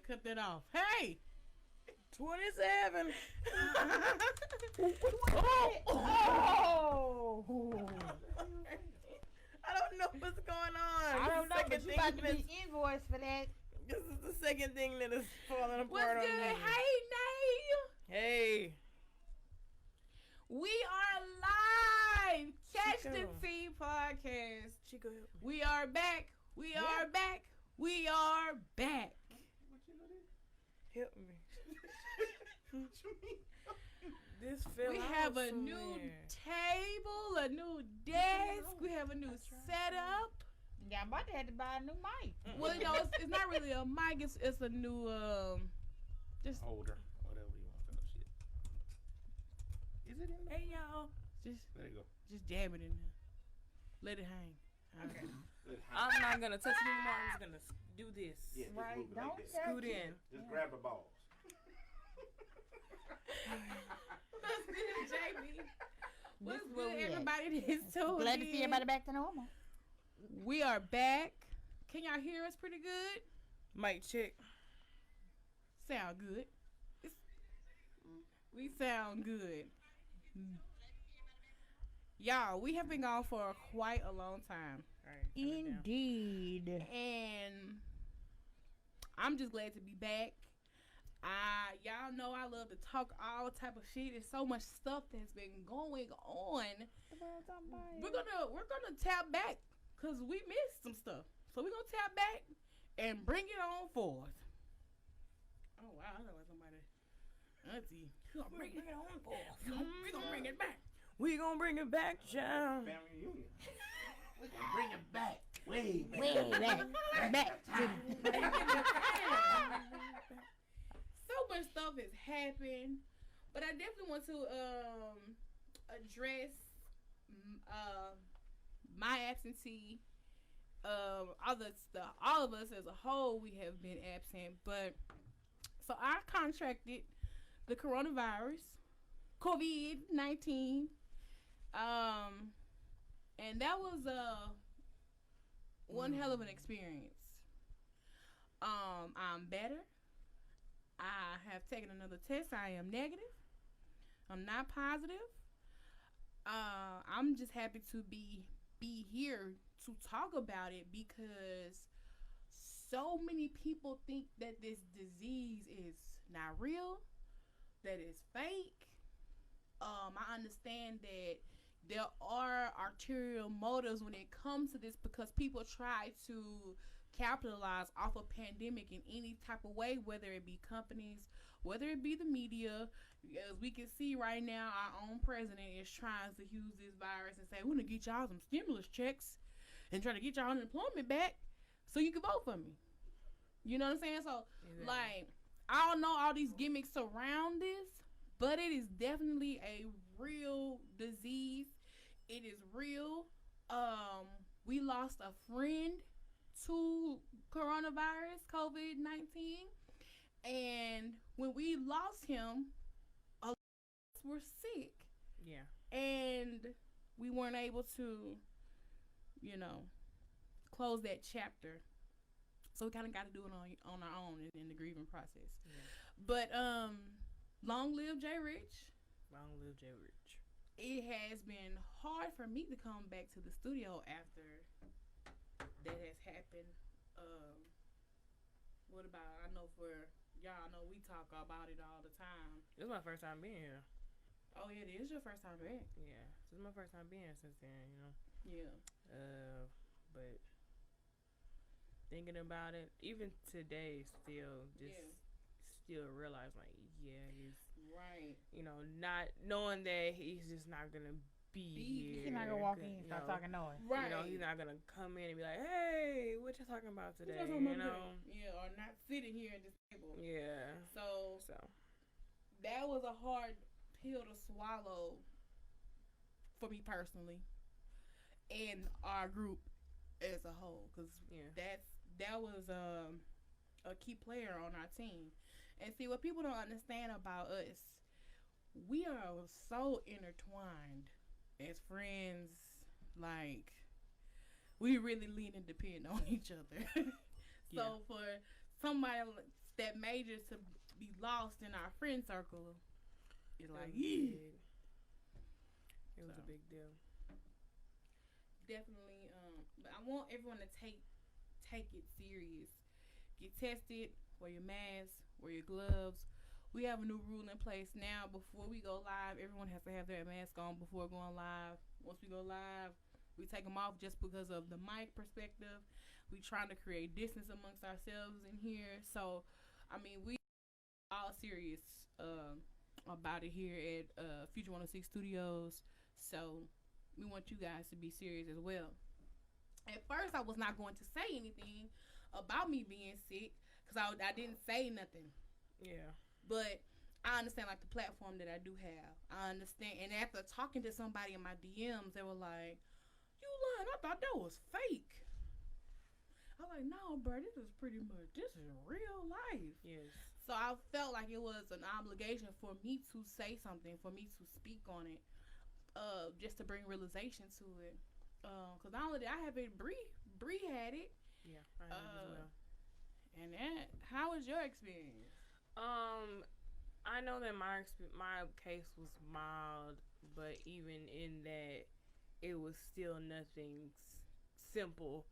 cut that off. Hey, 27. Oh. I don't know what's going on. I don't know, but you about to that's- be invoiced for that. This is the second thing that is falling apart what's on good? me. Hey, Nay. Hey. We are live. Catch the Chico. Tea podcast. Chico, help me. We are back. We are back. We are back. Help me. This fell We out have a somewhere. new table, a new desk. We have a new setup. Yeah, I'm about to have to buy a new mic. Well, you know, it's not really a mic. It's a new just Holder, whatever you want to shit. Is it in there? Hey, y'all. just There you go. just jam it in there. Let it hang. Okay. I'm not going to touch it anymore. I'm just going to do this. Yeah, just Right, move it don't like that. touch Scoot it. in. Just grab the balls. What's good, JB? What's This is where good, we at. everybody? That's tuned Glad to see in. everybody back to normal. We are back. Can y'all hear us pretty good? Mic check. Sound good. We sound good. Y'all, we have been gone for quite a long time. All right. turn it down. Indeed. And I'm just glad to be back. Y'all know I love to talk all type of shit. There's so much stuff that's been going on. We're gonna tap back because we missed some stuff. So we're gonna tap back and bring it on forth. Oh wow, I thought it was somebody. Auntie. We're gonna bring it on forth. We're gonna bring it back. We gonna bring it back, child. Family reunion. We're gonna bring it back. Way back. Way back to So much stuff has happened, but I definitely want to address my absentee. Other stuff. All of us as a whole, we have been absent, but so I contracted the coronavirus, COVID-19, and that was one hell of an experience. I'm better. I have taken another test. I am negative. I'm not positive. I'm just happy to be here to talk about it because so many people think that this disease is not real, that it's fake. I understand that there are arterial motives when it comes to this because people try to capitalize off a pandemic in any type of way, whether it be companies, whether it be the media. As we can see right now, our own president is trying to use this virus and say, we're going to get y'all some stimulus checks and try to get y'all unemployment back so you can vote for me. You know what I'm saying? So, like, I don't know all these gimmicks around this, but it is definitely a real disease. It is real. We lost a friend to coronavirus, COVID-19, and when we lost him, a lot of us were sick. Yeah. And we weren't able to, close that chapter. So we kind of got to do it on our own in the grieving process. Yeah. But long live Jay Rich. Long live Jay Rich. It has been hard for me to come back to the studio after that has happened. What about, I know for y'all, know we talk about it all the time. This is my first time being here. Oh yeah, it is your first time back. Yeah. This is my first time being here since then, Yeah. But thinking about it, even today, still realize like, it's Right. not knowing that he's just not gonna be here. He's not gonna walk in and start talking noise. Right. He's not gonna come in and be like, "Hey, what you talking about today?" Yeah, or not sitting here at this table. Yeah. So So. that was a hard pill to swallow for me personally, and our group as a whole, because that was a key player on our team. And see, what people don't understand about us, we are so intertwined as friends. Like, we really lean and depend on each other. So for somebody, that major to be lost in our friend circle is like, It was a big deal. Definitely. But I want everyone to take it serious. Get tested. Wear your mask. Wear your gloves. We have a new rule in place now. Before we go live, everyone has to have their mask on before going live. Once we go live, we take them off just because of the mic perspective. We trying to create distance amongst ourselves in here. So, I mean, we all serious about it here at Future 106 Studios. So, we want you guys to be serious as well. At first, I was not going to say anything about me being sick because I didn't say nothing. Yeah. But I understand, like, the platform that I do have. I understand. And after talking to somebody in my DMs, they were like, you lying. I thought that was fake. I was like, no, bro, this is real life. Yes. So I felt like it was an obligation for me to say something, for me to speak on it, just to bring realization to it. Because not only did I have it, Bree had it. Yeah, I have as well. And that, how was your experience? I know that my case was mild, but even in that, it was still nothing simple.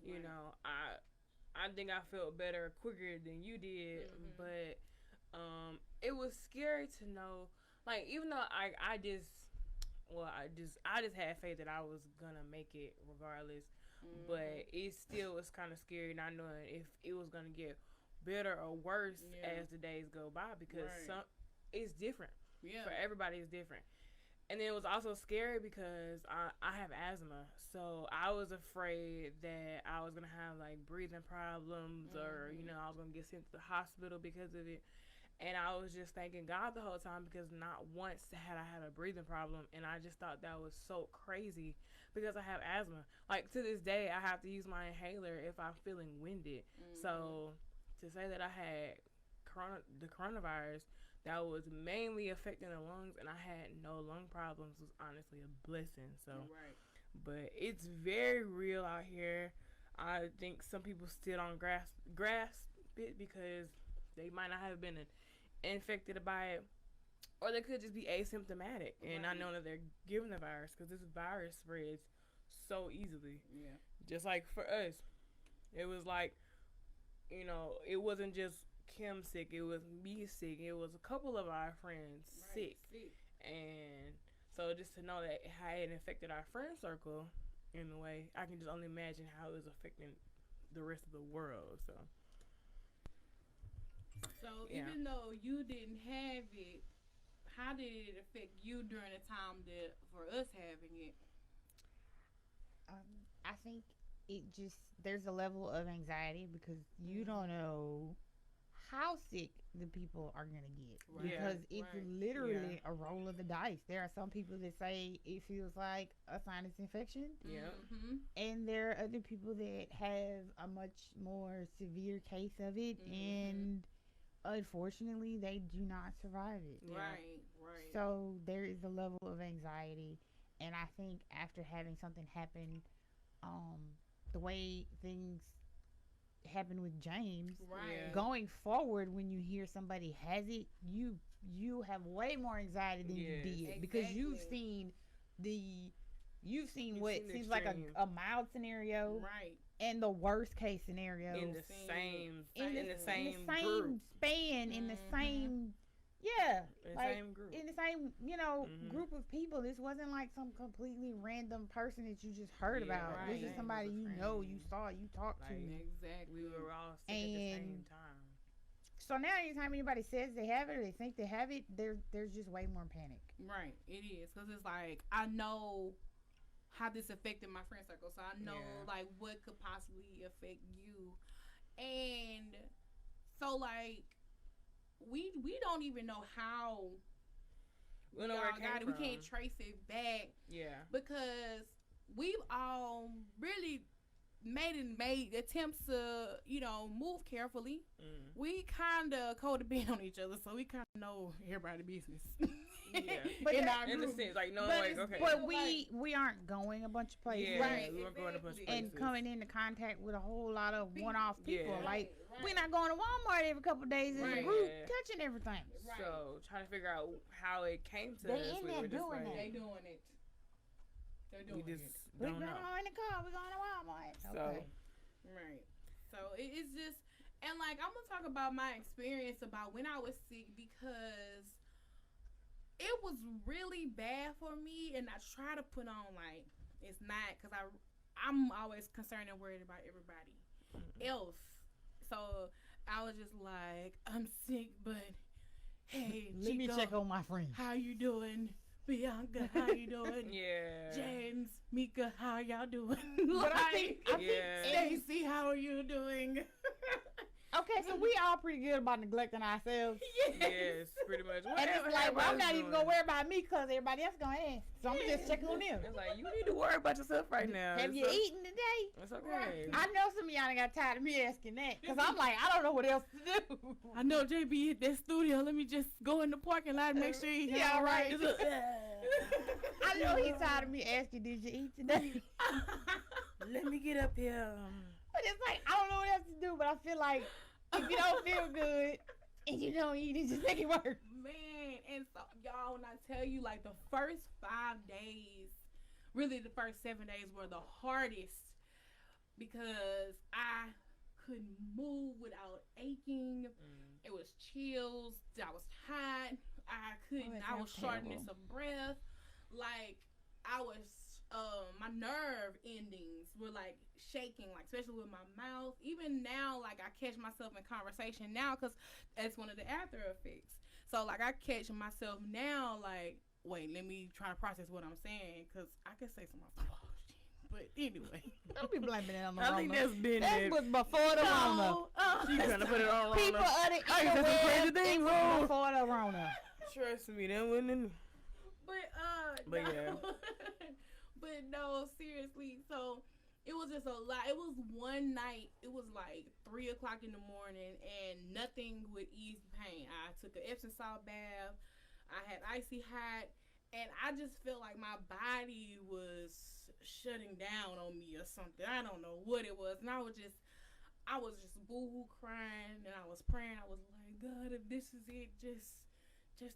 Right. You know, I think I felt better quicker than you did, but it was scary to know. Like, even though I just had faith that I was gonna make it regardless, but it still was kind of scary not knowing if it was gonna get better or worse as the days go by, because it's different. Yeah. For everybody, it's different. And then it was also scary because I have asthma, so I was afraid that I was gonna have like breathing problems, or I was gonna get sent to the hospital because of it. And I was just thanking God the whole time, because not once had I had a breathing problem, and I just thought that was so crazy because I have asthma. Like, to this day, I have to use my inhaler if I'm feeling winded. So to say that I had the coronavirus that was mainly affecting the lungs and I had no lung problems was honestly a blessing. So, but it's very real out here. I think some people still don't grasp it because they might not have been infected by it, or they could just be asymptomatic and not knowing that they're given the virus, because this virus spreads so easily. Yeah. Just like for us, it was like, it wasn't just Kim sick, it was me sick, it was a couple of our friends sick. And so just to know that how it affected our friend circle in a way, I can just only imagine how it was affecting the rest of the world. So even though you didn't have it, how did it affect you during the time that for us having it? I think there's a level of anxiety because you don't know how sick the people are going to get, because it's literally a roll of the dice. There are some people that say it feels like a sinus infection, and there are other people that have a much more severe case of it, and unfortunately they do not survive it. Right. So there is a level of anxiety, and I think after having something happen, the way things happened with James, going forward, when you hear somebody has it, you have way more anxiety than you did, because you've seen what seems like a mild scenario, and the worst case scenario in the same span, in the same group, in the same group of people. This wasn't like some completely random person that you just heard about. This is somebody you saw, you talked to. Exactly. We were all sick at the same time. So now anytime anybody says they have it or they think they have it, there's just way more panic. Right, it is, because it's like, I know how this affected my friend circle, so I know like what could possibly affect you. And so like we don't even know how we know where it got it. We can't trace it back. Yeah. Because we've all really made attempts to, move carefully. We kind of codependent on each other, so we kind of know everybody's business. But in the sense, like, no, like, okay. But we aren't going a bunch of places. Yeah, right. We weren't going a bunch of places. And coming into contact with a whole lot of one-off people. Like, we're not going to Walmart every couple of days as a group, touching everything. Right. So, trying to figure out how it came to us. They doing it. They doing it. They're doing it. We're going in the car. We're going to Walmart. Okay. Right. So, it's just, and like, I'm going to talk about my experience about when I was sick, because it was really bad for me, and I try to put on, like, it's not, because I'm always concerned and worried about everybody else. So, I was just like, I'm sick, but hey, let me check on my friends. How you doing? Bianca, how you doing? James, Mika, how y'all doing? But I think Stacy, how are you doing? Okay, so we all pretty good about neglecting ourselves. Yes, pretty much. And it's like, well, I'm not even gonna worry about me because everybody else going in. So I'm just checking on them. It's like, you need to worry about yourself right now. Have you eaten today? It's okay. I know some of y'all got tired of me asking that, because I'm like, I don't know what else to do. I know JB hit that studio. Let me just go in the parking lot and make sure he's all right. I know he's tired of me asking, did you eat today? Let me get up here. But it's like, I don't know what else to do, but I feel like if you don't feel good and you don't eat it, just make it work. Man, and so, y'all, when I tell you, like, the first 5 days, really the first 7 days were the hardest, because I couldn't move without aching. It was chills. I was hot. I couldn't. I was shortness of breath. Like, I was, my nerve endings were like shaking, like, especially with my mouth. Even now, like, I catch myself in conversation now, because that's one of the after effects. So, like, I catch myself now, like, wait, let me try to process what I'm saying, because I can say some bullshit. But anyway. Don't be blaming it on the Rona. I think that's been that was before the Rona. She's going to put it on Rona. People of the interweb before the Rona. Trust me, that wasn't. But yeah. But no, seriously. So it was just a lot. It was one night. It was like 3:00 in the morning, and nothing would ease the pain. I took an Epsom salt bath. I had icy hot, and I just felt like my body was shutting down on me or something. I don't know what it was, and I was just boo-hoo crying, and I was praying. I was like, God, if this is it, just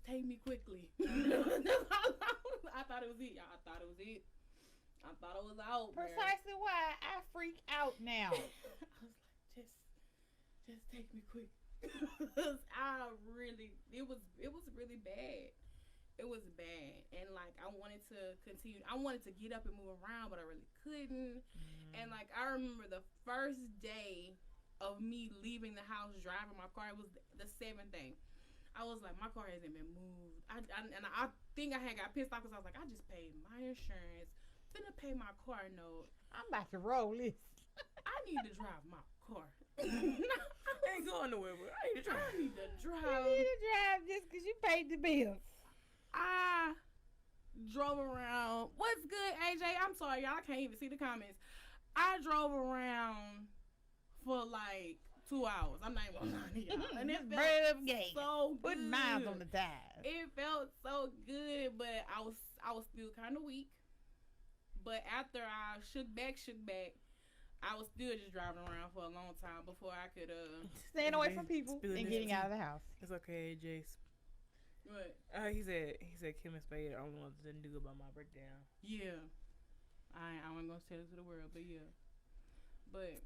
take me quickly. I thought it was it, y'all. I thought it was it. I thought it was out. Precisely why I freak out now. I was like, just take me quick. Cause it was really bad. It was bad. And like, I wanted to continue. I wanted to get up and move around, but I really couldn't. And like, I remember the first day of me leaving the house, driving my car. It was the 7th day. I was like, my car hasn't been moved. I think I had got pissed off, because I was like, I just paid my insurance. Finna pay my car note. I'm about to roll this. I need to drive my car. I ain't going nowhere, but I need to drive. You need to drive just because you paid the bills. I drove around. What's good, AJ? I'm sorry, y'all can't even see the comments. I drove around for like 2 hours. I'm not even gonna lie to y'all. And it felt so good. Put miles on the tires. It felt so good, but I was still kind of weak. But after I shook back, I was still just driving around for a long time before I could staying away from people and getting out of the house. It's okay, Jace. What? He said Kim and Spade are only ones that didn't do about my breakdown. Yeah. I wasn't gonna tell it to the world, but yeah. But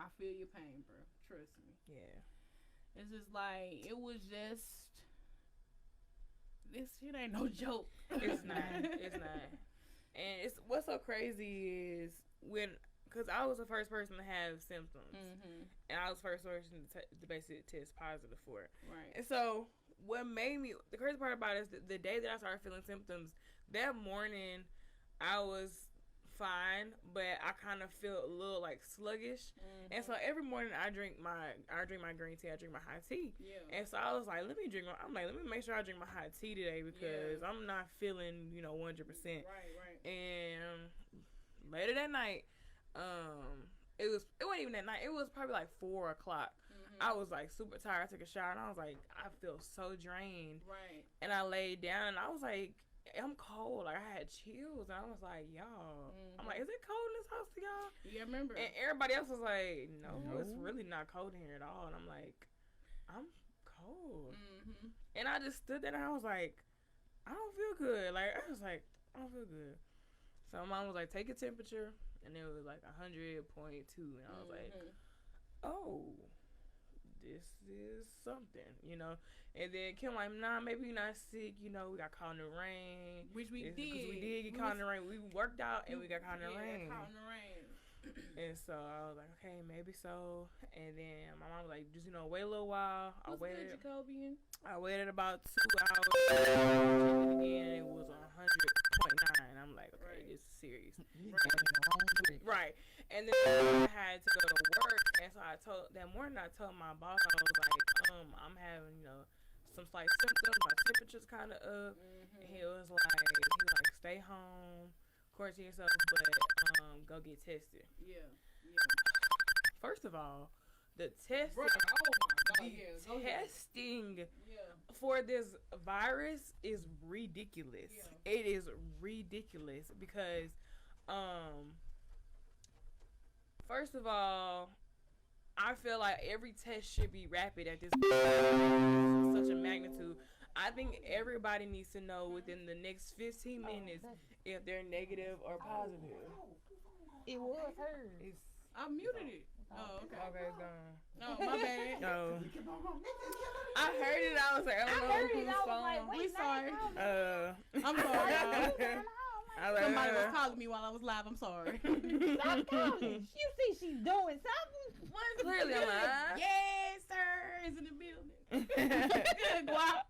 I feel your pain, bro. Trust me. Yeah. It's just like, it was just, this shit ain't no joke. It's not. It's not. And what's so crazy is because I was the first person to have symptoms, and I was the first person to basically test positive for it. Right. And so what made me, the crazy part about it is the day that I started feeling symptoms, that morning I was fine, but I kind of felt a little like sluggish. And so every morning I drink my green tea, I drink my hot tea. Yeah. And so I was like, let me make sure I drink my hot tea today, because I'm not feeling 100%. Right. And later that night, it wasn't even that night. It was probably like 4:00, I was like super tired. I took a shower and I was like, I feel so drained. Right. And I laid down and I was like, I'm cold. Like, I had chills. And I was like, y'all. I'm like, is it cold in this house to y'all? Yeah, I remember. And everybody else was like, no, it's really not cold in here at all. And I'm like, I'm cold. And I just stood there and I was like, I don't feel good. Like, I was like, I don't feel good. So mom was like, take a temperature. And it was like 100.2. And I was like, oh, this is something, you know. And then Kim like, nah, maybe you're not sick, you know. We got caught in the rain, which we did. Because we did get caught in the rain. We worked out and we got caught in the rain. Caught in the rain. And so I was like, okay, maybe so. And then my mom was like, just, you know, wait a little while. I waited. Good, Jacobian? I waited about 2 hours. And again, it was 100.9. I'm like, okay, this is serious. Right. And then I had to go to work. And so that morning I told my boss, I was like, I'm having, you know, some slight symptoms. My temperature's kind of up. And he was like, stay home, quarantine yourself, but go get tested. Yeah. First of all, the testing, for this virus is ridiculous. Yeah. It is ridiculous because, first of all, I feel like every test should be rapid at this point. Such a magnitude. I think everybody needs to know within the next 15 minutes if they're negative or positive. It was her. I muted it. Oh, okay. Okay, it's gone. Oh, my bad. No. I heard it. I was like, I don't know whose phone. We sorry. I'm sorry. Somebody was calling me while I was live. I'm sorry. Stop calling. You see she's doing something. Clearly I'm live. Yes, sir. Is in the building. Good, guap.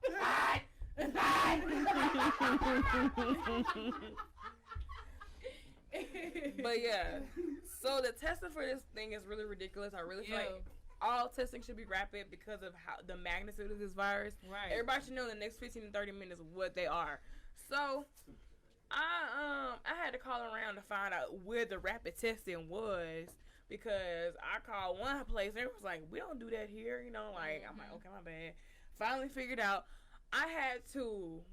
But yeah, so the testing for this thing is really ridiculous. I really feel like all testing should be rapid because of how the magnitude of this virus. Right. Everybody should know in the next 15 to 30 minutes what they are. So I had to call around to find out where the rapid testing was because I called one place and it was like, we don't do that here, you know, like I'm like, okay, my bad. Finally figured out I had to.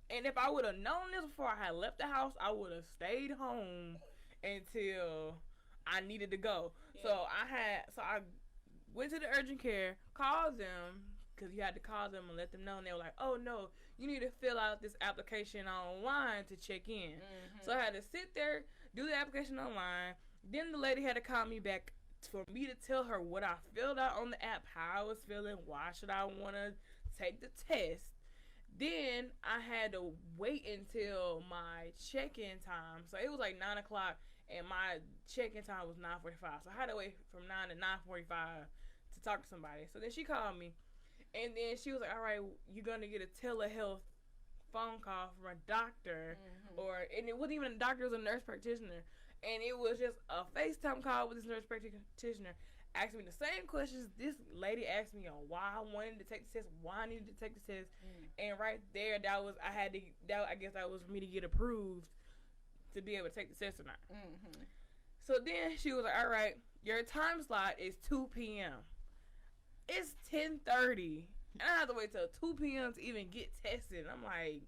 And if I would have known this before I had left the house, I would have stayed home until I needed to go. Yeah. So I went to the urgent care, called them, because you had to call them and let them know. And they were like, oh, no, you need to fill out this application online to check in. So I had to sit there, do the application online. Then the lady had to call me back for me to tell her what I filled out on the app, how I was feeling, why should I want to take the test. Then I had to wait until my check-in time. So it was like 9 o'clock, and my check-in time was 9:45. So I had to wait from 9 to 9:45 to talk to somebody. So then she called me, and then she was like, all right, you're going to get a telehealth phone call from a doctor. And it wasn't even a doctor, it was a nurse practitioner. And it was just a FaceTime call with this nurse practitioner. Asking me the same questions this lady asked me on why I wanted to take the test, why I needed to take the test, and right there, I guess that was for me to get approved to be able to take the test or not. So then she was like, all right, your time slot is 2 p.m. It's 10:30, and I have to wait till 2 p.m. to even get tested. I'm like,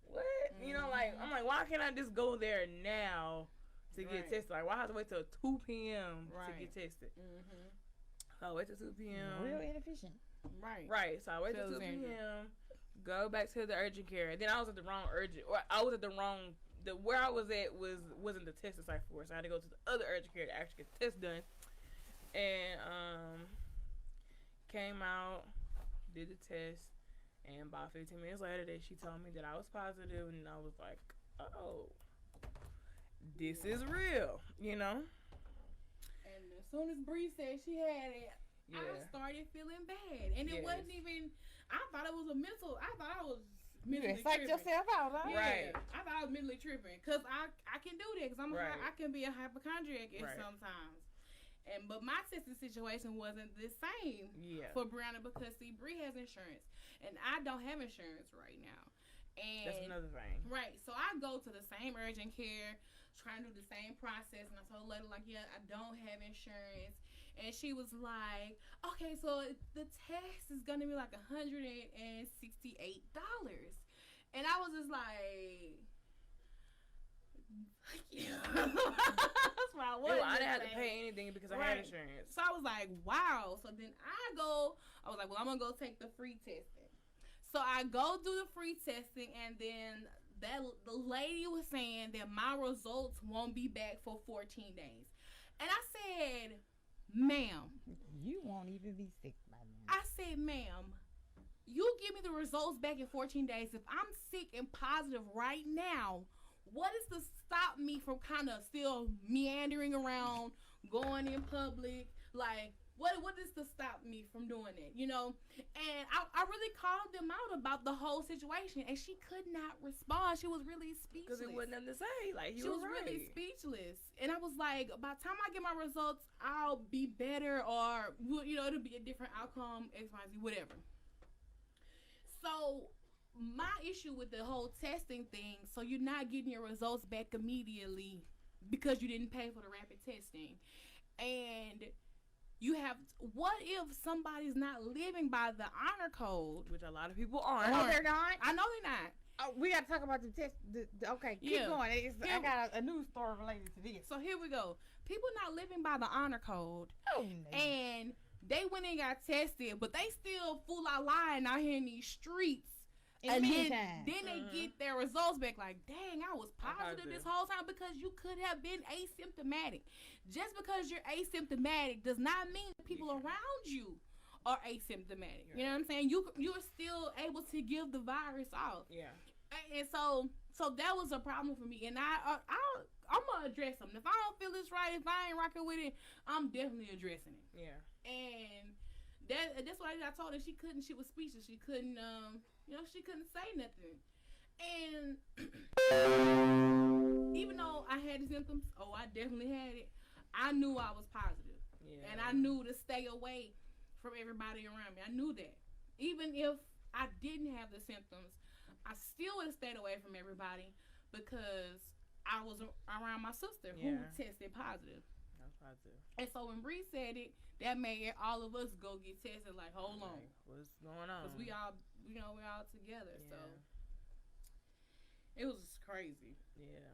what? You know, like, I'm like, why can't I just go there now to get tested? Like, why I have to wait till 2 p.m. to get tested? So I wait till 2 p.m. Real inefficient. Right. So I wait till 2 p.m. Go back to the urgent care. Then I was at the wrong where I was at wasn't the testing site for it. So I had to go to the other urgent care to actually get the test done. And came out, did the test, and about 15 minutes later, she told me that I was positive, and I was like, oh, this is real, you know? And as soon as Bree said she had it, I started feeling bad. And it wasn't even, I thought it was I thought I was mentally tripping. Yourself out, huh? Yeah, right. I thought I was mentally tripping. Because I can do that. Because I can be a hypochondriac sometimes. But my testing situation wasn't the same for Brianna because, see, Bree has insurance. And I don't have insurance right now. And that's another thing. Right. So I go to the same urgent care, trying to do the same process. And I told the lady, like, I don't have insurance. and she was like, okay, so the test is gonna be like $168, and I was just like, yeah. That's what I was. I didn't have to pay anything because I had insurance. So I was like, wow. So then I was like, well, I'm gonna go take the free testing. So I go do the free testing, and then the lady was saying that my results won't be back for 14 days. And I said, ma'am, you won't even be sick by then. I said, ma'am, you give me the results back in 14 days. If I'm sick and positive right now, what is to stop me from kind of still meandering around, going in public? Like, what is to stop me from doing it, you know? And I really called them out about the whole situation, and she could not respond. She was really speechless. Because it wasn't nothing to say. Like, she was really speechless. And I was like, by the time I get my results, I'll be better, or, you know, it'll be a different outcome, XYZ, whatever. So my issue with the whole testing thing, so you're not getting your results back immediately because you didn't pay for the rapid testing. And what if somebody's not living by the honor code? Which a lot of people aren't. Oh, they're not? I know they're not. Oh, we got to talk about the test. Okay, keep going. I got a news story related to this. So here we go. People not living by the honor code. Oh, no. And they went and got tested, but they still full out lying out here in these streets. And then they get their results back like, dang, I was positive this whole time, because you could have been asymptomatic. Just because you're asymptomatic does not mean that people around you are asymptomatic. You know what I'm saying? You're still able to give the virus off. Yeah. And so that was a problem for me. And I'm gonna address them. If I don't feel it's right, if I ain't rocking with it, I'm definitely addressing it. Yeah. And that's why I told her she was speechless. She couldn't she couldn't say nothing. And even though I had the symptoms, I definitely had it, I knew I was positive. Yeah. And I knew to stay away from everybody around me. I knew that. Even if I didn't have the symptoms, I still would have stayed away from everybody because I was around my sister who tested positive. That's positive. And so when Bree said it, that made all of us go get tested. Like, hold on, what's going on? Because we all, we're all together. Yeah. So it was crazy. Yeah.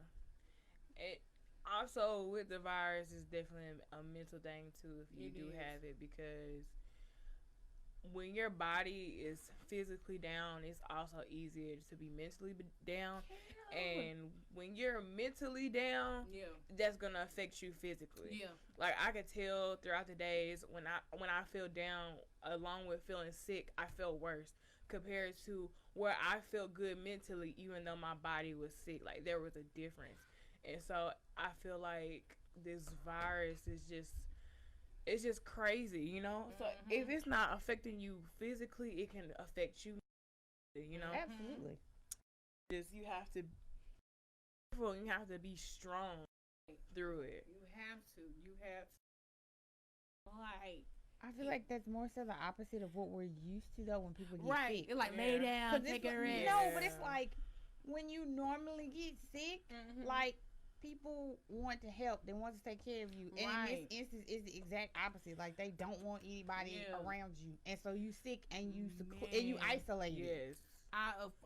It also with the virus is definitely a mental thing too. If you do have it, because when your body is physically down, it's also easier to be mentally down. And when you're mentally down, that's gonna affect you physically. Yeah. Like I could tell throughout the days when I feel down, along with feeling sick, I felt worse compared to where I felt good mentally, even though my body was sick. Like there was a difference. And so I feel like this virus is just crazy, you know? So if it's not affecting you physically, it can affect you, you know? Absolutely. You have to be strong through it. You have to. Like, I feel like that's more so the opposite of what we're used to, though, when people get sick. It like lay down, take a rest. No, but it's like when you normally get sick, like, people want to help. They want to take care of you. And in this instance, it's the exact opposite. Like, they don't want anybody around you. And so you sick and you isolate. Yes.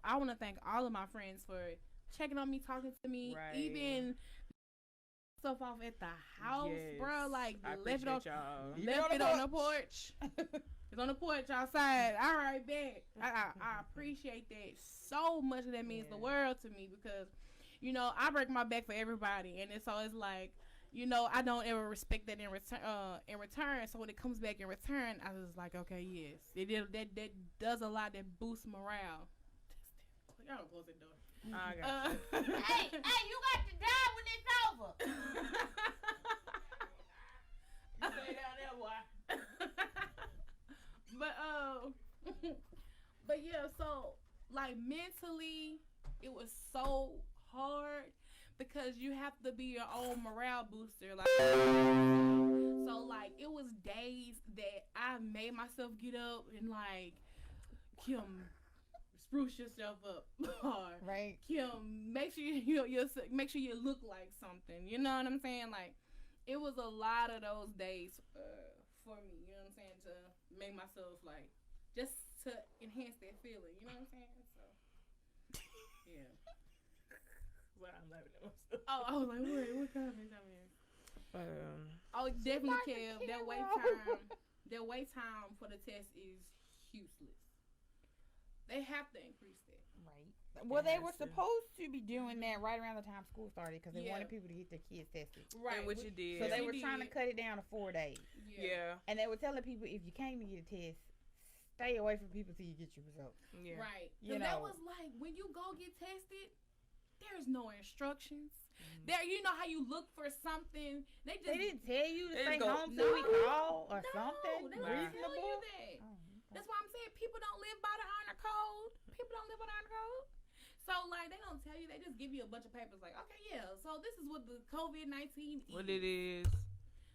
I want to thank all of my friends for checking on me, talking to me, even stuff off at the house, bro. Like, left it on the porch. It's on the porch outside. All right, bet. I appreciate that so much. That means the world to me, because you know, I break my back for everybody, and it's like, you know, I don't ever respect that in return. So when it comes back in return, I was like, okay, yes, that does a lot. That boosts morale. Y'all don't close that door. Hey, you got to die when it's over. You stay down there, boy. But yeah, so like mentally, it was so hard because you have to be your own morale booster. Like, so like it was days that I made myself get up and like, Kim, spruce yourself up, or Kim, make sure you look like something. You know what I'm saying? Like, it was a lot of those days for me. You know what I'm saying? To make myself like, just to enhance that feeling. You know what I'm saying? So, yeah. Well, I'm laughing at myself. Oh, I was like, what kind of thing? Oh, definitely, Kev. That wait time for the test is useless. They have to increase that. Right. Well, they were supposed to be doing that right around the time school started because they wanted people to get their kids tested. Right. Which you did. So they were trying to cut it down to 4 days. Yeah. And they were telling people, if you came to get a test, stay away from people till you get your results. Yeah. Right. Because that was like, when you go get tested, there's no instructions. There, you know how you look for something. They didn't tell you to stay home till we call or something. They don't tell you that. That's why I'm saying people don't live by the honor code. People don't live by the honor code. So, like, they don't tell you. They just give you a bunch of papers like, okay, yeah, so this is what the COVID-19 is. What it is.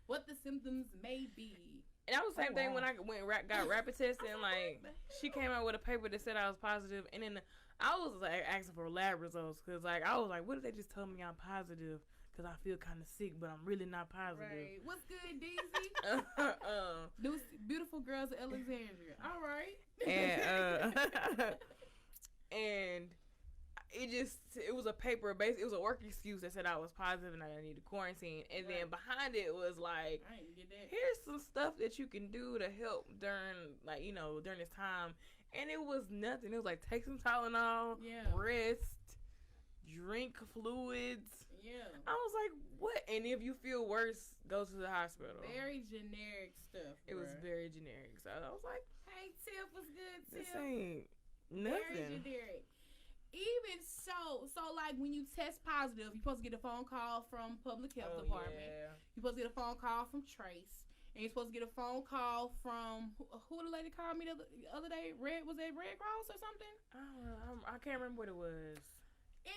What the symptoms may be. And that was the same thing when I got rapid testing. Like, she came out with a paper that said I was positive. And then I was, like, asking for lab results. Because, like, I was like, what if they just told me I'm positive? Because I feel kind of sick, but I'm really not positive. Right. What's good, Deezy? Beautiful girls of Alexandria. All right. And it was a paper based. It was a work excuse that said I was positive and I needed quarantine. And then behind it was like, I didn't get that. Here's some stuff that you can do to help during this time. And it was nothing. It was like, take some Tylenol, rest, drink fluids. Yeah. I was like, what? And if you feel worse, go to the hospital. Very generic stuff. It was very generic. So I was like, hey, Tiff, what's good, Tiff? This ain't nothing. Very generic. Even so like when you test positive, you're supposed to get a phone call from public health department. Yeah. You're supposed to get a phone call from Trace. And you're supposed to get a phone call from who the lady called me the other day? Was it Red Cross or something? I can't remember what it was.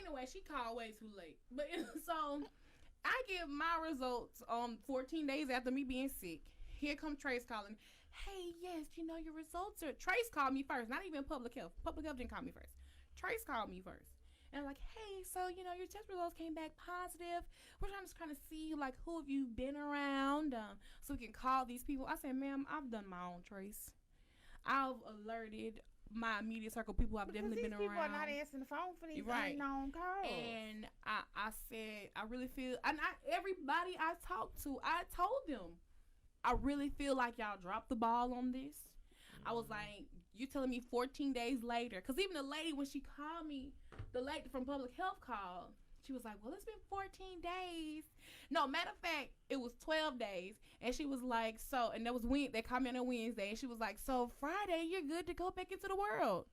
Anyway, she called way too late. But so I get my results 14 days after me being sick. Here comes Trace calling. Hey, yes, your results are. Trace called me first, not even public health. Public health didn't call me first. Trace called me first. And I'm like, hey, so your test results came back positive. We're trying to kind of see like who have you been around, so we can call these people. I said, ma'am, I've done my own Trace. I've alerted my immediate circle of people I've definitely been around. People are not answering the phone for these unknown calls. And I said, I really feel, and everybody I talked to, I told them, I really feel like y'all dropped the ball on this. I was like, you telling me 14 days later, because even the lady, when she called me, the lady from public health called, she was like, well, it's been 14 days. No, matter of fact, it was 12 days. And she was like, so, and that was they called me on a Wednesday. And she was like, so Friday, you're good to go back into the world.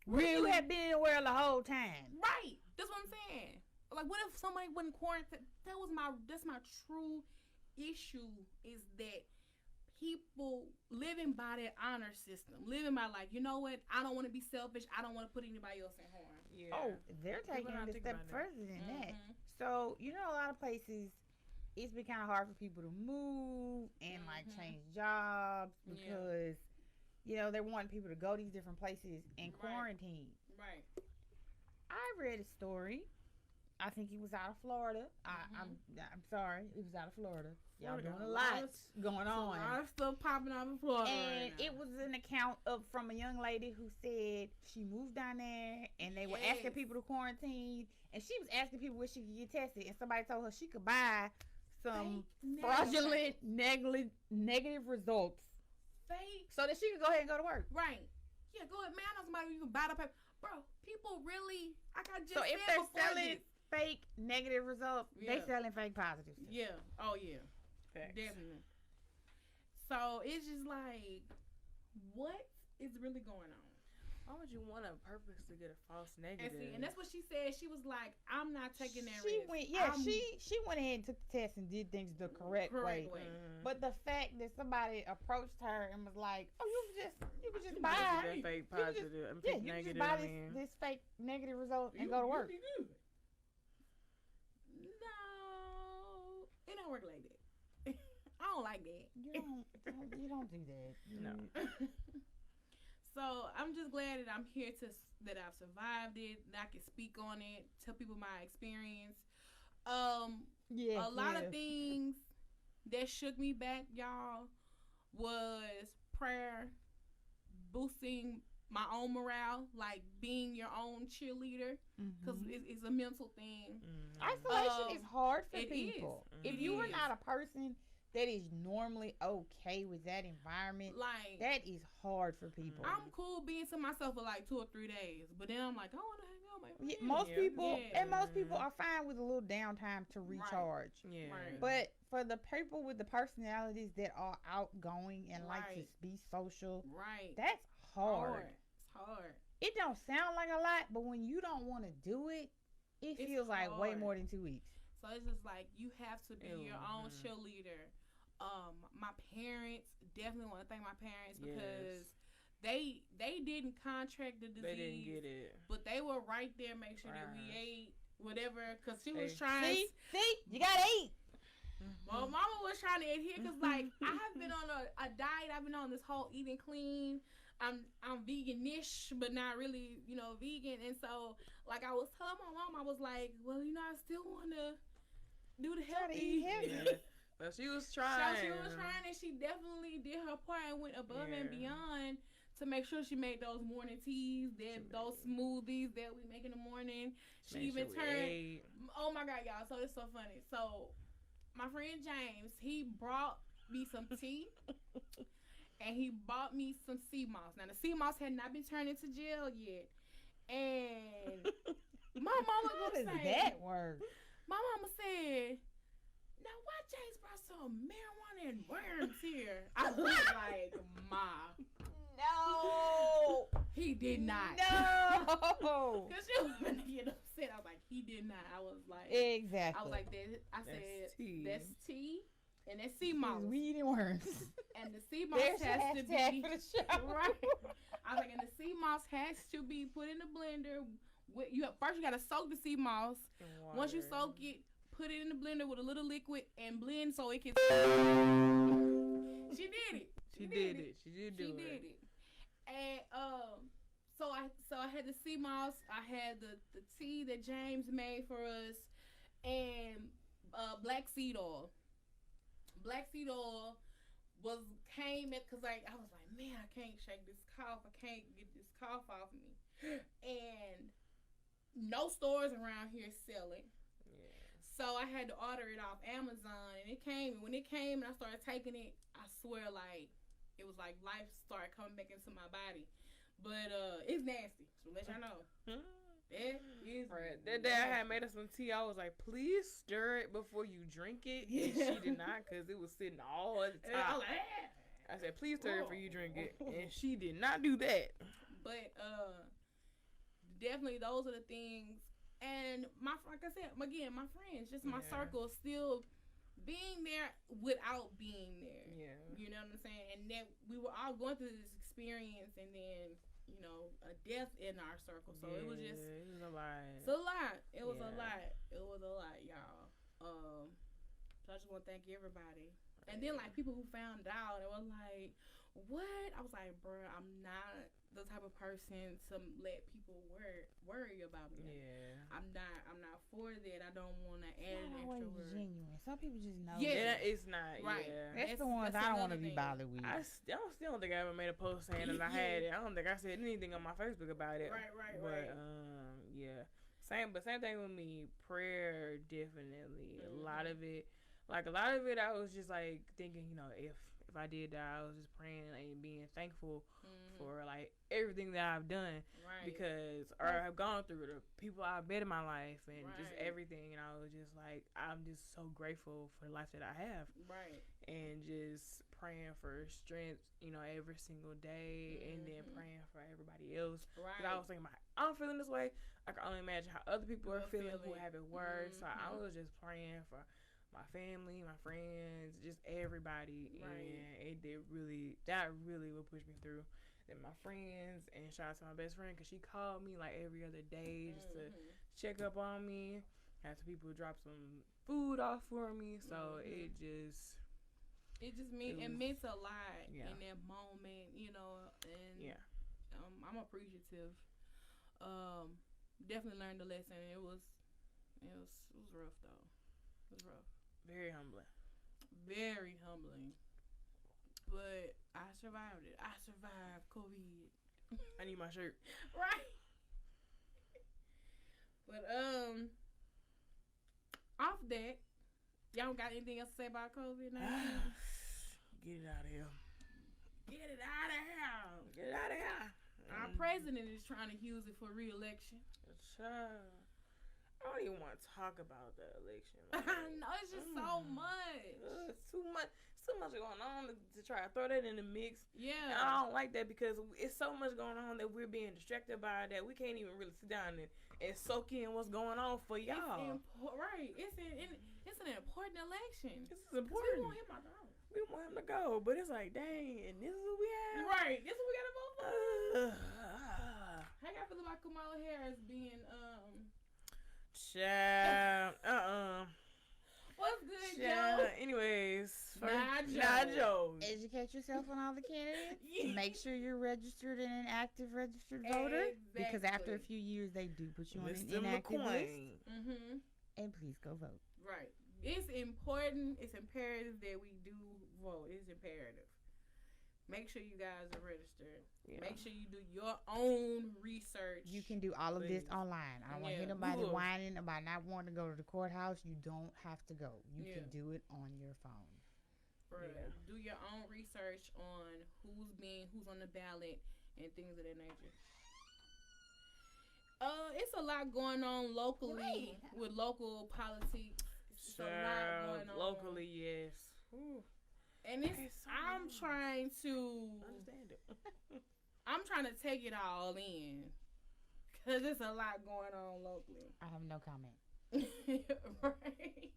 Really? You had been in the world the whole time. Right. That's what I'm saying. Like, what if somebody wasn't quarantined? That's my true issue, is that people living by that honor system, living by like, you know what? I don't want to be selfish. I don't want to put anybody else in harm. Yeah. Oh, they're taking it a step further than that. So, a lot of places, it's been kind of hard for people to move and like change jobs because, they're wanting people to go these different places and quarantine. Right. I read a story. I think he was out of Florida. I'm sorry, he was out of Florida. Y'all doing a lot going on. A lot of stuff popping out of Florida. And it was an account from a young lady who said she moved down there and they were asking people to quarantine. And she was asking people where she could get tested. And somebody told her she could buy some fraudulent negative results. Fake. So that she could go ahead and go to work. Right. Yeah, go ahead. Man, I know somebody who can buy the paper. Bro, people really, so if they're selling fake negative results, they selling fake positive stuff. Yeah. Oh, yeah. Facts. Definitely. So it's just like, what is really going on? Why would you want a purpose to get a false negative? And that's what she said. She was like, I'm not taking that risk. She went ahead and took the test and did things the correct way. But the fact that somebody approached her and was like, oh, you could just buy fake positive, fake negative. You just buy this fake negative result and go to work. No, it don't work like that. I don't like that. You don't do that. No. So I'm just glad that I'm here that I've survived it, that I can speak on it, tell people my experience. A lot of things that shook me back, y'all, was prayer, boosting my own morale, like being your own cheerleader, because it's a mental thing. Isolation is hard for people. If you are is. not a person that is normally okay with that environment, like that is hard for people. I'm cool being to myself for like 2 or 3 days, but then I'm like, I want to hang out with my friends. Most people are fine with a little downtime to recharge. Yeah. Right. But for the people with the personalities that are outgoing and like to be social, that's hard. It's hard. It don't sound like a lot, but when you don't want to do it, it feels like way more than 2 weeks. So it's just like you have to be your own cheerleader. My parents, definitely want to thank my parents because they didn't contract the disease. They didn't get it, but they were right there, make sure that we ate whatever. Because she was trying. See, you gotta eat. Well, Mama was trying to adhere because, like, I have been on a diet. I've been on this whole eating clean. I'm vegan-ish, but not really, vegan. And so, like, I was telling my mom, I was like, well, I still want to do the healthy. But she was trying. She was trying, and she definitely did her part and went above and beyond to make sure she made those morning teas, those smoothies that we make in the morning. She even turned. Oh my God, y'all! So it's so funny. So my friend James, he brought me some tea, and he bought me some sea moss. Now the sea moss had not been turned into gel yet, and my mama How does that work? My mama said, "Now why James brought some marijuana and worms here?" I was like, "Ma, no, he did not." No, because she was gonna get upset. I was like, "He did not." I was like, exactly. I was like, I said, "That's tea." And that's sea moss. Weed and worms. And the sea moss has to be right. I was like, and the sea moss has to be put in the blender. First, you gotta soak the sea moss. Once you soak it, put it in the blender with a little liquid and blend so it can. She did it. She did it. She did do it. And so I had the sea moss. I had the tea that James made for us, and black seed oil. Black seed oil came at because I was like, man, I can't shake this cough. I can't get this cough off me. And no stores around here sell it. Yeah. So I had to order it off Amazon, and it came. And when it came and I started taking it, I swear, like, it was like life started coming back into my body. But it's nasty. So let y'all know. That is right. That day I had made us some tea. I was like, please stir it before you drink it. And she did not, because it was sitting all at the top. I said, please stir it before you drink it. And she did not do that. But definitely those are the things. And like I said, again, my friends, just my circle, still being there without being there. Yeah. You know what I'm saying? And that we were all going through this experience, and then a death in our circle. So it was just. It was a lot. It's a lot. It was a lot. It was a lot, y'all. So I just want to thank everybody. Right. And then, like, people who found out, it was like, what? I was like, bruh, I'm not the type of person to let people worry about me. Yeah. I'm not for that. I don't want to add an extra word. Genuine. Some people just know. Yeah, it's not. Right. Yeah. That's the ones I don't want to be bothered with. I still don't think I ever made a post saying that I had it. I don't think I said anything on my Facebook about it. Right. But yeah. Same thing with me. Prayer, definitely. A lot of it, I was just like thinking, if I did die, I was just praying and being thankful for like everything that I've done, because I've gone through, the people I've met in my life, and just everything. And I was just like, I'm just so grateful for the life that I have, and just praying for strength, every single day, and then praying for everybody else. Because I was thinking, I'm feeling this way. I can only imagine how other people are feeling who have it worse. So I was just praying for my family, my friends, just everybody, and that really would push me through. And my friends, and shout out to my best friend, because she called me like every other day just to check up on me. Had some people drop some food off for me, so it meant a lot in that moment, and I'm appreciative. Definitely learned the lesson. It was rough though. It was rough. Very humbling. Very humbling. but I survived it. I survived COVID. I need my shirt. Right. But off that, y'all got anything else to say about COVID-19? Get it out of here. Get it out of here. Get it out of here. Our president is trying to use it for re-election. I don't even want to talk about the election. I know, it's just so much. It's too much. So much going on to try to throw that in the mix. Yeah. And I don't like that because it's so much going on that we're being distracted by that we can't even really sit down and soak in what's going on for y'all. Right. It's an important election. This is important. We want him out the house. We want him to go, but it's like, dang, and this is what we have? Right. This is what we got to vote for. How y'all feel about Kamala Harris being, Child, What's good, Joe? Joe? Anyways, Nah, Joe. Educate yourself on all the candidates. Make sure you're registered and an active registered voter. Exactly. Because after a few years, they do put you on an inactive list. Mm-hmm. And please go vote. Right. It's important. It's imperative that we do vote. It's imperative. Make sure you guys are registered. Yeah. Make sure you do your own research. You can do all of this online. I don't want to hear nobody whining about not wanting to go to the courthouse. You don't have to go. You can do it on your phone. Do your own research on who's on the ballot and things of that nature. It's a lot going on locally with local politics. It's a lot going on locally. Yes. Ooh. And I'm trying to understand it. I'm trying to take it all in because there's a lot going on locally. I have no comment. Right.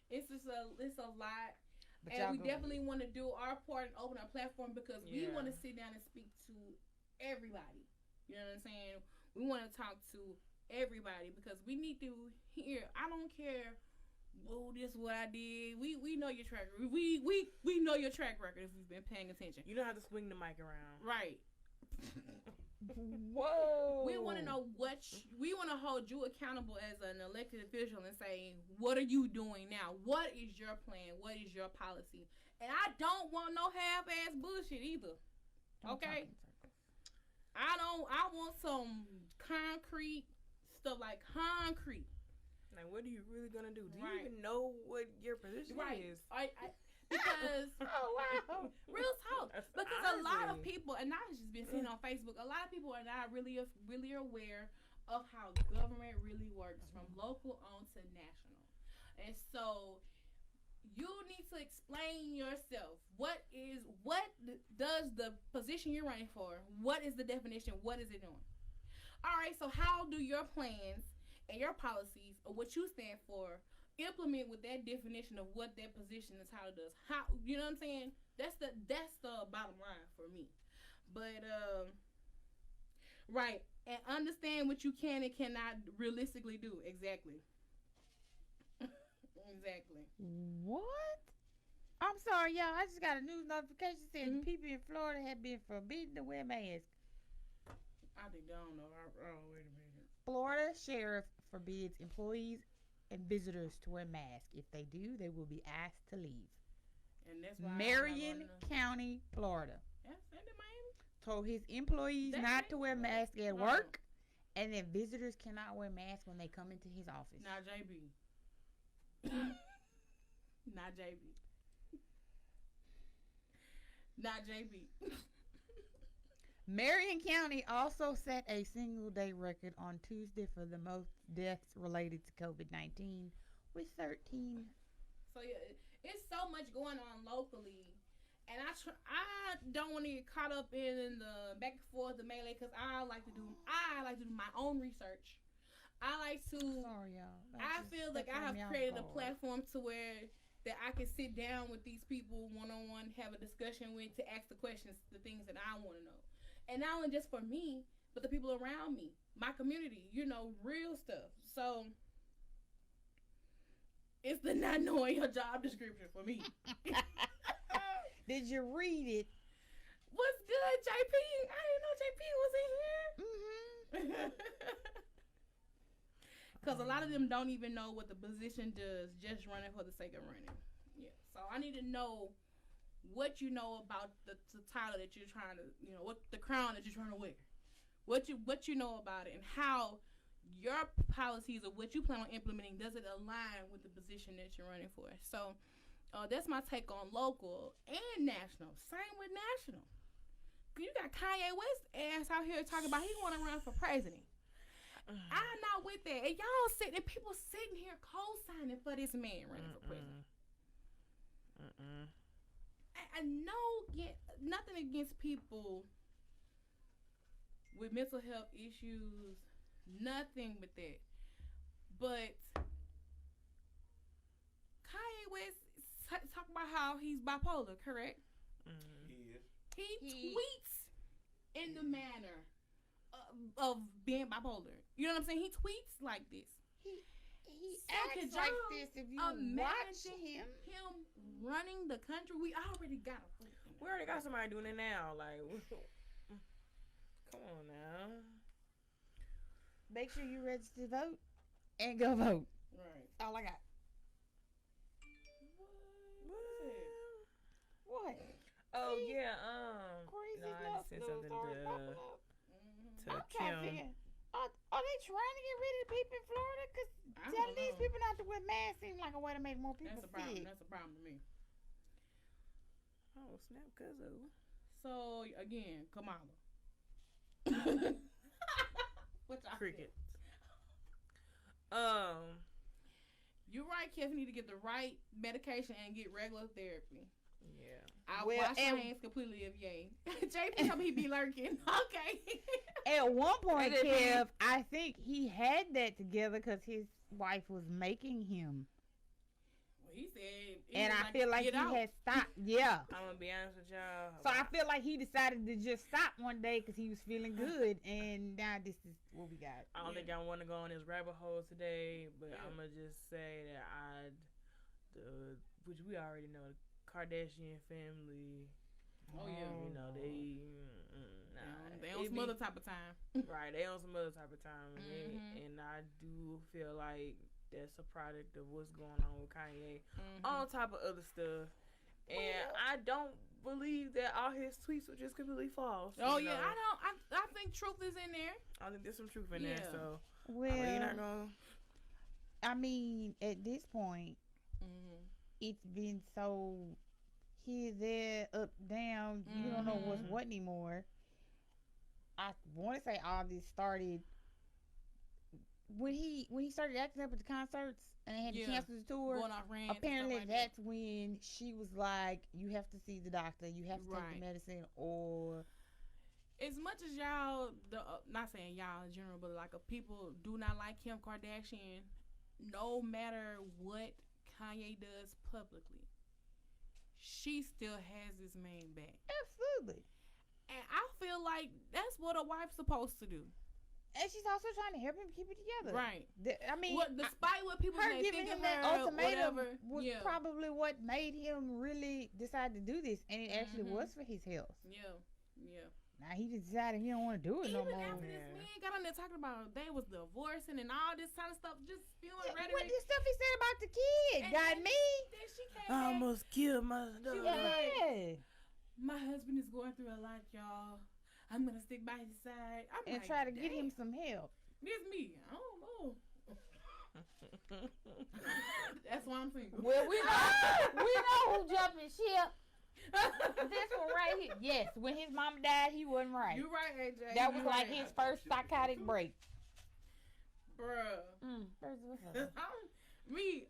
It's a lot. But and we definitely want to do our part and open our platform because we want to sit down and speak to everybody. You know what I'm saying? We want to talk to everybody because we need to hear. I don't care. Oh, this is what I did. We know your track record. We know your track record if we've been paying attention. You don't have to swing the mic around. Right. Whoa. We want to know we want to hold you accountable as an elected official and say, what are you doing now? What is your plan? What is your policy? And I don't want no half-ass bullshit either. Okay? I want some concrete stuff, like concrete. Like, what are you really gonna do? Do you even know what your position is? Because real talk. That's because a lot of people, and I've just been seeing on Facebook, a lot of people are not really aware of how government really works from local on to national. And so you need to explain yourself. What does the position you're running for? What is the definition? What is it doing? All right. So how do your plans and your policies or what you stand for implement with that definition of what that position is, how it does? How, you know what I'm saying? That's the bottom line for me. But right, and understand what you can and cannot realistically do. Exactly. Exactly. What? I'm sorry, y'all. I just got a news notification saying people in Florida have been forbidden to wear masks. I think I don't know. Wait a minute. Florida sheriff forbids employees and visitors to wear masks. If they do, they will be asked to leave. And that's why Marion County, Florida. That's in Miami. Told his employees not to wear masks at work, and that visitors cannot wear masks when they come into his office. Not JB. Not JB. Not JB. Marion County also set a single-day record on Tuesday for the most deaths related to COVID-19, with 13. So yeah, it's so much going on locally, and I don't want to get caught up in the back and forth, the melee, because I like to do my own research. I like to. Sorry, y'all. I feel like I have created a platform to where that I can sit down with these people one-on-one, have a discussion with, to ask the questions, the things that I want to know. And not only just for me, but the people around me, my community, real stuff. So, it's the not knowing your job description for me. Did you read it? What's good, JP? I didn't know JP was in here. Because a lot of them don't even know what the position does, just running for the sake of running. Yeah. So, I need to know what you know about the title that you're trying to, what the crown that you're trying to wear. What you know about it, and how your policies or what you plan on implementing, does it align with the position that you're running for? So that's my take on local and national. Same with national. You got Kanye West ass out here talking about he want to run for president. I'm not with that. And people sitting here co-signing for this man running for president. I know nothing against people with mental health issues, nothing but that. But Kanye West talk about how he's bipolar, correct? He tweets in the manner of being bipolar. You know what I'm saying? He tweets like this. He acts like this. If you watch him running the country, we already got him. We already got somebody doing it now. Like, come on now. Make sure you register to vote and go vote. Right. All I got. What? Oh, yeah. Crazy I just said something to Kim. Are they trying to get rid of the people in Florida? Because telling these people not to wear masks seems like a way to make more people sick. That's a problem to me. Oh, snap, cuzzo. So, again, Kamala. What y'all Crickets. You're right, Kev. You need to get the right medication and get regular therapy. Yeah. I wash my hands completely of Ye. JP told me he be lurking. Okay. At one point, Kev, I think he had that together because his wife was making him. Well, he said. And I feel like he had stopped. Yeah. I'm going to be honest with y'all. So I feel like he decided to just stop one day because he was feeling good. And now this is what we got. I don't think I want to go on this rabbit hole today, but I'm going to just say that which we already know, Kardashian family. Oh yeah, they on some other type of time. Right, they on some other type of time, and I do feel like that's a product of what's going on with Kanye, on top of other stuff. And I don't believe that all his tweets were just completely false. Oh yeah, I don't. I think truth is in there. I think there's some truth in there. So you're not gonna. I mean, at this point, it's been so here, there, up, down. You don't know what's what anymore. I want to say all this started when he started acting up at the concerts and had to cancel the tour. Going off rant, apparently, like that's when she was like, "You have to see the doctor. You have to take the medicine." Or as much as y'all, not saying y'all in general, but like people do not like Kim Kardashian, no matter what Kanye does publicly, she still has this man back. Absolutely. And I feel like that's what a wife's supposed to do. And she's also trying to help him keep it together. Right. Despite what people may think of that her, ultimatum whatever, was probably what made him really decide to do this. And it actually was for his health. Yeah. Now he decided he don't want to do it no more. Even after this man got on there talking about they was divorcing and all this kind of stuff, just spewing rhetoric. What the stuff he said about the kid got me. Then she came I almost killed my daughter. My husband is going through a lot, y'all. I'm gonna stick by his side. And try to get him some help. This me. I don't know. That's why I'm single. Well, we know who jumping ship. This one right here. Yes, when his mom died, he wasn't right. You right, AJ. That was like his first psychotic break. Bruh. Me.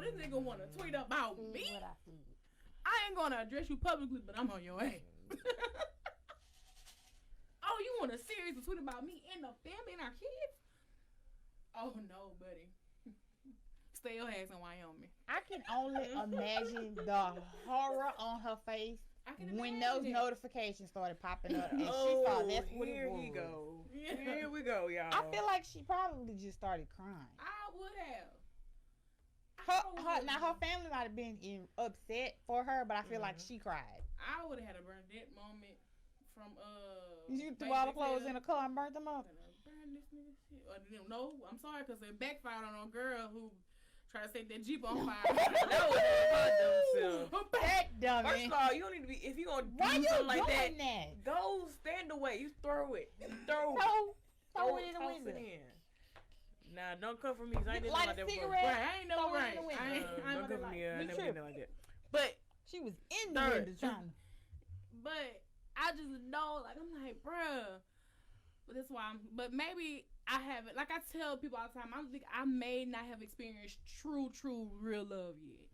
This nigga want to tweet about me. What I see. I ain't gonna address you publicly, but I'm on your ass. Oh, you want a series to tweet about me and the family and our kids? Oh no, buddy. Stay your ass in Wyoming. I can only imagine the horror on her face when those notifications started popping up, and she thought that's what it was. Here we go, y'all. I feel like she probably just started crying. I would have. Now her family might have been upset for her, but I feel like she cried. I would have had a Bernadette moment from You threw all the clothes in the car and burnt them up. Burn this nigga shit. No, I'm sorry, because it backfired on a girl who Try to set that Jeep on fire. That was her dumb self. That dummy. First of all, you don't need to be, if you gonna do something like that, go stand away. You throw it. Throw it in the window. Nah, don't come for me. I ain't doing like that before. Right, I ain't no right. Don't come for me. I never did like that. But she was in the window trying. But I just know, like, I'm like, bruh. But that's why but maybe I haven't, like I tell people all the time, I may not have experienced true, real love yet.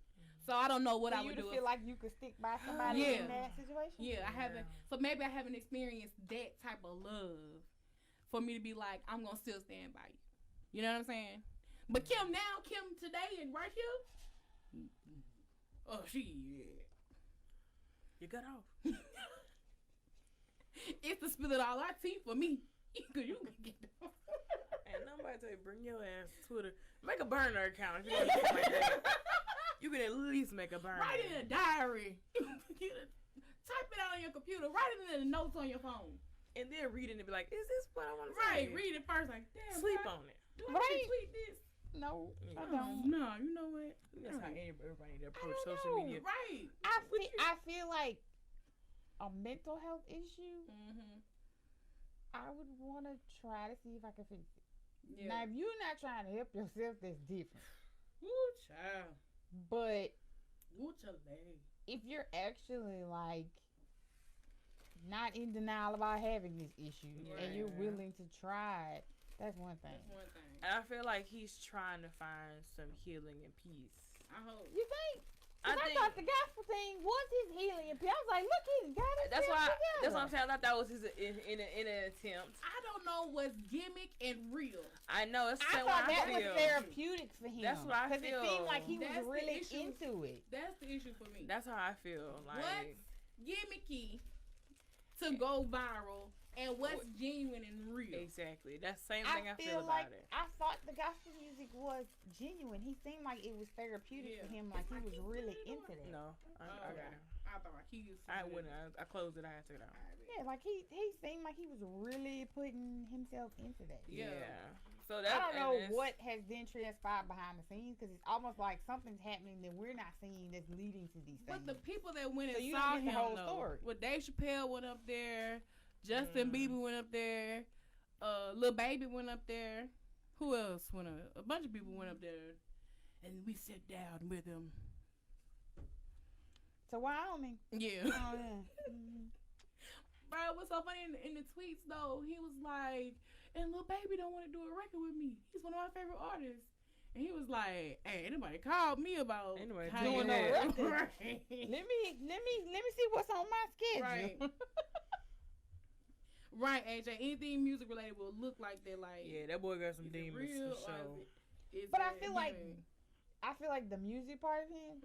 So I don't know what I would do. You feel like you could stick by somebody in that situation? Yeah, I haven't. So maybe I haven't experienced that type of love for me to be like, I'm going to still stand by you. You know what I'm saying? But Kim today and right here, oh, you got off. It's the spill it all out tea for me. Cause you can get off. Ain't nobody tell you bring your ass to Twitter. Make a burner account if you want to get like that. You can at least make a burner. Write it in a diary. Type it out on your computer. Write it in the notes on your phone. And then read it and be like, is this what I want to say? Right, read it first. Like, damn. Sleep on it. Do I tweet this? No, I don't. No, you know what? That's how everybody need to approach social media. Right. I feel like a mental health issue. Mm-hmm. I would want to try to see if I can fix it. Yeah. Now, if you're not trying to help yourself, that's different. Woo, child. But if you're actually like not in denial about having this issue and you're willing to try it, that's one thing. And I feel like he's trying to find some healing and peace. I hope. You think? I thought the gospel thing was his healing and peace. I was like, look, he's got it. That's what I'm saying. I thought that was his in an attempt. I don't know what's gimmick and real. I know. It's I thought that was therapeutic for him. That's what I feel. Because it seemed like he was really into it. That's the issue for me. That's how I feel. Like, what's gimmicky to go viral and what's genuine and real? Exactly. That's the same thing I feel like about it. I thought the gospel music was genuine. He seemed like it was therapeutic for him. Like he was really into that. No, I got it. I thought like he was. I wouldn't. I closed it. I had to get out. Yeah, like he seemed like he was really putting himself into that. Yeah. So that, I don't know what has been transpired behind the scenes because it's almost like something's happening that we're not seeing that's leading to these things. But the people that went and saw him, whole story. Well, Dave Chappelle went up there, Justin Bieber went up there, Lil Baby went up there. Who else went up? A bunch of people went up there, and we sat down with him. To Wyoming. Yeah. Oh yeah. Mm-hmm. Bro, what's so funny in the tweets though? He was like, and Lil Baby don't want to do a record with me. He's one of my favorite artists. And he was like, "Hey, anybody called me about doing no record? Right. Let me see what's on my schedule." Right. Right, AJ. Anything music related will look like that. Like, yeah, that boy got some demons for sure. But I feel like the music part of him,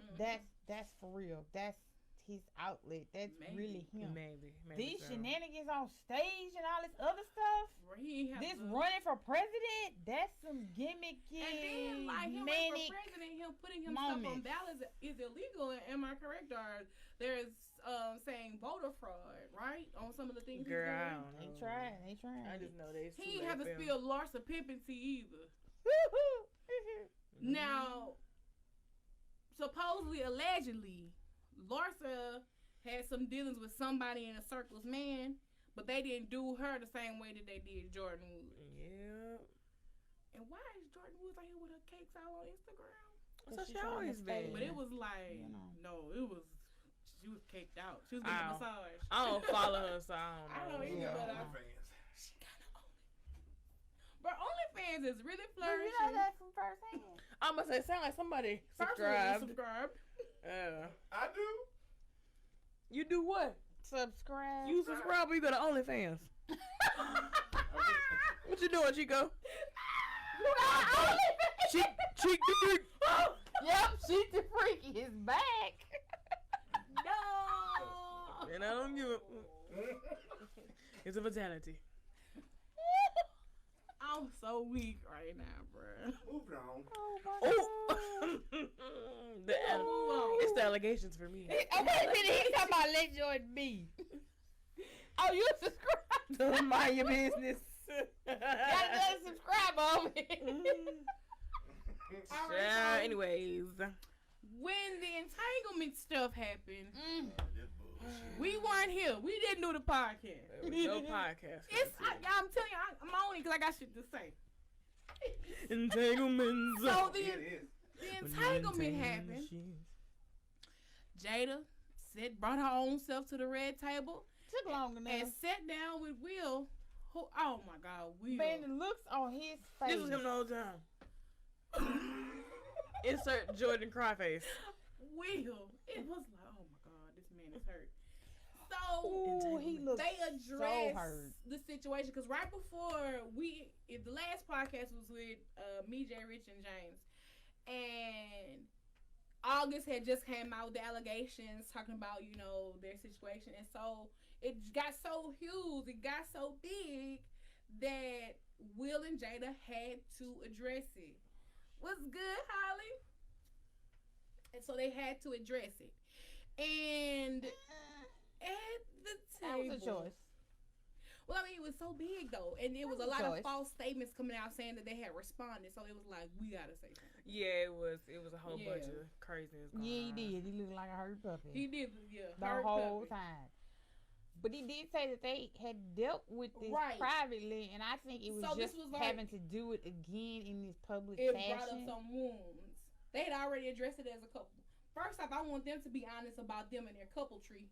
that's for real. That's his outlet. That's really him. Maybe these shenanigans on stage and all this other stuff. This running for president, that's some gimmicky. And then, like, him running for president, him putting himself on ballots is illegal. Am I correct? Or there's saying voter fraud, right? On some of the things. Girl, I don't know. They trying. I just know they. He ain't have to spill Larsa Pippen tea either. Now, supposedly, allegedly, Larsa had some dealings with somebody in a circle's man, but they didn't do her the same way that they did Jordan Woods. Yeah. And why is Jordan Woods out here with her cakes all on Instagram? So she always been. But it was like, she was caked out. She was getting a massage. I don't follow her, so I don't know. I don't either, but she kind of But OnlyFans is really flourishing. You know that from first hand. I'm gonna say, sound like somebody subscribed. I do. You do what? Subscribe. You subscribe or you go to OnlyFans? What you doing, Chico? Cheek the freak. Yep, Cheek the Freaky is back. No. And I don't give it. It's a fatality. I'm so weak right now, bro. Moving on. Oh my God. It's the allegations for me. Okay, he's talking about let Jordan be. Oh, you subscribe? Don't mind your business. Gotta subscribe on me. All right, so anyways, when the entanglement stuff happened, we weren't here. We didn't do the podcast. There was no podcast. I'm telling you, I'm on it because I got shit to say. Entanglements. So the entanglement happened. Jada brought her own self to the red table. Took long enough. And sat down with Will. Who? Oh my God, Will. Man, the looks on his face. This was him the whole time. Insert Jordan cry face. Will. It was like, oh my God, this man is hurt. So he looked they addressed so hurt. the situation because right before the last podcast was with me, Jay, Rich, and James, and August had just came out with the allegations talking about their situation, and so it got so huge, it got so big that Will and Jada had to address it. What's good, Holly? And so they had to address it, and at the table, that was a choice. Well, I mean, it was so big though, and it was a lot of false statements coming out saying that they had responded. So it was like, we gotta say something. Yeah, it was a whole bunch of craziness. Yeah, he did. He looked like a hurt puppy. He did, yeah, the whole time. But he did say that they had dealt with this privately, and I think it was having to do it again in this public fashion. It brought up some wounds. They had already addressed it as a couple. First off, I want them to be honest about them and their couple tree.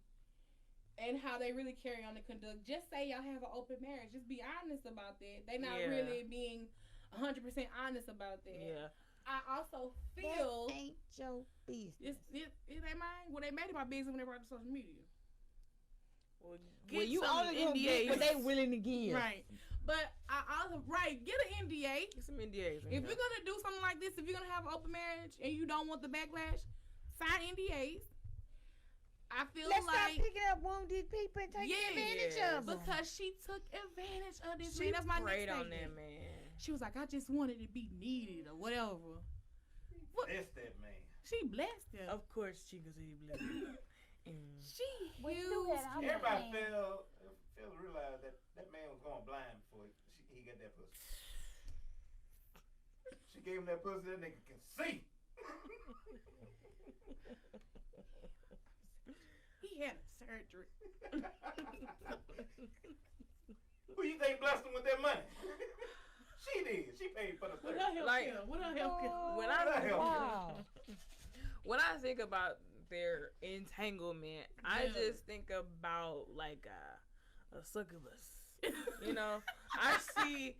And how they really carry on the conduct. Just say y'all have an open marriage. Just be honest about that. They not really being 100% honest about that. Yeah. I also feel that ain't your business. It ain't mine. Well, they made it my business when they brought it to social media. Well, you only NDAs, but they willing to give. Right. But I also get an NDA. Get some NDAs. If you're gonna do something like this, if you're gonna have an open marriage and you don't want the backlash, sign NDAs. I feel Let's like stop picking up wounded people and taking advantage of them. Because she took advantage of this man. That's my next on statement. that man. She was like, I just wanted to be needed or whatever. Bless that man. She blessed him. Of course, she could say blessed. She used. Everybody failed to realize that man was going blind before he got that pussy. She gave him that pussy that nigga can see. He had a surgery. Who you think blessed him with that money? She did. She paid for the surgery. What I help him? When I think about their entanglement, I just think about like a succubus. I see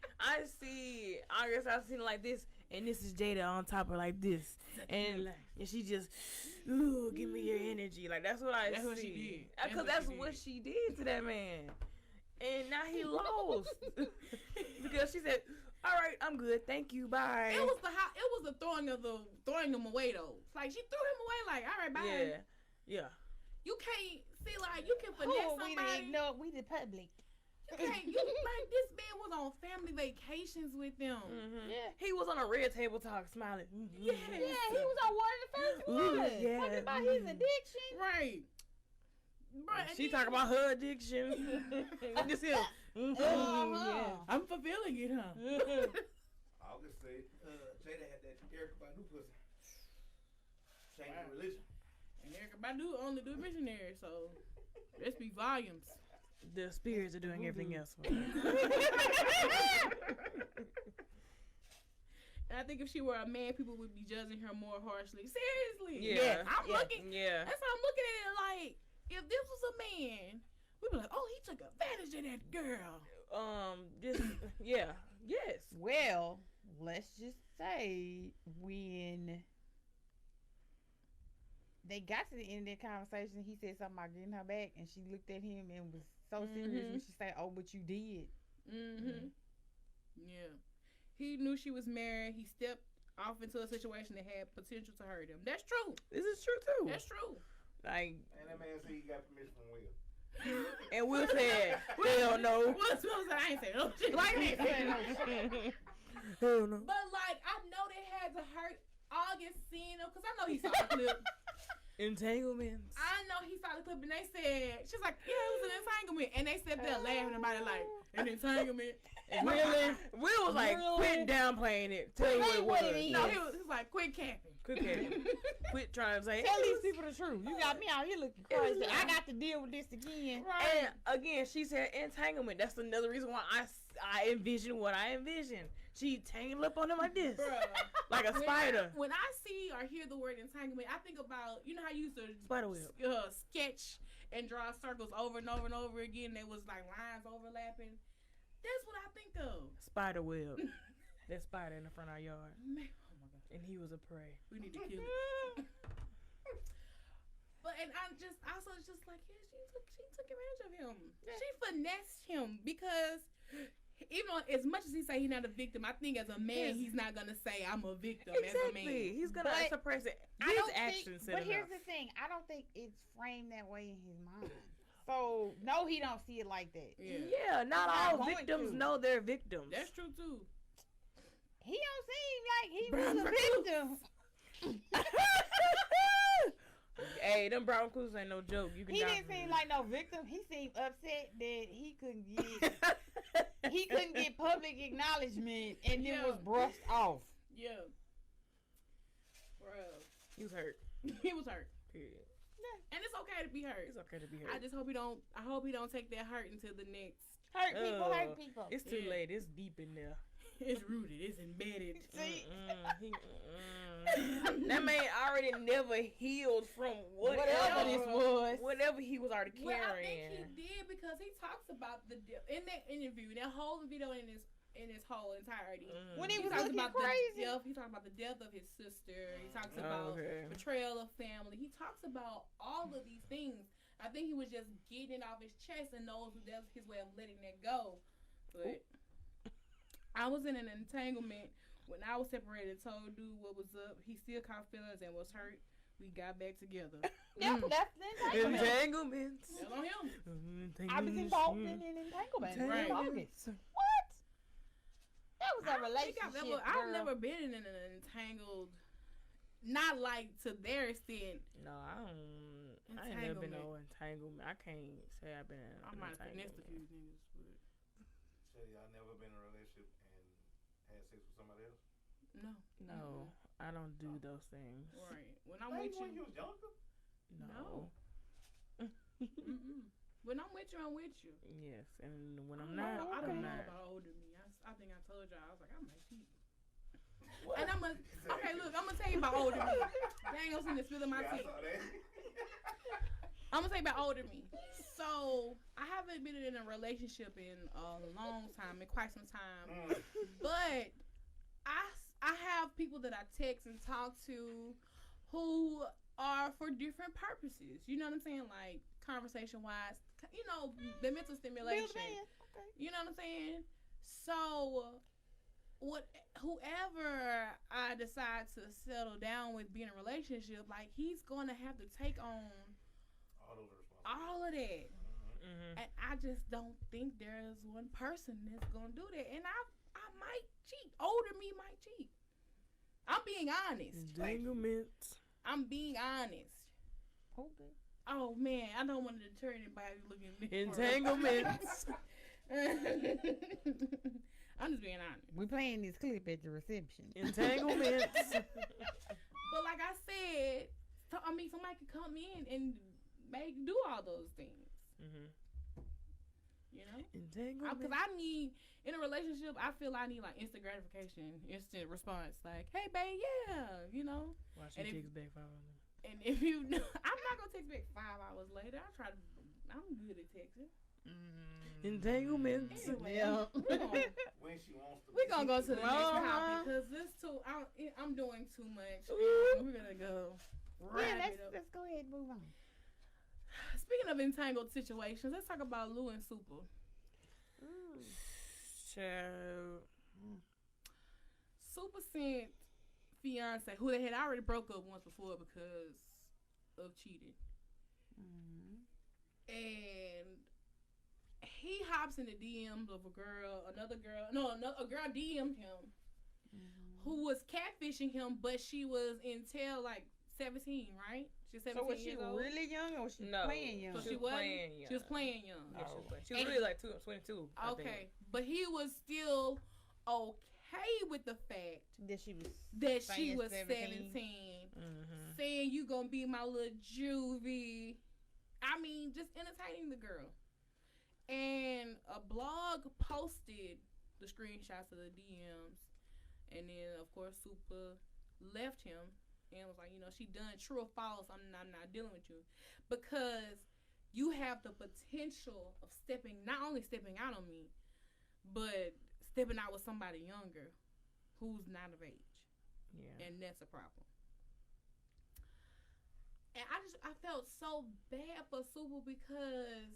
August, I've seen it like this, and this is Jada on top of like this, and she just, ooh, give me your energy. Like that's what I see. What she did. Because that's what she did to that man, and now he lost because she said, "All right, I'm good, thank you, bye." It was the throwing him away though. Like she threw him away. Like, all right, bye. Yeah. You can't see like you can finesse somebody. We the public. You like this man was on family vacations with them. Mm-hmm. Yeah, he was on a red table talk, smiling. Mm-hmm. Yes. Yeah, he was on one of the first ones. Yeah. Talking about his addiction. Right. She talking about her addiction. Just him. Yeah. I'm fulfilling it, huh? I'll just say, Jada had that Erykah Badu pussy. Changed the religion. And Erykah Badu only do missionary, so let's be volumes. The spirits are doing everything else for her. I think if she were a man, people would be judging her more harshly. Seriously. Yeah. I'm looking. Yeah. That's how I'm looking at it. Like, if this was a man, we'd be like, oh, he took advantage of that girl. Yes. Well, let's just say when they got to the end of their conversation, he said something about getting her back, and she looked at him and was so serious when she said, "Oh, but you did." Mm-hmm. Yeah. He knew she was married. He stepped off into a situation that had potential to hurt him. That's true. This is true too. That's true. Like, and that man said he got permission from Will. And Will said, they don't know. Will said, I ain't saying no shit like that. Hell no. But like, I know they had to hurt August seeing him, because I know he saw the clip. Entanglements. I know he saw the clip, and they said, she's like, yeah, it was an entanglement. And they said they're laughing about it like, An entanglement. Really? Will was like, quit downplaying it. Tell you what it was. No, he was like, quit capping. Quit capping. Quit trying to say. Tell these people the truth. You got me out here looking crazy. I got to deal with this again. Right. And again, she said entanglement. That's another reason why I envision what I envision. She tangled up on him like this. Bruh. Like a spider. When I see or hear the word entanglement, I think about, you know how you used to spider web. Sketch and draw circles over and over and over again. There was like lines overlapping. That's what I think of. Spider web. That spider in the front of our yard. Man, oh my God. And he was a prey. We need to kill it. But and I was just like, yeah, she took advantage of him. Yeah. She finessed him because even though, as much as he say he's not a victim, I think as a man he's not gonna say I'm a victim as a man. He's gonna suppress it. His actions. But here's the thing: I don't think it's framed that way in his mind. So no, he don't see it like that. Yeah, not all victims know they're victims. That's true too. He don't seem like he was a victim. Hey, them brown clues ain't no joke. You can. He didn't seem like no victim. He seemed upset that he couldn't get public acknowledgement, and then was brushed off. Yeah, bro, he was hurt. He was hurt. Period. And it's okay to be hurt. It's okay to be hurt. I just hope he don't. I hope he don't take that hurt into the next. Hurt people. It's too late. It's deep in there. It's rooted. It's embedded. See, that man already never healed from whatever this was. Whatever he was already carrying. Well, I think he did because he talks about in that interview, that whole video in his whole entirety. When he was looking crazy. He talks about the death of his sister. He talks about betrayal of family. He talks about all of these things. I think he was just getting it off his chest and knows that's his way of letting that go. But I was in an entanglement when I was separated. Told dude what was up. He still caught feelings and was hurt. We got back together. Yeah, that's the entanglement. Entanglements. Tell on him. I was involved in an entanglement. Right. What? That was a relationship. I've never been in an entangled, not like to their extent. No, I ain't never been in no entanglement. I can't say I've been in I might have finessed a few niggas, but. So y'all never been in a relationship and had sex with somebody else? No, I don't do those things. Right. When I'm with you. When you was younger? No. When I'm with you, I'm with you. Yes, and when I'm not, I don't know not. about older me. I think I told y'all. I was like, I might cheat. What? And I'm gonna tell you about older me. Dang, I'm sitting there spilling my tea. I'm gonna tell you about older me. So I haven't been in a relationship in a long time, in quite some time, but I have people that I text and talk to who are for different purposes. You know what I'm saying? Like conversation wise, you know, the mental stimulation. Okay. You know what I'm saying? So whoever I decide to settle down with, be in a relationship, like he's going to have to take on all of that. Mm-hmm. And I just don't think there's one person that's going to do that. And I might cheat. Older me might cheat. I'm being honest. Entanglements. I'm being honest. Okay. Oh man, I don't want to deter anybody looking at me. Entanglements. I'm just being honest. We're playing this clip at the reception. Entanglements. But like I said, somebody could come in and do all those things. Mm-hmm. You know? Entanglements. Because I need, in a relationship, I feel I need like instant gratification, instant response. Like, hey, babe, yeah, you know? Why she takes back 5 hours? And if you know, I'm not going to text back 5 hours later. I'm good at texting. Entanglements. Anyway, yeah. When she wants to. We're going to go to the next topic because this too, I'm doing too much. We're going to go. Let's go ahead and move on. Speaking of entangled situations, let's talk about Lou and Super. Super sent fiance, who they had already broke up once before because of cheating. Mm-hmm. And he hops in the DMs of a girl DM'd him who was catfishing him, but she was until like 17, right? She's 17 was she years old. really young or was she playing young? So she was playing young. She was playing young. Yeah, she was really like 22. Okay, but he was still okay with the fact that she was 17, saying you gonna be my little juvie. I mean, just entertaining the girl. And a blog posted the screenshots of the DMs, and then of course Super left him and was like, she done, true or false. I'm not dealing with you, because you have the potential of not only stepping out on me, but stepping out with somebody younger who's not of age. Yeah, and that's a problem. And I felt so bad for Super because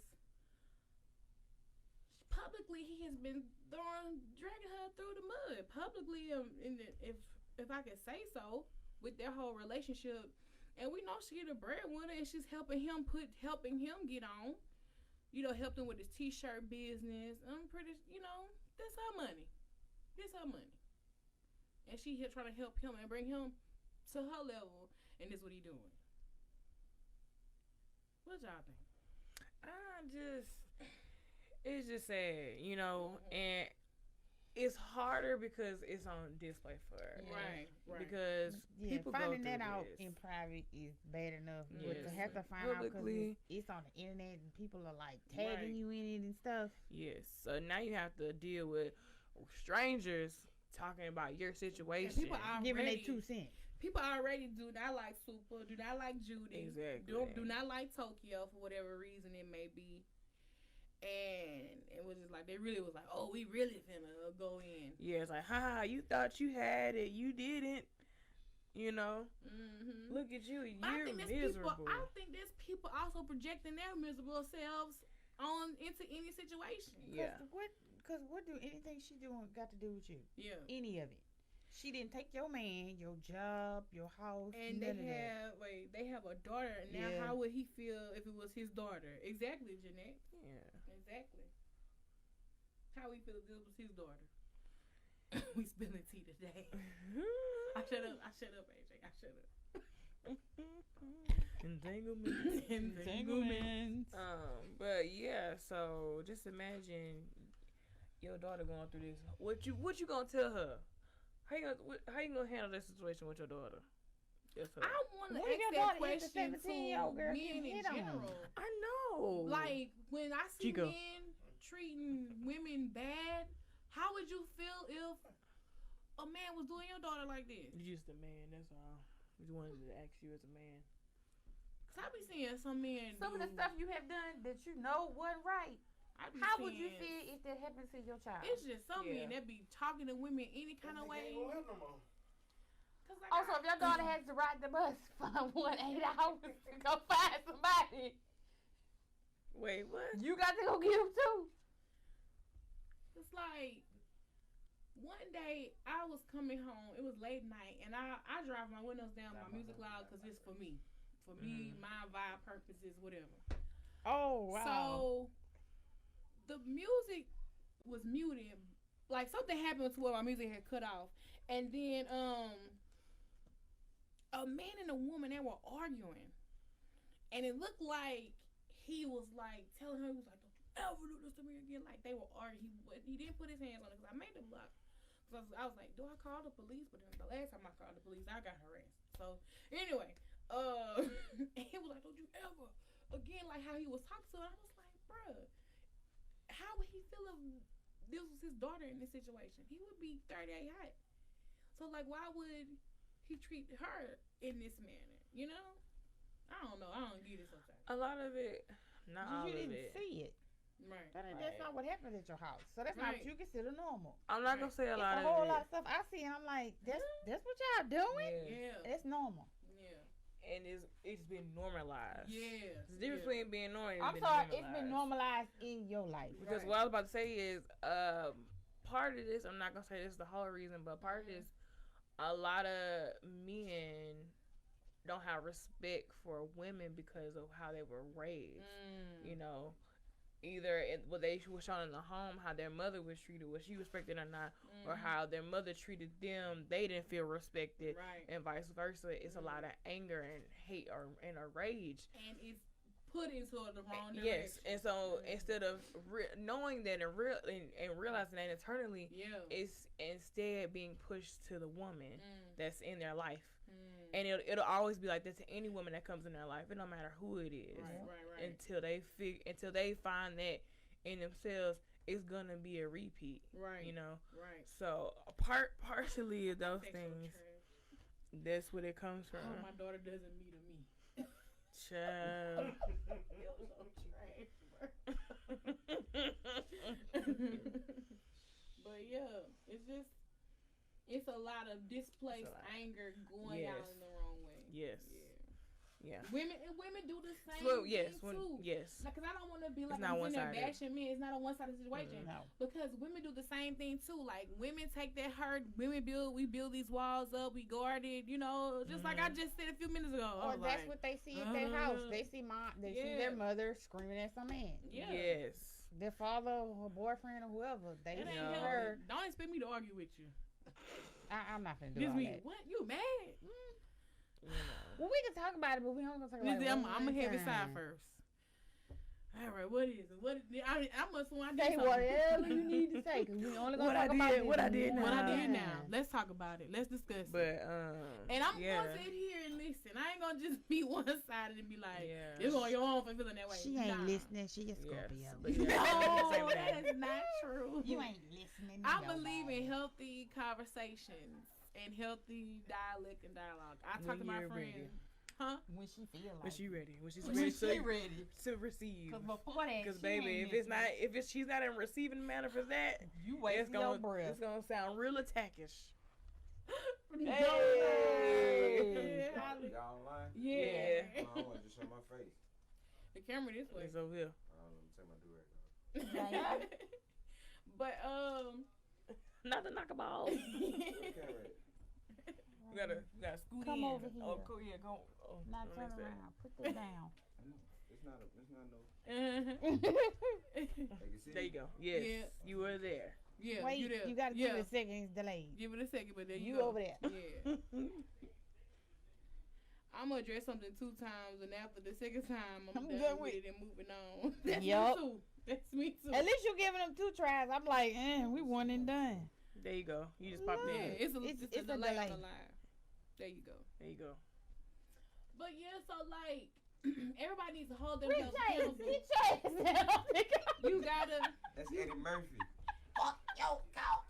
publicly he has been dragging her through the mud publicly, if I could say so, with their whole relationship. And we know she's a breadwinner, and she's helping him get on. Helped him with his t-shirt business. I'm pretty, that's her money. It's her money. And she here trying to help him and bring him to her level, and this what he doing. What y'all think? It's just sad, and it's harder because it's on display for her. Right. Because people finding go that out this. in private is bad enough, but to have to find publicly, out because it's on the internet and people are like tagging you in it and stuff. Yes, so now you have to deal with strangers talking about your situation. People already giving their 2 cents. People already do not like Super, do not like Judy. Exactly. Do not like Tokyo for whatever reason it may be. And it was just like, they really was like, oh, we really finna go in. Yeah, it's like, you thought you had it, you didn't. Look at you, you're miserable. I think there's people also projecting their miserable selves into any situation. Yeah. Because what do anything she doing got to do with you? Yeah. Any of it. She didn't take your man, your job, your house. And they have a daughter. Now, how would he feel if it was his daughter? Exactly, Jeanette. Yeah. Exactly. How he feel if this was his daughter? We spilling tea today. I shut up, AJ. I shut up. Entanglements. But yeah, so just imagine your daughter going through this. What you gonna tell her? How you gonna handle this situation with your daughter? I want to ask that question to men in general. I know. Like, when I see men treating women bad, how would you feel if a man was doing your daughter like this? You're just a man, that's all. We just wanted to ask you as a man. Because I be seeing some men some of the stuff you have done that you know wasn't right. How would you feel if that happened to your child? It's just some men that be talking to women any kind of way. Also, if your daughter has to ride the bus for 8 hours to go find somebody. Wait, what? You got to go get them too. It's like, one day I was coming home. It was late night, and I drive my windows down, my music loud, because it's for me. For me, my vibe purposes, whatever. Oh, wow. So the music was muted. Like, something happened to where my music had cut off. And then a man and a woman, they were arguing. And it looked like he was like telling her, he was like, don't you ever do this to me again. Like, they were arguing. He didn't put his hands on it because I made the block. So I was like, do I call the police? But then the last time I called the police, I got harassed. So anyway, he was like, don't you ever again, like how he was talking to her. I was like, bruh, how would he feel if this was his daughter in this situation? He would be 38 hot. So like, why would he treat her in this manner? I don't know. I don't get it sometimes. A lot of it, not all of it. You didn't see it. Right. That's not what happened at your house. So that's not what you consider normal. I'm not gonna say a lot of it. It's a whole lot of stuff I see, and I'm like, that's what y'all doing? Yeah. It's normal. Yeah. And it's been normalized. Yeah. The difference between being normal and it's been normalized in your life. Because what I was about to say is, part of this, I'm not gonna say this is the whole reason, but part of this, a lot of men don't have respect for women because of how they were raised. either what they were shown in the home, how their mother was treated, was she respected or not, or how their mother treated them, they didn't feel respected, and vice versa. It's a lot of anger and hate and a rage, and it's put into the wrong direction. Yes, and so instead of knowing that and realizing that internally, it's instead being pushed to the woman that's in their life. And it'll always be like that to any woman that comes in their life. It don't matter who it is. Right. Until they find that in themselves, it's gonna be a repeat. Right. You know. Right. So partially of those things, that's what it comes from. Oh, my daughter doesn't meet me. Child. But yeah, it's a lot of displaced anger going out in the wrong way. Yes. Yeah. Women do the same thing too. Yes. Because I don't want to be like I'm in there bashing men. It's not a one-sided situation. No. Because women do the same thing too. Like women take that hurt. We build these walls up. We guard it. You know, just like I just said a few minutes ago. Or that's what they see at their house. They see see their mother screaming at some man. Yeah. Yes. Their father or boyfriend or whoever. They her. Don't expect me to argue with you. I'm not gonna do all that. What? You mad? Well, we can talk about it, but we don't gonna talk about it. I'm gonna have it side first. All right, what is it? I must want to say whatever you need to say, because we only gonna talk about it. What I did now. Let's talk about it. Let's discuss it. And I'm gonna sit here and listen. I ain't gonna just be one-sided and be like, you're going your own for feeling that way. She ain't listening. She a Scorpio. No, that is not true. You ain't listening. I believe in healthy conversations and healthy dialect and dialogue. I talk to my friends. Huh? When she feel like. When she ready. When she's ready to receive. Because before that, because baby, she's not in receiving manner for that, you waste your breath. It's gonna sound real attackish. Hey. Y'all online? Yeah. I want to just show my face. The camera this way. It's over here. Let me take my do right now. But not the knockaballs. You gotta scoot Come in. over here. Oh, cool. Yeah, go. Oh, now turn around. Put that down. It's not no. There you go. Yes. Yeah. You were there. Yeah. Wait, you gotta give it a second. It's delayed. Give it a second, but there you go. You over there. Yeah. I'm gonna address something 2 times, and after the second time, I'm done with it and moving on. That's me too. That's me too. At least you giving them 2 tries. I'm like, we one and done. There you go. You just popped in. It's a delay on the line. There you go. But yeah, so like everybody needs to hold themselves accountable. You gotta. That's Eddie Murphy. Fuck your cow.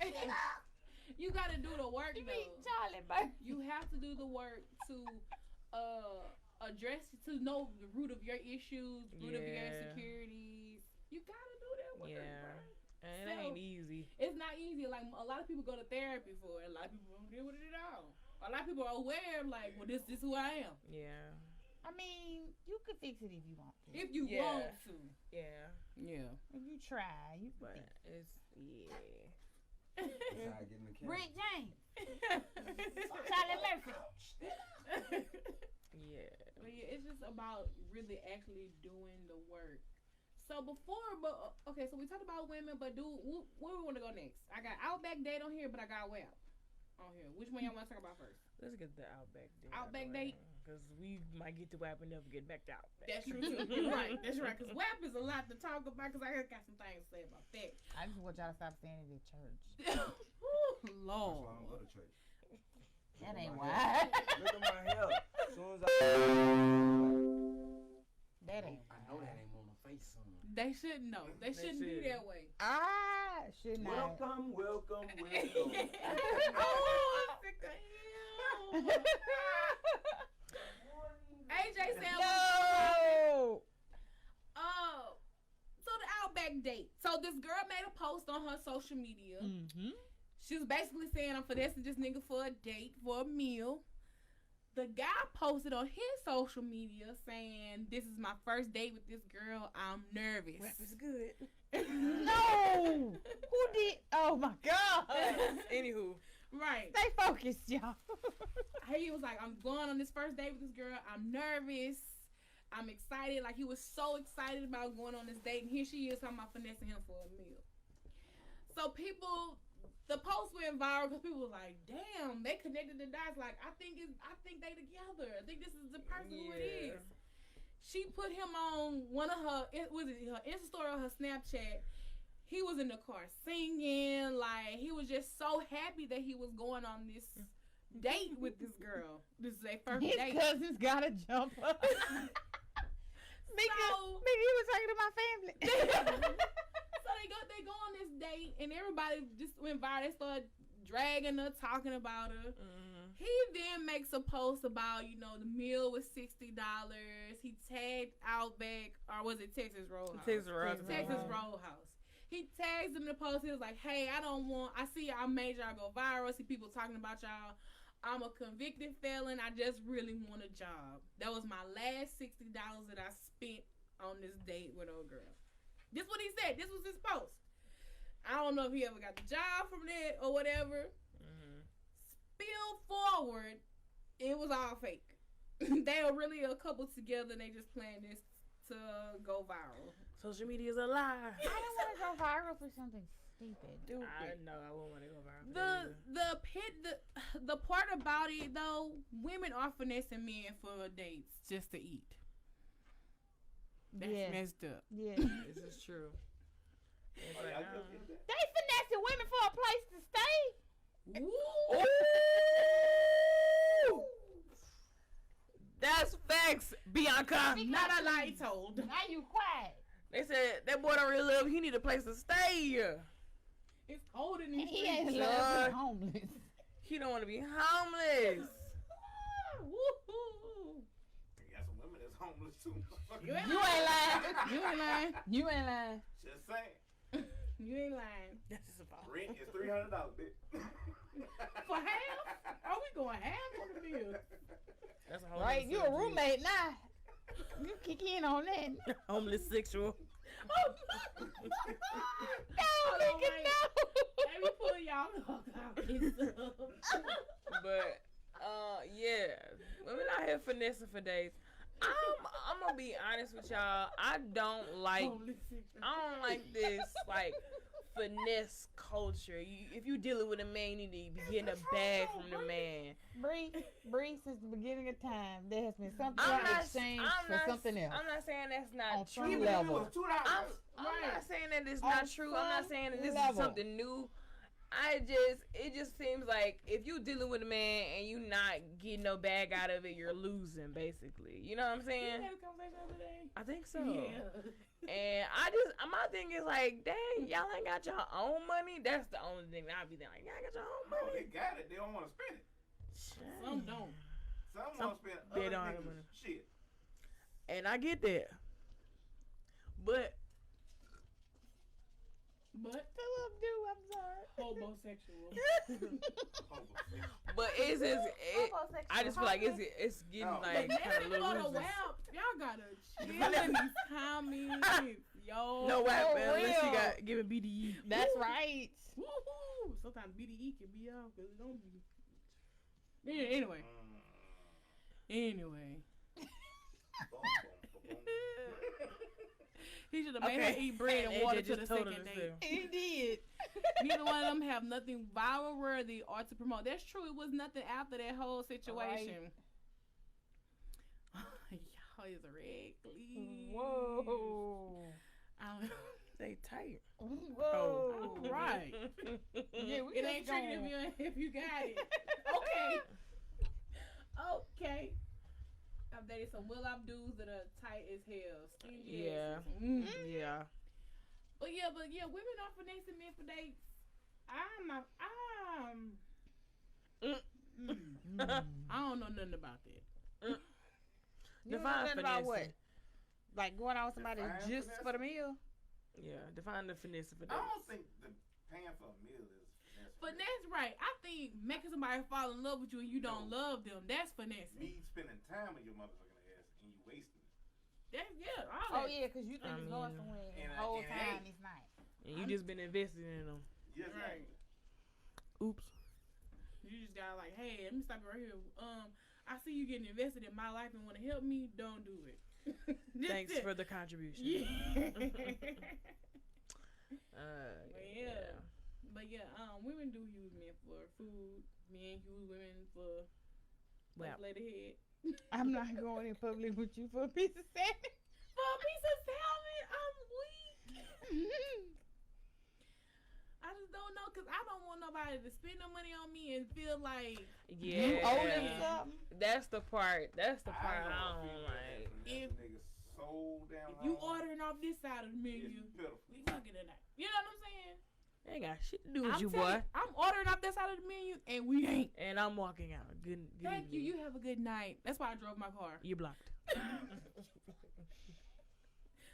You gotta do the work. You mean Charlie Murphy? You have to do the work to address, to know the root of your issues, root of your insecurities. You gotta do that work. Yeah. And it ain't easy. It's not easy. Like a lot of people go to therapy for it. A lot of people don't deal with it at all. A lot of people are aware, like, well, this is who I am. Yeah. I mean, you could fix it if you want to. If you want to. Yeah. If you try, you can fix it. It's, Rick James. Charlie Murphy. Yeah. But yeah, it's just about really actually doing the work. So so we talked about women, but where we want to go next? I got Outback Date on here, but I got WAP on here. Which one y'all want to talk about first? Let's get the Outback Date. Outback Date? Because we might get to WAP and never get back to Outback. That's true, too. You're right. That's right. Because WAP is a lot to talk about, because I got some things to say about that. I just want y'all to stop standing at church. Lord. That's why I don't go to church. That ain't why. Look at my hair. As soon as that ain't. I know that ain't on the face son. They shouldn't know. They shouldn't be that way. I should not. Welcome. Oh, I'm sick of him. AJ said, no. So the Outback Date. So this girl made a post on her social media. Mm-hmm. She was basically saying, I'm finessing this nigga for a date, for a meal. The guy posted on his social media saying, this is my first date with this girl. I'm nervous. Rap is good. No. Who did? Oh, my God. Anywho. Right. Stay focused, y'all. He was like, I'm going on this first date with this girl. I'm nervous. I'm excited. Like, he was so excited about going on this date, and here she is talking about finessing him for a meal. So the post went viral because people were like, damn, they connected the dots. Like, I think they together. I think this is the person who it is. She put him on one of her Insta story or her Snapchat. He was in the car singing. Like, he was just so happy that he was going on this date with this girl. This is their first date. His cousins gotta jump up. Maybe he was talking to my family. So they go on this date, and everybody just went viral. They started dragging her, talking about her. Mm-hmm. He then makes a post about, the meal was $60. He tagged Outback, or was it Texas Roadhouse? Texas Roadhouse. He tags him in the post. He was like, hey, I see y'all made y'all go viral. I see people talking about y'all. I'm a convicted felon. I just really want a job. That was my last $60 that I spent on this date with old girl. This is what he said. This was his post. I don't know if he ever got the job from that or whatever. Mm-hmm. Spill forward, it was all fake. They were really a couple together, and they just planned this to go viral. Social media is a lie. I don't want to go viral for something stupid. I know I wouldn't want to go viral. The part about it though, women are finessing men for dates just to eat. That's messed up. Yeah, this is true. They finessing women for a place to stay. Ooh. Ooh. That's facts, Bianca. Not a lie told. Now you quiet. They said that boy don't really love. He need a place to stay. It's cold in these streets. He ain't love homeless. He don't want to be homeless. Woohoo! Got some women that's homeless too. You ain't lying. You ain't lying. Just saying. You ain't lying. That's just about rent is $300, bitch. For half? Are we going half on the bill? That's a whole right. You a roommate now. You kick in on that. Homeless sexual. No, nigga, no. Let me pull y'all up. But yeah, women out here finessing for dates. I'm gonna be honest with y'all. I don't like this like finesse culture. If you dealing with a man, you need to be getting a bag from the man. Bree, since the beginning of time, there has been something exchanged for something else. I'm not saying that's not true. I'm not saying that it's not true. I'm not saying that this is something new. It just seems like if you dealing with a man and you not getting no bag out of it, you're losing basically. You know what I'm saying? We had a conversation the other day. I think so. Yeah. And my thing is like, dang, y'all ain't got your own money. That's the only thing that I be thinking, like, y'all got your own money. No, they got it. They don't want to spend it. Some don't. Some want to spend other niggas shit. And I get that. But I'm sorry. Homosexual. But I just feel like it's getting like kind of little y'all gotta chill in these comments, yo. No WAP, unless you got giving BDE. That's right. Woo-hoo. Sometimes BDE can be out because it don't be. Yeah, anyway. He should have made her eat bread and water to the second date. He did. Neither one of them have nothing viral worthy or to promote. That's true. It was nothing after that whole situation. Right. Y'all is reckless. Whoa. They tight. Whoa. All right. Yeah, it ain't tricking if you got it. Okay. I've dated some well-off dudes that are tight as hell. Skinny asses. Yeah. But yeah, women are finessing men for dates. I don't know nothing about that. You don't know nothing about what? Like going out with somebody just for the meal? Yeah, define the finesse for dates. I don't think the paying for a meal is finesse. Finesse, right. I think making somebody fall in love with you and you don't love them, that's finesse. Me spending time with your motherfucking ass and you wasting it. That's, yeah, all Oh, that. yeah, because you think it's going somewhere and the whole time it's not. And you just been investing in them. Yes, right. Oops. You just got like, hey, let me stop you right here. I see you getting invested in my life and want to help me. Don't do it. Thanks for the contribution. Yeah. Yeah. But women do use men for food. Men use women for lady head. I'm not going in public with you for a piece of salmon. For a piece of salmon, I'm weak. I just don't know, because I don't want nobody to spend no money on me and feel like you owe them something. That's the part I don't like. If so damn you ordering off this side of the menu, we fucking tonight. You know what I'm saying? Ain't got shit to do with you, boy. I'm ordering off that side of the menu, and we ain't. And I'm walking out. Good Thank you. You have a good night. That's why I drove my car. You blocked.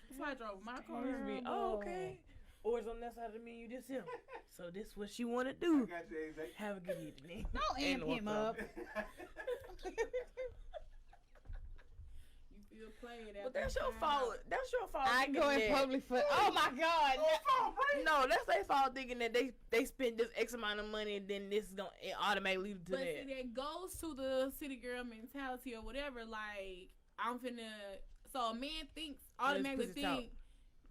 That's why I drove my car. Oh, okay. Or it's on that side of the menu, this him. So this what she want to do. Have a good evening. Don't amp him up. You feel played. But that's your fault. That's your fault. I go in public for. Oh my God. No, that's their fault thinking that they spend this X amount of money and then this is gonna automatically lead to that. But see, that goes to the city girl mentality or whatever. Like I'm finna. So a man thinks automatically think.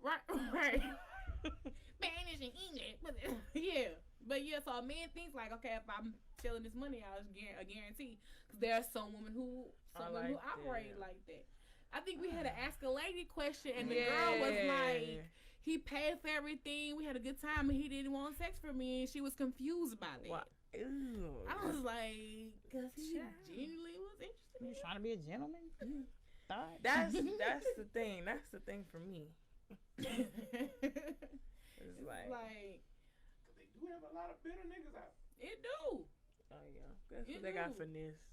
Right. Spanish and English. Yeah. But so a man thinks like, okay, if I'm selling this money out, it's a guarantee. Because there are some women who operate like that. I think we had to ask a lady question, and the girl was like, he paid for everything. We had a good time, and he didn't want sex from me, and she was confused about it. What? Ew. I was like, because he genuinely was interested in You trying to be a gentleman? That's the thing. That's the thing for me. It's like they do have a lot of bitter niggas out. It do. Oh yeah, that's what they got finessed,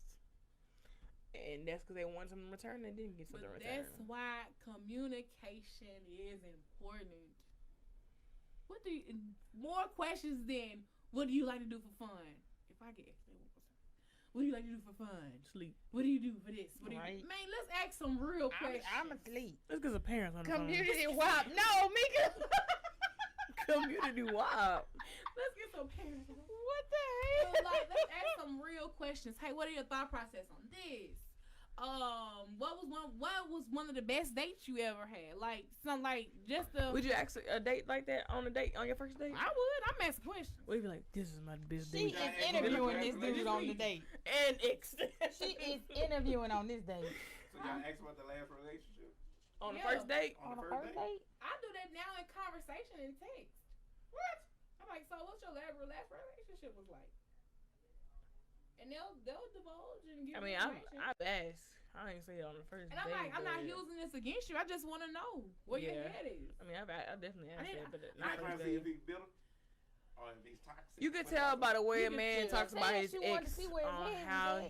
and that's because they wanted something in return. They didn't get something in return. That's why communication is important. More questions than what do you like to do for fun? If I get what do you like to do for fun? Sleep. What do you do for this? What do you, man, let's ask some real questions. I'm asleep. Let's get some parents on the Community WAP. No, Mika. Community WAP. Let's get some parents. What the hell? So, let's ask some real questions. Hey, what are your thought process on this? What was one of the best dates you ever had? Would you ask a date like that on your first date? I would. I'm asking questions. Would you be like, this is my best date? She is interviewing this dude on the date. And she is interviewing on this date. So y'all ask about the last relationship? On the first date? On the first date? I do that now in conversation and text. What? I'm like, so what's your last relationship was like? And they'll divulge and give me information. I've asked. I ain't say it on the first and date. And I'm like, I'm not using this against you. I just want to know where your head is. I mean, I definitely asked that, but not trying to see if he's bitter or if he's toxic. You can tell by the way a man talks about his ex on how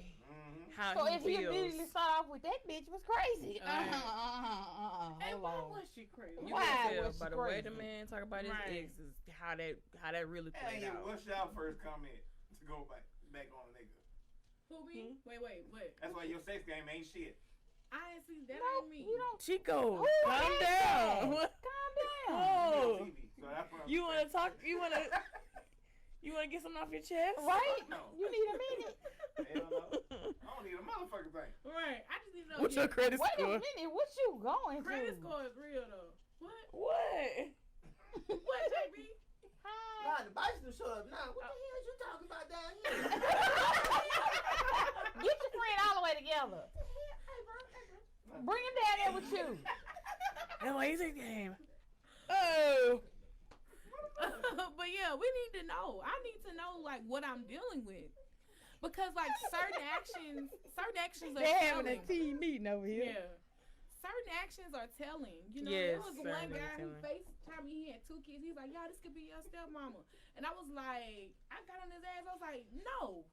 so he if feels. he immediately start off with that bitch was crazy. And why was she crazy? You can tell by the way the man talk about his ex is how that really played out. What's y'all first comment to go back on a nigga? Who me? Wait. That's why your sex game ain't shit. I ain't see that ain't me. You don't. Chico, calm down. Calm down. Oh. So You wanna talk? You wanna get something off your chest? Right? No. You need a minute. Hell no. I don't need a motherfucking thing. Right. I just need to know. What's your credit score? Wait a minute. What you going through? Credit score is real though. What? What, JB? Nah, the bicycle showed up now. What the hell is you talking about down here? Get your friend all the way together. Bring him down there with you. No, he's a game. Oh. But yeah, we need to know. I need to know like what I'm dealing with. Because like certain actions are They're having a telling. team meeting over here. Yeah. Certain actions are telling. You know, Yes, there was one guy who FaceTimed me, he had 2 kids. He's like, yo, this could be your stepmama. And I was like, I got on his ass. I was like, no,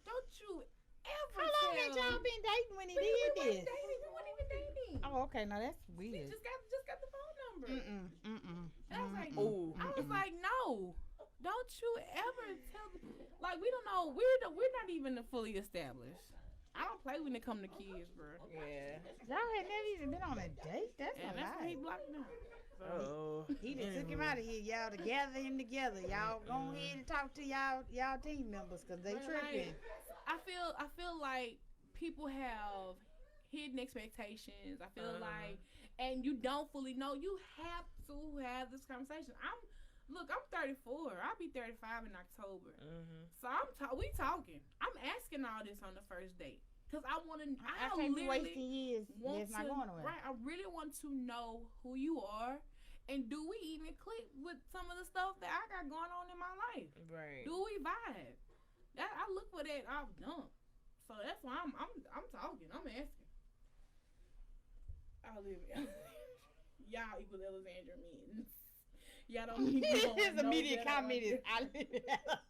don't you ever How long had y'all been dating when he did this? We weren't even dating. Oh, okay. Now that's We weird. just got the phone number. And I was like, Ooh. I was like, no, don't you ever tell me. Like, we don't know. We're not even fully established. I don't play when it come to kids, bro. Yeah. Y'all had never even been on a date? That's And a that's why he lie. blocked now. Oh. He done took him out of here, y'all, to gather him together. Y'all go ahead and talk to y'all team members because they tripping. I feel like people have hidden expectations. I feel like, and you don't fully know. You have to have this conversation. I'm 34. I'll be 35 in October. So we talking. I'm asking all this on the first date because I want to. I can't be wasting years. It's not going away. Right. I really want to know who you are. And do we even click with some of the stuff that I got going on in my life? Right. Do we vibe? I look for that off jump. So that's why I'm talking. I'm asking. I'll live it. Y'all equal Alexandra means. Y'all don't need to his immediate comment is I live in Alabama.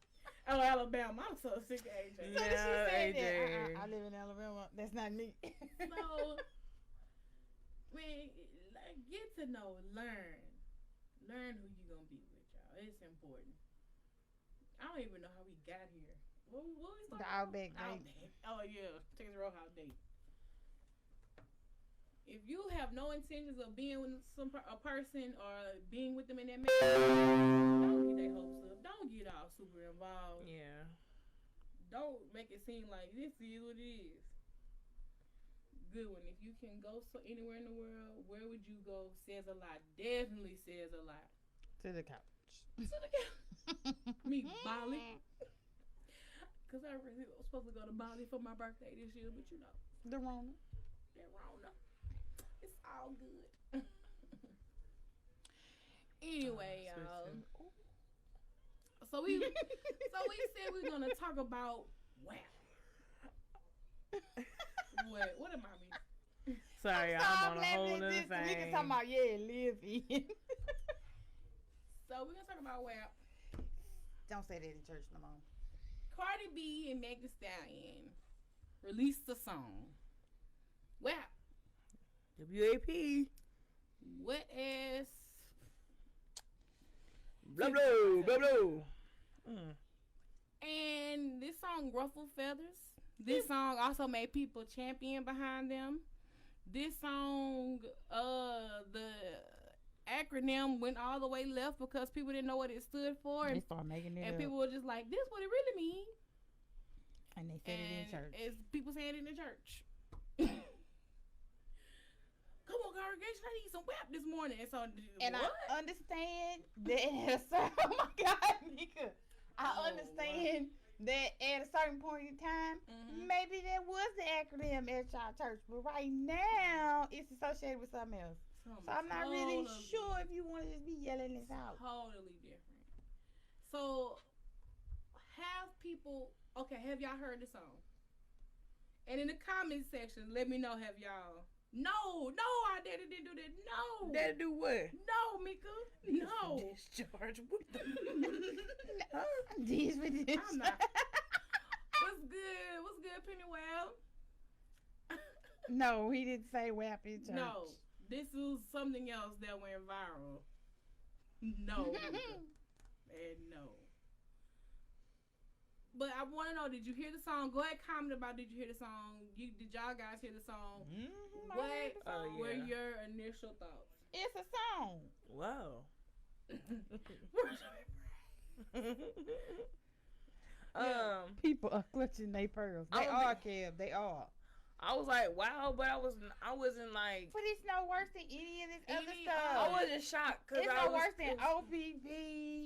Oh, Alabama. I'm so sick of AJ. So she said that. I live in Alabama. That's not me. So, man, get to know, learn who you gonna be with, y'all. It's important. I don't even know how we got here. What was the Outback date? Oh yeah, Texas Roadhouse date. If you have no intentions of being with a person or being with them in that marriage, don't get their hopes up. Don't get all super involved. Yeah. Don't make it seem like this is what it is. Good one. If you can go anywhere in the world, where would you go? Says a lot. Definitely says a lot. To the couch. To the couch. Me, Bali. Because I really was supposed to go to Bali for my birthday this year, but you know. The Rona. It's all good. Anyway, y'all. So we said we're gonna talk about What am I mean? Sorry, I'm on a whole other thing. We can talk about live in. So we're gonna talk about WAP. Don't say that in church no more. Cardi B and Meg Thee Stallion released a song. WAP. WAP. What is? Blah blah blah blah. And this song ruffled feathers. This song also made people champion behind them. This song, the acronym went all the way left because people didn't know what it stood for. They started making it and up. People were just like, this what it really mean. And they said it in church. It's people saying it in the church. Come on, congregation, I need some WAP this morning. And so, I understand that. Oh my God, Nika. I understand that at a certain point in time, maybe that was the acronym at y'all church, but right now it's associated with something else. So I'm not really sure if you want to just be yelling this out. Totally different. So have y'all heard the song? And in the comment section, let me know, have y'all? No, our daddy didn't do that. No. Daddy do what? No, Mika. No. Discharge with them. I'm not. What's good, Pennywell? No, he didn't say WAP in church. No, this was something else that went viral. No. And no. But I want to know, did you hear the song? Go ahead, comment about did you hear the song? Did y'all guys hear the song? What were your initial thoughts? It's a song. Wow. People are clutching their pearls. They are, Kev. They are. I was like, wow, but I wasn't like. But it's no worse than any of this other stuff. I wasn't shocked because it's no worse than OPP.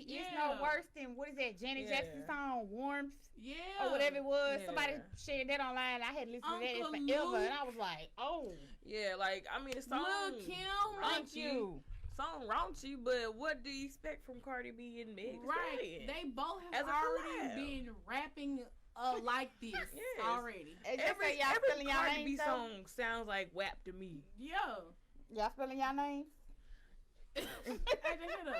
Yeah. It's no worse than what is that Janet Jackson song, Warmth? Yeah. Or whatever it was. Yeah. Somebody shared that online. I had listened to that forever, and I was like, oh. Yeah, like I mean, the song. Lil' Kim, thank you. Song raunchy, but what do you expect from Cardi B and Meg? Right. They both have already been rapping like this already. Every Cardi B song sounds like WAP to me. Yeah. Y'all spelling y'all names? AJ, shut up.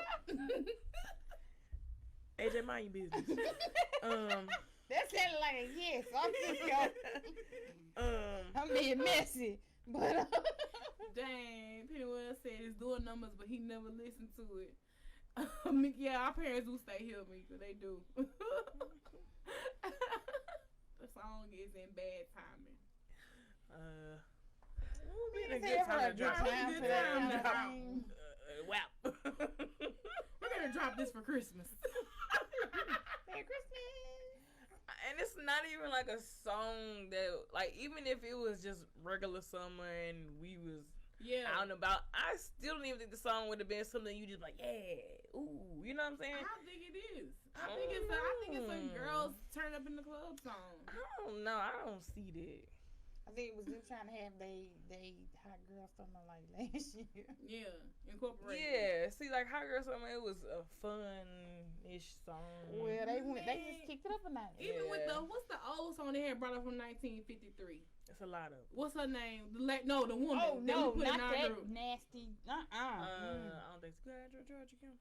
AJ, mind your business. That sounded like a yes. I'm just I'm being messy, but dang, Pennywell said it's doing numbers, but he never listened to it. Yeah, our parents do stay here, Mika. They do. The song is in bad timing. We had a good time to drop it. Wow. We're gonna drop this for Christmas. Merry Christmas. And it's not not even like a song that, like, even if it was just regular summer and we was out and about, I still don't even think the song would have been something you just like, ooh, you know what I'm saying? I think it is. I think it's a girls turn up in the club song. I don't know. I don't see that. I think it was them trying to have they hot girl summer like last year. Yeah, incorporate. Yeah, see, like Hot Girl Summer, it was a fun-ish song. Well, they just kicked it up a notch. Even with what's the old song they had brought up from 1953? It's a lot of. What's her name? The woman. Oh no, put not in our that group. nasty. I don't think so. Georgia Kim.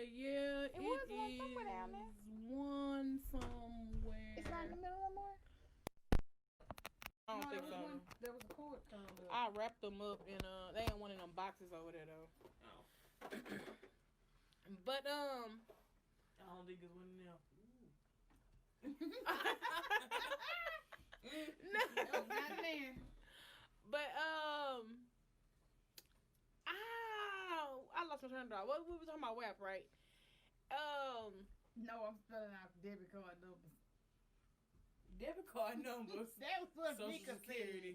Yeah, it was one somewhere down there. One somewhere. It's not in the middle of more. I don't think so. There was a chord turned up. I wrapped them up in they in one of them boxes over there though. But I don't think it's one of them. No, not there. But I lost my train of thought. What we were talking about WAP, right? No, I'm spelling out debit card numbers. Debit card numbers. That was what Social Mika Security.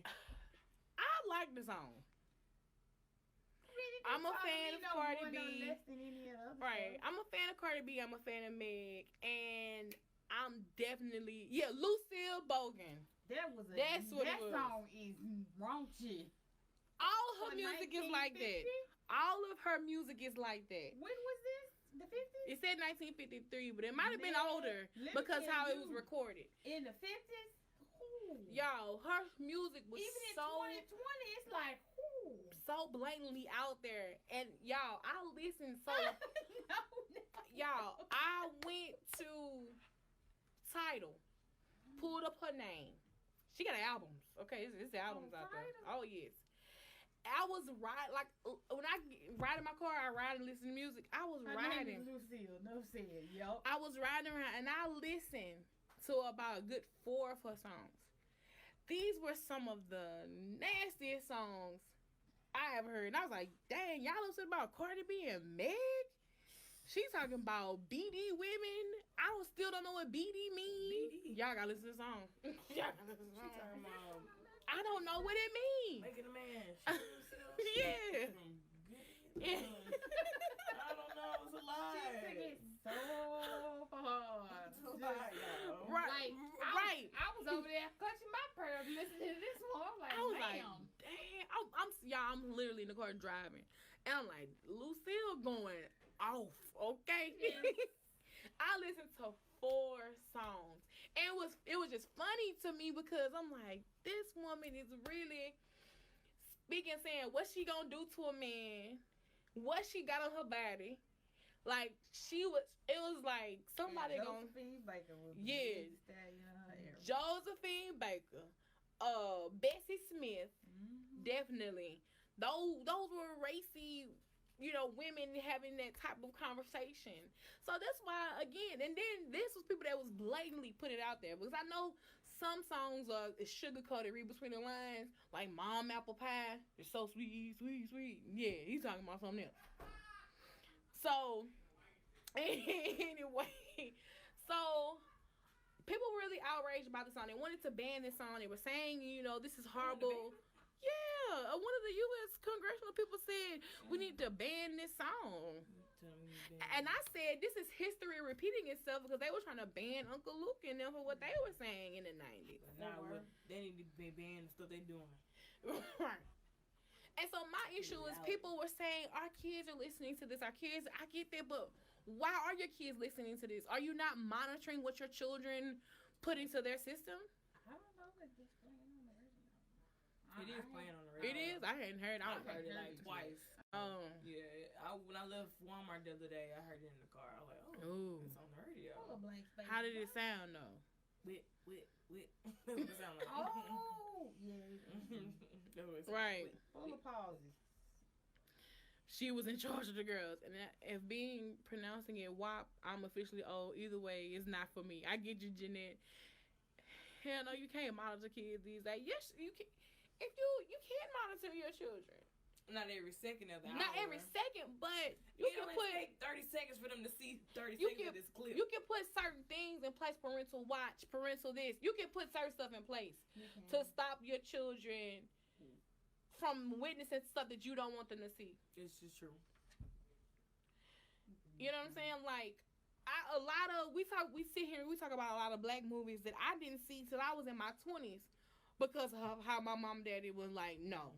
I like the song. I'm a fan of Cardi B. Right. I'm a fan of Cardi B. I'm a fan of Meg. And I'm definitely Lucille Bogan. That song is raunchy. All her music is like that. All of her music is like that. When was this? The 50s? It said 1953, but it might have been older because how it was recorded. In the 50s? Ooh. Y'all, her music was even in so 2020, it's like, ooh. So blatantly out there. And y'all, I listened so no. Y'all, I went to Tidal, pulled up her name. She got albums. Okay, it's albums out there. Oh yes. I was riding, like, when I ride in my car, I ride and listen to music. I was riding. Lucille, no said, yo. I was riding around and I listened to about a good 4 of her songs. These were some of the nastiest songs I ever heard. And I was like, dang, y'all listen about Cardi B and Meg? She's talking about BD women. I still don't know what BD means. BD. Y'all gotta listen to the song. Y'all gotta listen to the song. I don't know what it means. Making a man. Yeah. I don't know. It's a lie. She took it so hard. Right. I was over there clutching my pearls listening to this one. I was like, damn. I'm literally in the car driving. And I'm like, Lucille going off, okay? I listened to 4 songs. And it was just funny to me because I'm like, this woman is really speaking, saying what she gonna do to a man, what she got on her body. Like, it was like somebody Josephine Baker was Josephine Baker, Bessie Smith, definitely. Those were racy, women having that type of conversation. So that's why, again, and then this was people that was blatantly put it out there. Because I know some songs are sugar-coated, read between the lines, like Mom Apple Pie. It's so sweet, sweet, sweet. Yeah, he's talking about something else. So, anyway, people were really outraged about the song. They wanted to ban this song. They were saying, this is horrible. Yeah, one of the U.S. congressional people said we need to ban this song. And I said this is history repeating itself because they were trying to ban Uncle Luke and them for what they were saying in the 90s. They need to be banned the stuff they're doing. Right. And so my issue is people were saying our kids are listening to this. Our kids, I get that, but why are your kids listening to this? Are you not monitoring what your children put into their system? I don't know if it's playing on the radio. It is playing on the radio. It is? I hadn't heard. I've heard it like twice. Yeah. When I left Walmart the other day, I heard it in the car. I was like, it's on the radio. How did it sound though? Wit. That's what it sound like. Oh, yeah. Right. Full of pauses. She was in charge of the girls, and if pronouncing it WAP, I'm officially old. Either way, it's not for me. I get you, Jeanette. Hell no, you can't monitor kids these days. Yes, you can. If you can monitor your children. Not every second of the hour. Not every second, but you can put take 30 seconds for them to see 30 seconds of this clip. You can put certain things in place, parental watch, parental this. You can put certain stuff in place to stop your children from witnessing stuff that you don't want them to see. It's just true. You know what I'm saying? Like, we sit here and we talk about a lot of black movies that I didn't see till I was in my 20s because of how my mom and daddy was like, no.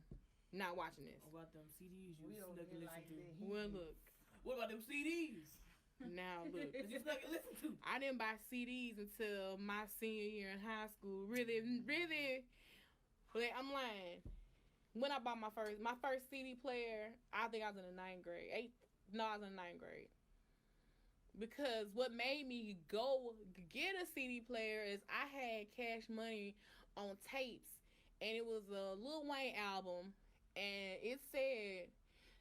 Not watching this. What about them CDs you snuck and listen to? Well, look. What about them CDs? Now, look. You snuck and listen to? I didn't buy CDs until my senior year in high school. Really. But I'm lying. When I bought my first CD player, I think I was in the 9th grade. I was in the 9th grade. Because what made me go get a CD player is I had Cash Money on tapes. And it was a Lil Wayne album. And it said,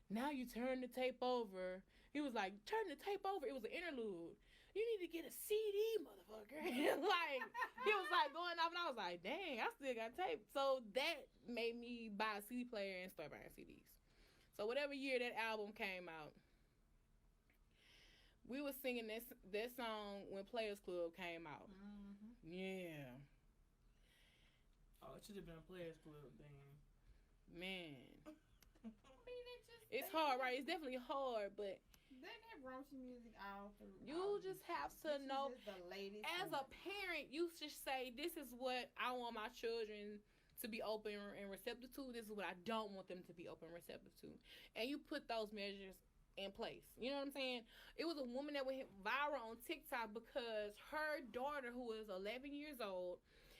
now you turn the tape over. He was like, turn the tape over. It was an interlude. You need to get a CD, motherfucker. Like, he was like going off, and I was like, dang, I still got tape. So that made me buy a CD player and start buying CDs. So whatever year that album came out, we was singing this song when Players Club came out. Mm-hmm. Yeah. Oh, it should have been a Players Club thing. Man. It's hard, right? It's definitely hard, but they have raunchy music all through. You just have to know. As a parent, you should say, this is what I want my children to be open and receptive to. This is what I don't want them to be open and receptive to. And you put those measures in place. You know what I'm saying? It was a woman that went viral on TikTok because her daughter, who was 11 years old,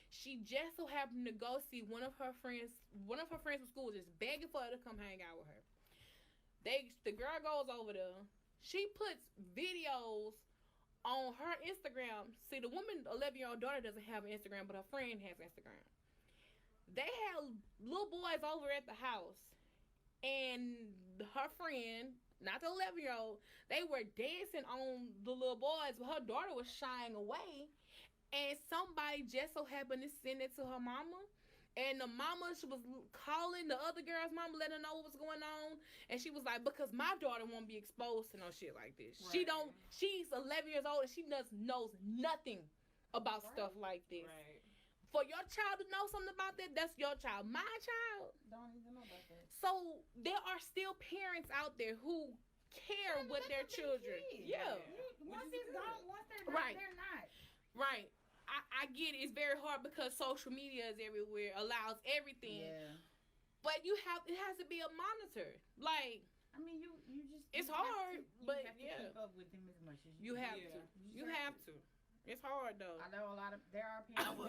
she just so happened to go see one of her friends from school, just begging for her to come hang out with her. The girl goes over there. She puts videos on her Instagram. See, the woman, 11-year-old daughter, doesn't have an Instagram, but her friend has Instagram. They have little boys over at the house, and her friend, not the 11-year-old, they were dancing on the little boys, but her daughter was shying away. And somebody just so happened to send it to her mama. And the mama, she was calling the other girl's mama, letting her know what was going on. And she was like, because my daughter won't be exposed to no shit like this. Right. She's 11 years old and she knows nothing about stuff like this. Right. For your child to know something about that, that's your child. My child don't even know about that. So there are still parents out there who care with their children. Yeah. Once it's gone, once they're not, they're not. Right. I get it. It's very hard because social media is everywhere, allows everything. Yeah. But it has to be a monitor. Like, I mean, you just. It's hard, but you have to keep up with them as much as you have to. You have to. It's hard though. I know there are parents that don't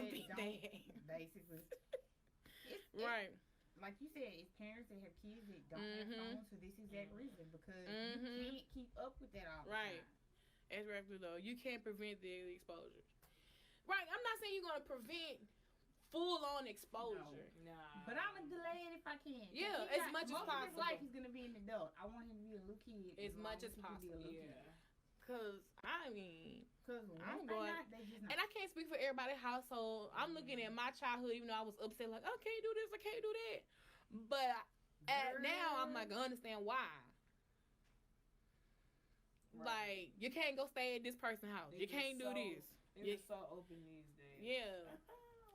basically. Right. Like you said, it's parents that have kids that don't have phones for this exact reason because you can't keep up with that all the time. Exactly though. You can't prevent the exposure. Right, I'm not saying you're gonna prevent full-on exposure. No. But I'm gonna delay it if I can. Yeah, as much as possible. Most of his life he's gonna be an adult. I want him to be a little kid. As much as possible. Yeah. Cause I'm going, and I can't speak for everybody's household. I'm looking at my childhood, even though I was upset, like, I can't do this, I can't do that. But now I'm like, I understand why. Right. Like, you can't go stay at this person's house. You can't do this. It's so open these days. Yeah.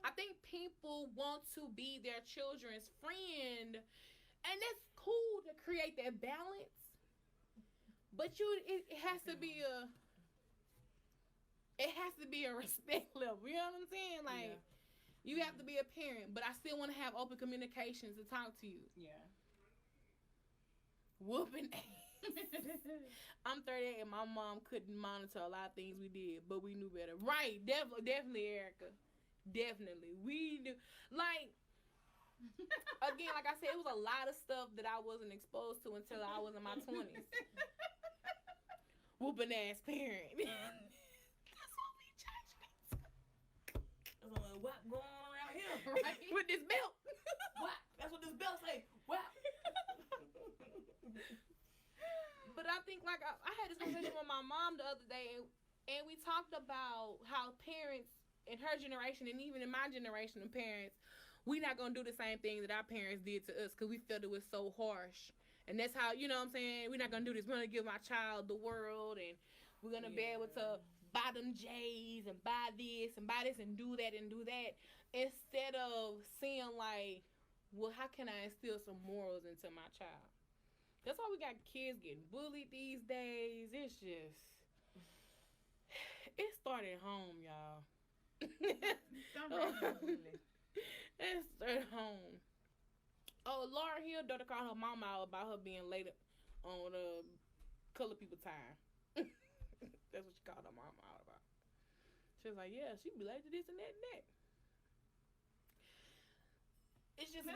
I think people want to be their children's friend, and that's cool to create that balance. But it has to be a respect level. You know what I'm saying? Like, you have to be a parent, but I still want to have open communications to talk to you. Yeah. Whooping ass. I'm 38 and my mom couldn't monitor a lot of things we did, but we knew better. Right, definitely, Erica. Definitely. We knew. Like, again, like I said, it was a lot of stuff that I wasn't exposed to until I was in my 20s. Whooping ass parent. That's what we judge. What going on around here? Right? With this belt. What? That's what this belt say. What? But I think, like, I had this conversation with my mom the other day, and we talked about how parents in her generation, and even in my generation of parents, we not gonna do the same thing that our parents did to us because we felt it was so harsh. And that's how, you know what I'm saying? We're not gonna do this. We're gonna give my child the world, and we're gonna be able to buy them J's and buy this and do that and do that, instead of seeing like, well, how can I instill some morals into my child? That's why we got kids getting bullied these days. It's just, it started home, y'all. It started home. Oh, Laura Hill daughter called her mama out about her being late on colored people time. That's what she called her mama out about. She was like, yeah, she be late to this and that and that. It's just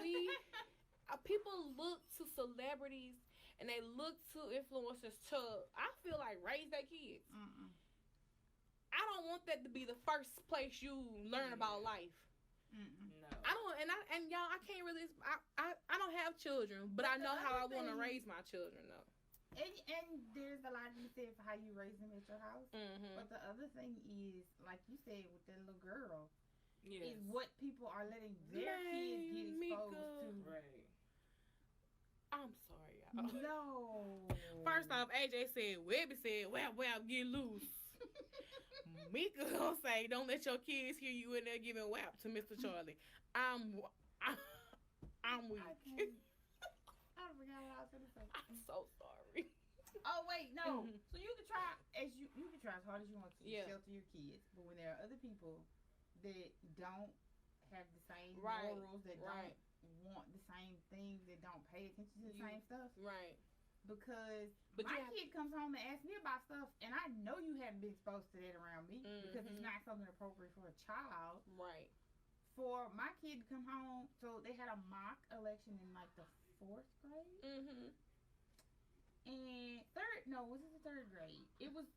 people look to celebrities and they look to influencers to, I feel like, raise their kids. Mm-mm. I don't want that to be the first place you learn about life. Mm-mm. No. I don't, and y'all, I can't really. I don't have children, but I know how I want to raise my children though. And there's a lot you said for how you raise them at your house. Mm-hmm. But the other thing is, like you said with that little girl, is what people are letting their kids get exposed to. Right. I'm sorry, y'all. No. First off, AJ said, Webby said, well, get loose. Mika gonna say, don't let your kids hear you in there giving WAP to Mr. Charlie. I'm weak. I forgot what I was gonna say. I'm so sorry. Oh wait, no. Mm-hmm. So you can try as hard as you want to shelter your kids, but when there are other people that don't have the same morals, that don't want the same things, that don't pay attention to the same stuff, right? Because my kid comes home and asks me about stuff, and I know you haven't been exposed to that around me because it's not something appropriate for a child. Right. For my kid to come home, so they had a mock election in like the 4th grade. Mm-hmm. And was it the 3rd grade? It was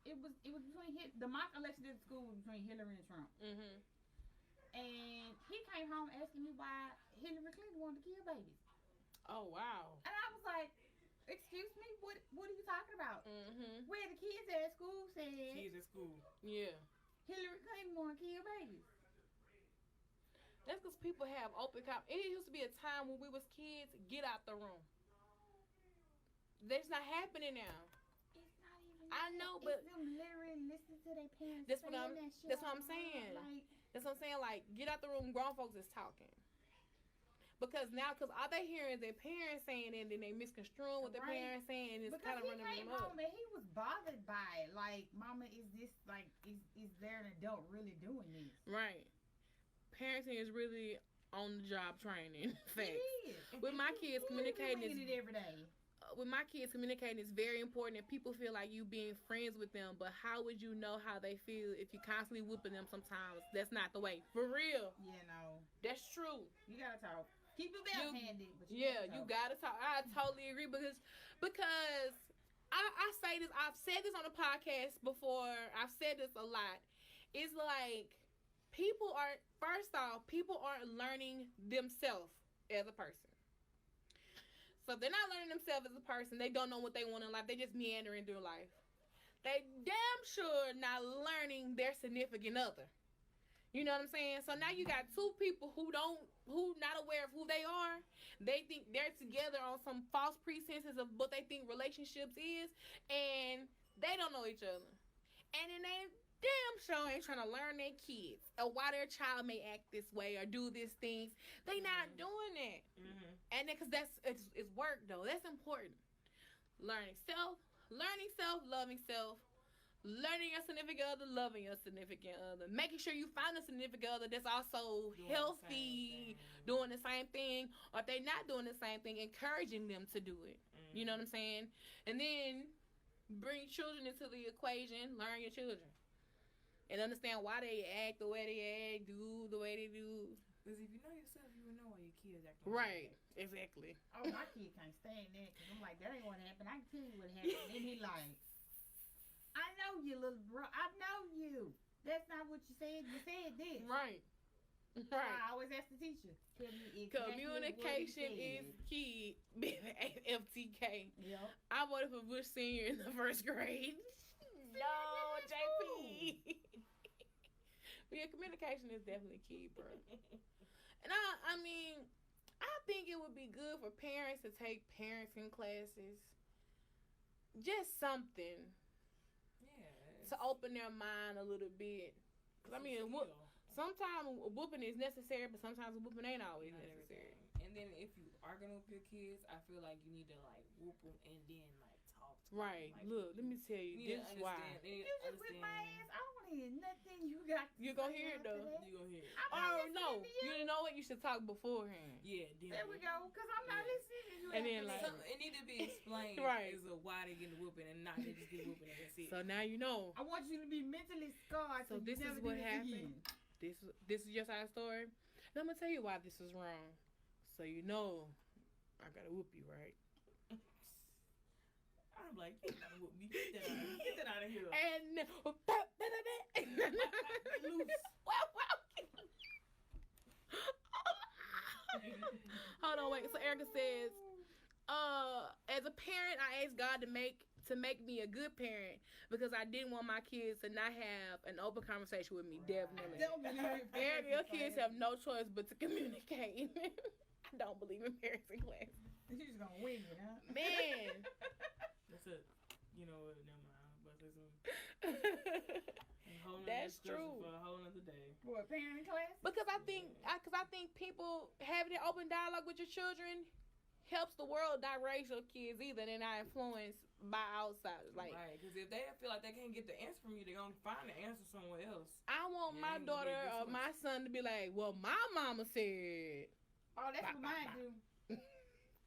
between the mock election at the school was between Hillary and Trump. Mm-hmm. And he came home asking me why Hillary Clinton wanted to kill babies. Oh wow! And I was like, excuse me, what are you talking about? Mm-hmm. Where the kids at school said... Kids at school. Yeah. Hillary Clinton want to kill babies. That's because people have open... It used to be a time when we was kids, get out the room. That's not happening now. It's not even... I know, but... It's them literally listening to their parents that's what I'm saying. Like, that's what I'm saying. Like, get out the room, grown folks is talking. Because all they hear is their parents saying it, and then they misconstruing what their parents saying, and it's kind of running them up. And he was bothered by it. Like, mama, is this, like, is there an adult really doing this? Right. Parenting is really on the job training. Facts. It is. With my kids, communicating is... it every day. With my kids, communicating is very important, and people feel like you being friends with them, but how would you know how they feel if you constantly whooping them sometimes? That's not the way. For real. Yeah, no. That's true. You gotta talk. Keep your belt handy. But you gotta talk. I totally agree because I say this. I've said this on the podcast before. I've said this a lot. It's like people aren't learning themselves as a person. So if they're not learning themselves as a person, they don't know what they want in life. They just meandering through life. They damn sure not learning their significant other. You know what I'm saying? So now you got two people who not aware of who they are. They think they're together on some false pretenses of what they think relationships is, and they don't know each other. And then they damn sure ain't trying to learn their kids or why their child may act this way or do these things. They not doing that. Mm-hmm. And because it's work though. That's important. Learning self, loving self. Learning your significant other, loving your significant other, making sure you find a significant other that's also healthy, doing the same thing, or if they're not doing the same thing, encouraging them to do it. Mm-hmm. You know what I'm saying? And then bring children into the equation, learn your children, and understand why they act the way they act, do the way they do. Because if you know yourself, you will know why your kids act. Right, exactly. Oh, my kid can't stand that because I'm like, that ain't what happened. I can tell you what happened. And he like, I know you, little bro. I know you. That's not what you said. You said this. Right. I always ask the teacher. Tell me exactly communication is key. FTK. Yep. I voted for Bush Senior in the 1st grade. No, JP. But yeah, communication is definitely key, bro. And I mean, I think it would be good for parents to take parenting classes. Just something. Yeah. To open their mind a little bit. Because, I mean, sometimes whooping is necessary, but sometimes whooping ain't always necessary. And then if you are going to whoop your kids, I feel like you need to, like, whoop them and then, like, talk to right. them. Like, look, let me tell you. This is why. You just whip my ass. I don't want to hear nothing you got. You're going to hear it, though. You going to hear it. Oh, no. You know what? You should talk beforehand. Yeah. There we go. Because I'm not listening. And then, like. It need to be explained right. as to why they get whooping and not they just get whooping and that's it. So now you know. I want you to be mentally scarred. So this is what happened. This is your side story. And I'm going to tell you why this is wrong. So you know I got to whoop you, right? I'm like, you gotta whoop me. Get that out of here. And loose. Hold on, wait. So Erica says, as a parent, I asked God to make me a good parent because I didn't want my kids to not have an open conversation with me. Right. Definitely. Erica, your kids have no choice but to communicate. I don't believe in parenting class. You're just gonna wing it, huh? Man. That's it. You know what? Never mind. But that's true. For a whole other day. What, parenting class? Because I think people having an open dialogue with your children helps the world direct your kids either than not influenced by outsiders. Like, right, because if they feel like they can't get the answer from you, they're going to find the answer somewhere else. I want my daughter or my son to be like, well, my mama said. Oh, that's what mine do.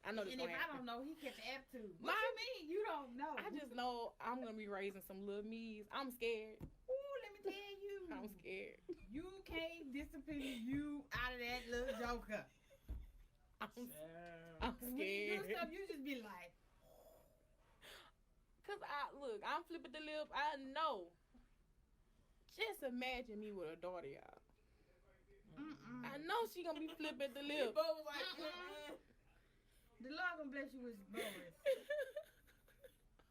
I know this. And if I don't know, he catch the attitude. What you mean? You don't know. I just know I'm going to be raising some little me's. I'm scared. Ooh, let me tell you. I'm scared. You can't discipline you out of that little joker. I'm scared. When you do stuff, you just be like. Because I'm flipping the lip. I know. Just imagine me with a daughter, y'all. I know she going to be flipping the lip. The Lord gonna bless you with some boys.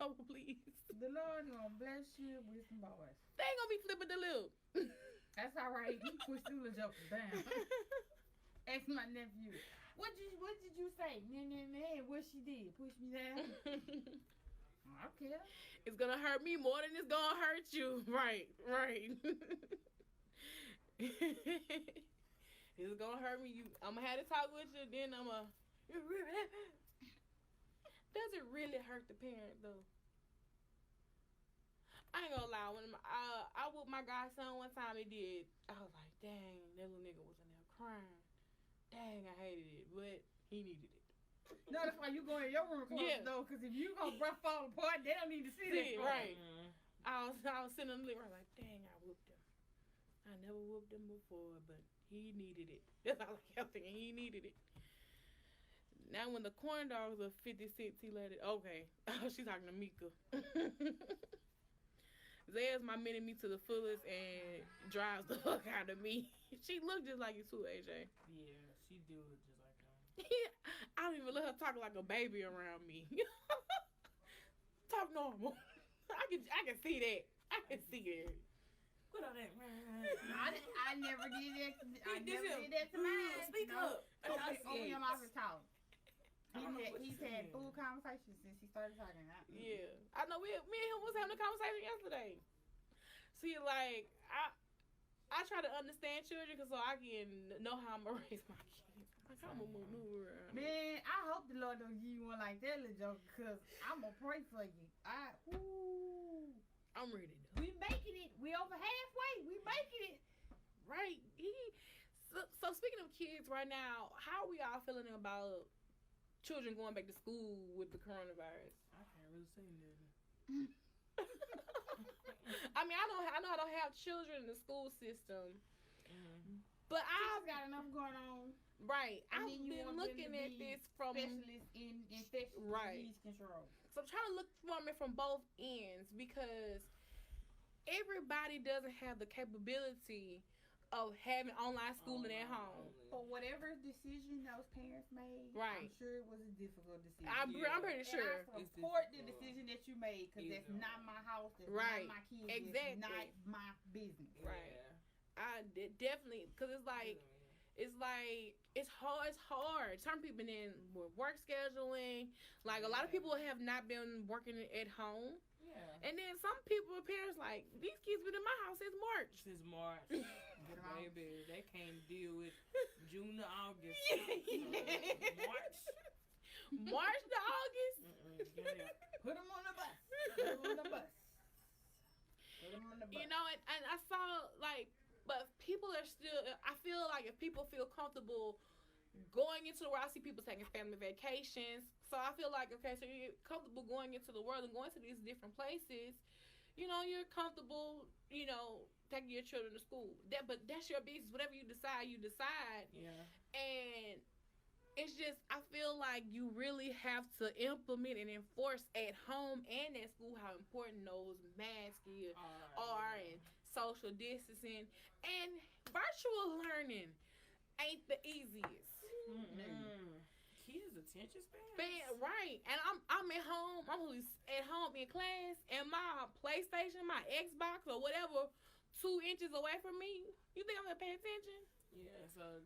Oh, please. The Lord gonna bless you with some boys. They ain't gonna be flipping the lip. That's all right. You push through the jokers down. Ask my nephew. What did you say? Nah. What she did? Push me down? I don't care. It's gonna hurt me more than it's gonna hurt you. Right. It's gonna hurt me. I'm gonna have to talk with you, then I'm gonna. Does it really hurt the parent though? I ain't gonna lie. When I whooped my godson one time, he did. I was like, dang, that little nigga was in there crying. Dang, I hated it, but he needed it. No, that's why you go in your room close though, because if you gonna fall apart, they don't need to see that. Right. I was sitting in the living room like, dang, I whooped him. I never whooped him before, but he needed it. That's all I kept thinking. He needed it. Now when the corn dogs are 50 cents, he let it. Okay. She's talking to Mika. Zay's my mini me to the fullest and drives the fuck out of me. She look just like you too, AJ. Yeah, she do look just like him. I don't even let her talk like a baby around me. Talk normal. I can see that. I can see it. What on that? I never did that. I never did that to mine. Speak up. Only him off his talk. He's had full conversations since he started talking. Yeah, I know. Me and him was having a conversation yesterday. See, like I try to understand children so I can know how I'm gonna raise my kids. Like I'm gonna maneuver around. Man, I hope the Lord don't give you one like that, little joke, because I'm gonna pray for you. I'm ready. We making it. We over halfway. We making it. Right. So speaking of kids right now, how are we all feeling about children going back to school with the coronavirus? I can't really say nothing. I mean, I know I don't have children in the school system, but I've got enough going on. Right. I've been looking at this from specialists in infectious disease control. So I'm trying to look from it from both ends because everybody doesn't have the capability of having online schooling at home. For whatever decision those parents made, right. I'm sure it was a difficult decision. I'm pretty sure. And I support the decision that you made because that's not my house, that's not my kids, exactly. that's not my business. Right. I definitely, because it's like, it's like it's hard. Some people then with work scheduling, like a lot of people have not been working at home. Yeah. And then some people, parents like, these kids been in my house since March. Since March. Baby, they can't deal with June to August. March to August. Yeah. Put them on the bus. Put them on the bus. You know, and I saw, like, but people are still, I feel like if people feel comfortable going into the world, I see people taking family vacations. So I feel like, okay, so you're comfortable going into the world and going to these different places. You know, you're comfortable, you know, taking your children to school. But that's your business. Whatever you decide, you decide. Yeah. And it's just, I feel like you really have to implement and enforce at home and at school how important those masks are and social distancing. And virtual learning ain't the easiest. Kids' attention span. Right. And I'm at home. I'm at home in class, and my PlayStation, my Xbox, or whatever, 2 inches away from me. You think I'm gonna pay attention? Yeah. So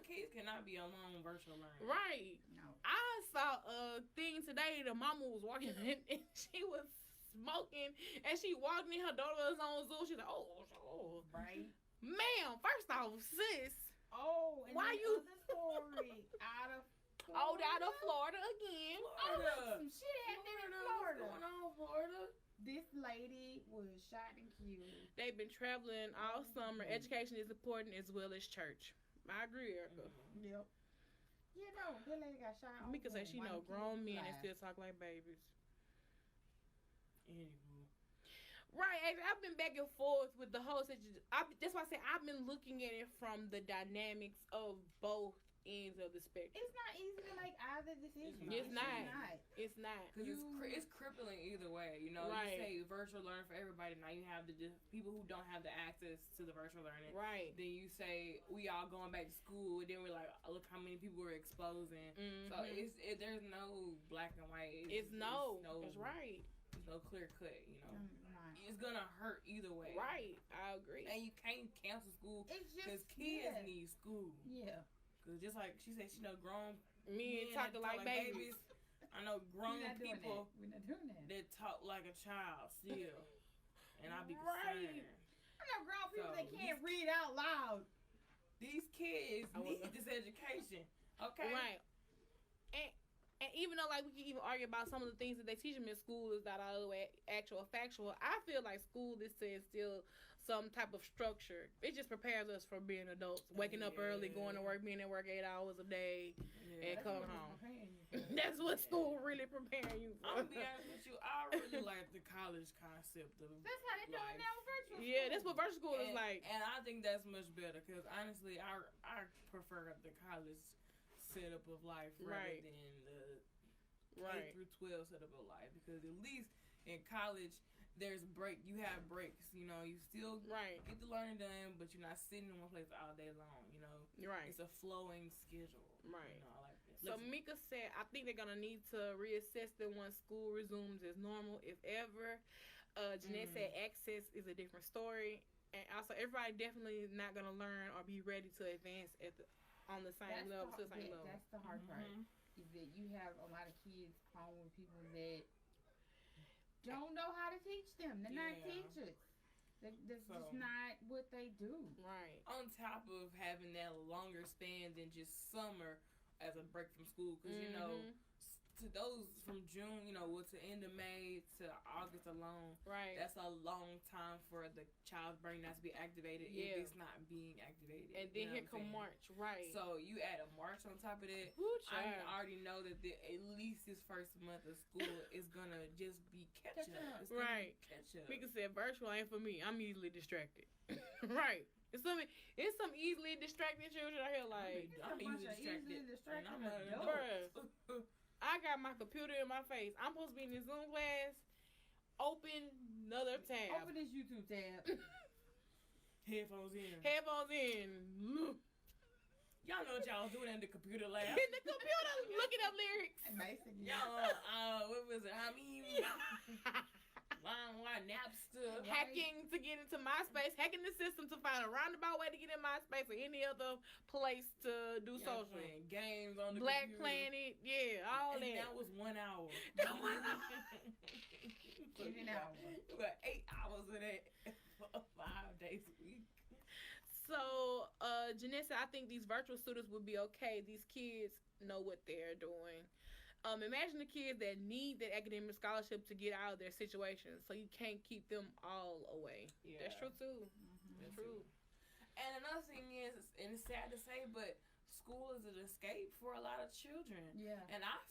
kids cannot be alone virtual learning. Right. No. I saw a thing today. The mama was walking in, and she was smoking, and she walked in. Her daughter was on Zoom. She's like, "Oh, Right. ma'am. First off, sis." Oh, and why the you other story out of out of Florida again? Florida. Some shit happened in Florida. What's going on, Florida? This lady was shot and killed. They've been traveling all summer. Education is important as well as church. I agree, Erica. Yep. You know, that lady got shot. Mika said she know grown men and still talk like babies. Anywho. Right, I've been back and forth with the whole situation. That's why I say I've been looking at it from the dynamics of both ends of the spectrum. It's not easy to make either decision. It's not. It's not. Because it's crippling either way. You know, right. You say virtual learning for everybody. Now you have the people who don't have the access to the virtual learning. Right. Then you say we all going back to school. And then we're like, look how many people we're exposing. Mm-hmm. So there's no black and white. It's no. That's right. There's no clear cut. You know. It's gonna hurt either way. Right, I agree. And you can't cancel school because kids need school. Yeah. Because just like she said, she know grown men talking like babies. I know grown people We're not doing that. talk like a child still. And I be right. concerned. I know grown people that can't read out loud. These kids need this education. Okay? Right. And even though, like, we can even argue about some of the things that they teach them in school is not all actual factual, I feel like school is to instill some type of structure. It just prepares us for being adults, waking up early, going to work, being at work 8 hours a day, and coming home. That's what school really preparing you for. I'm gonna be honest with you, I really like the college concept of That's how they do it now with virtual school. Yeah, that's what virtual school is like. And I think that's much better because honestly, I prefer the college setup of life rather than the K through 12 setup of life, because at least in college there's you have breaks, you know, you still get the learning done, but you're not sitting in one place all day long, you know. It's a flowing schedule. You know, I like that. So Mika said, I think they're gonna need to reassess them once school resumes as normal, if ever. Jeanette said access is a different story, and also everybody definitely not gonna learn or be ready to advance on the same level. That's the hard part. Is that you have a lot of kids home with people that don't know how to teach them. They're not teachers. That's just not what they do. Right. On top of having that longer span than just summer as a break from school, because you know, to those from June, you know, to end of May to August alone, that's a long time for the child's brain not to be activated if it's not being activated. And then here come March, So you add a March on top of that. I already know that at least this first month of school is gonna just be catch up. It's gonna be catch up. Mika said virtual ain't for me. I'm easily distracted. It's some easily distracted children out here. Like, I'm easily distracted. And I'm bruh. I got my computer in my face. I'm supposed to be in this Zoom class. Open another tab. Open this YouTube tab. Headphones in. Y'all know what y'all was doing in the computer lab. In the computer, looking up lyrics. Basically. Y'all, what was it? I mean, Line try Napster, hacking to get into MySpace, hacking the system to find a roundabout way to get in MySpace or any other place to do social. Playing games on the Black computer. Planet, all and that. That was 1 hour. That 1 hour. An hour. But 8 hours of that for 5 days a week. So, Janessa, I think these virtual students would be okay. These kids know what they're doing. Imagine the kids that need that academic scholarship to get out of their situation, so you can't keep them all away. Yeah. That's true too. That's true. And another thing is, and it's sad to say, but school is an escape for a lot of children. Yeah. And I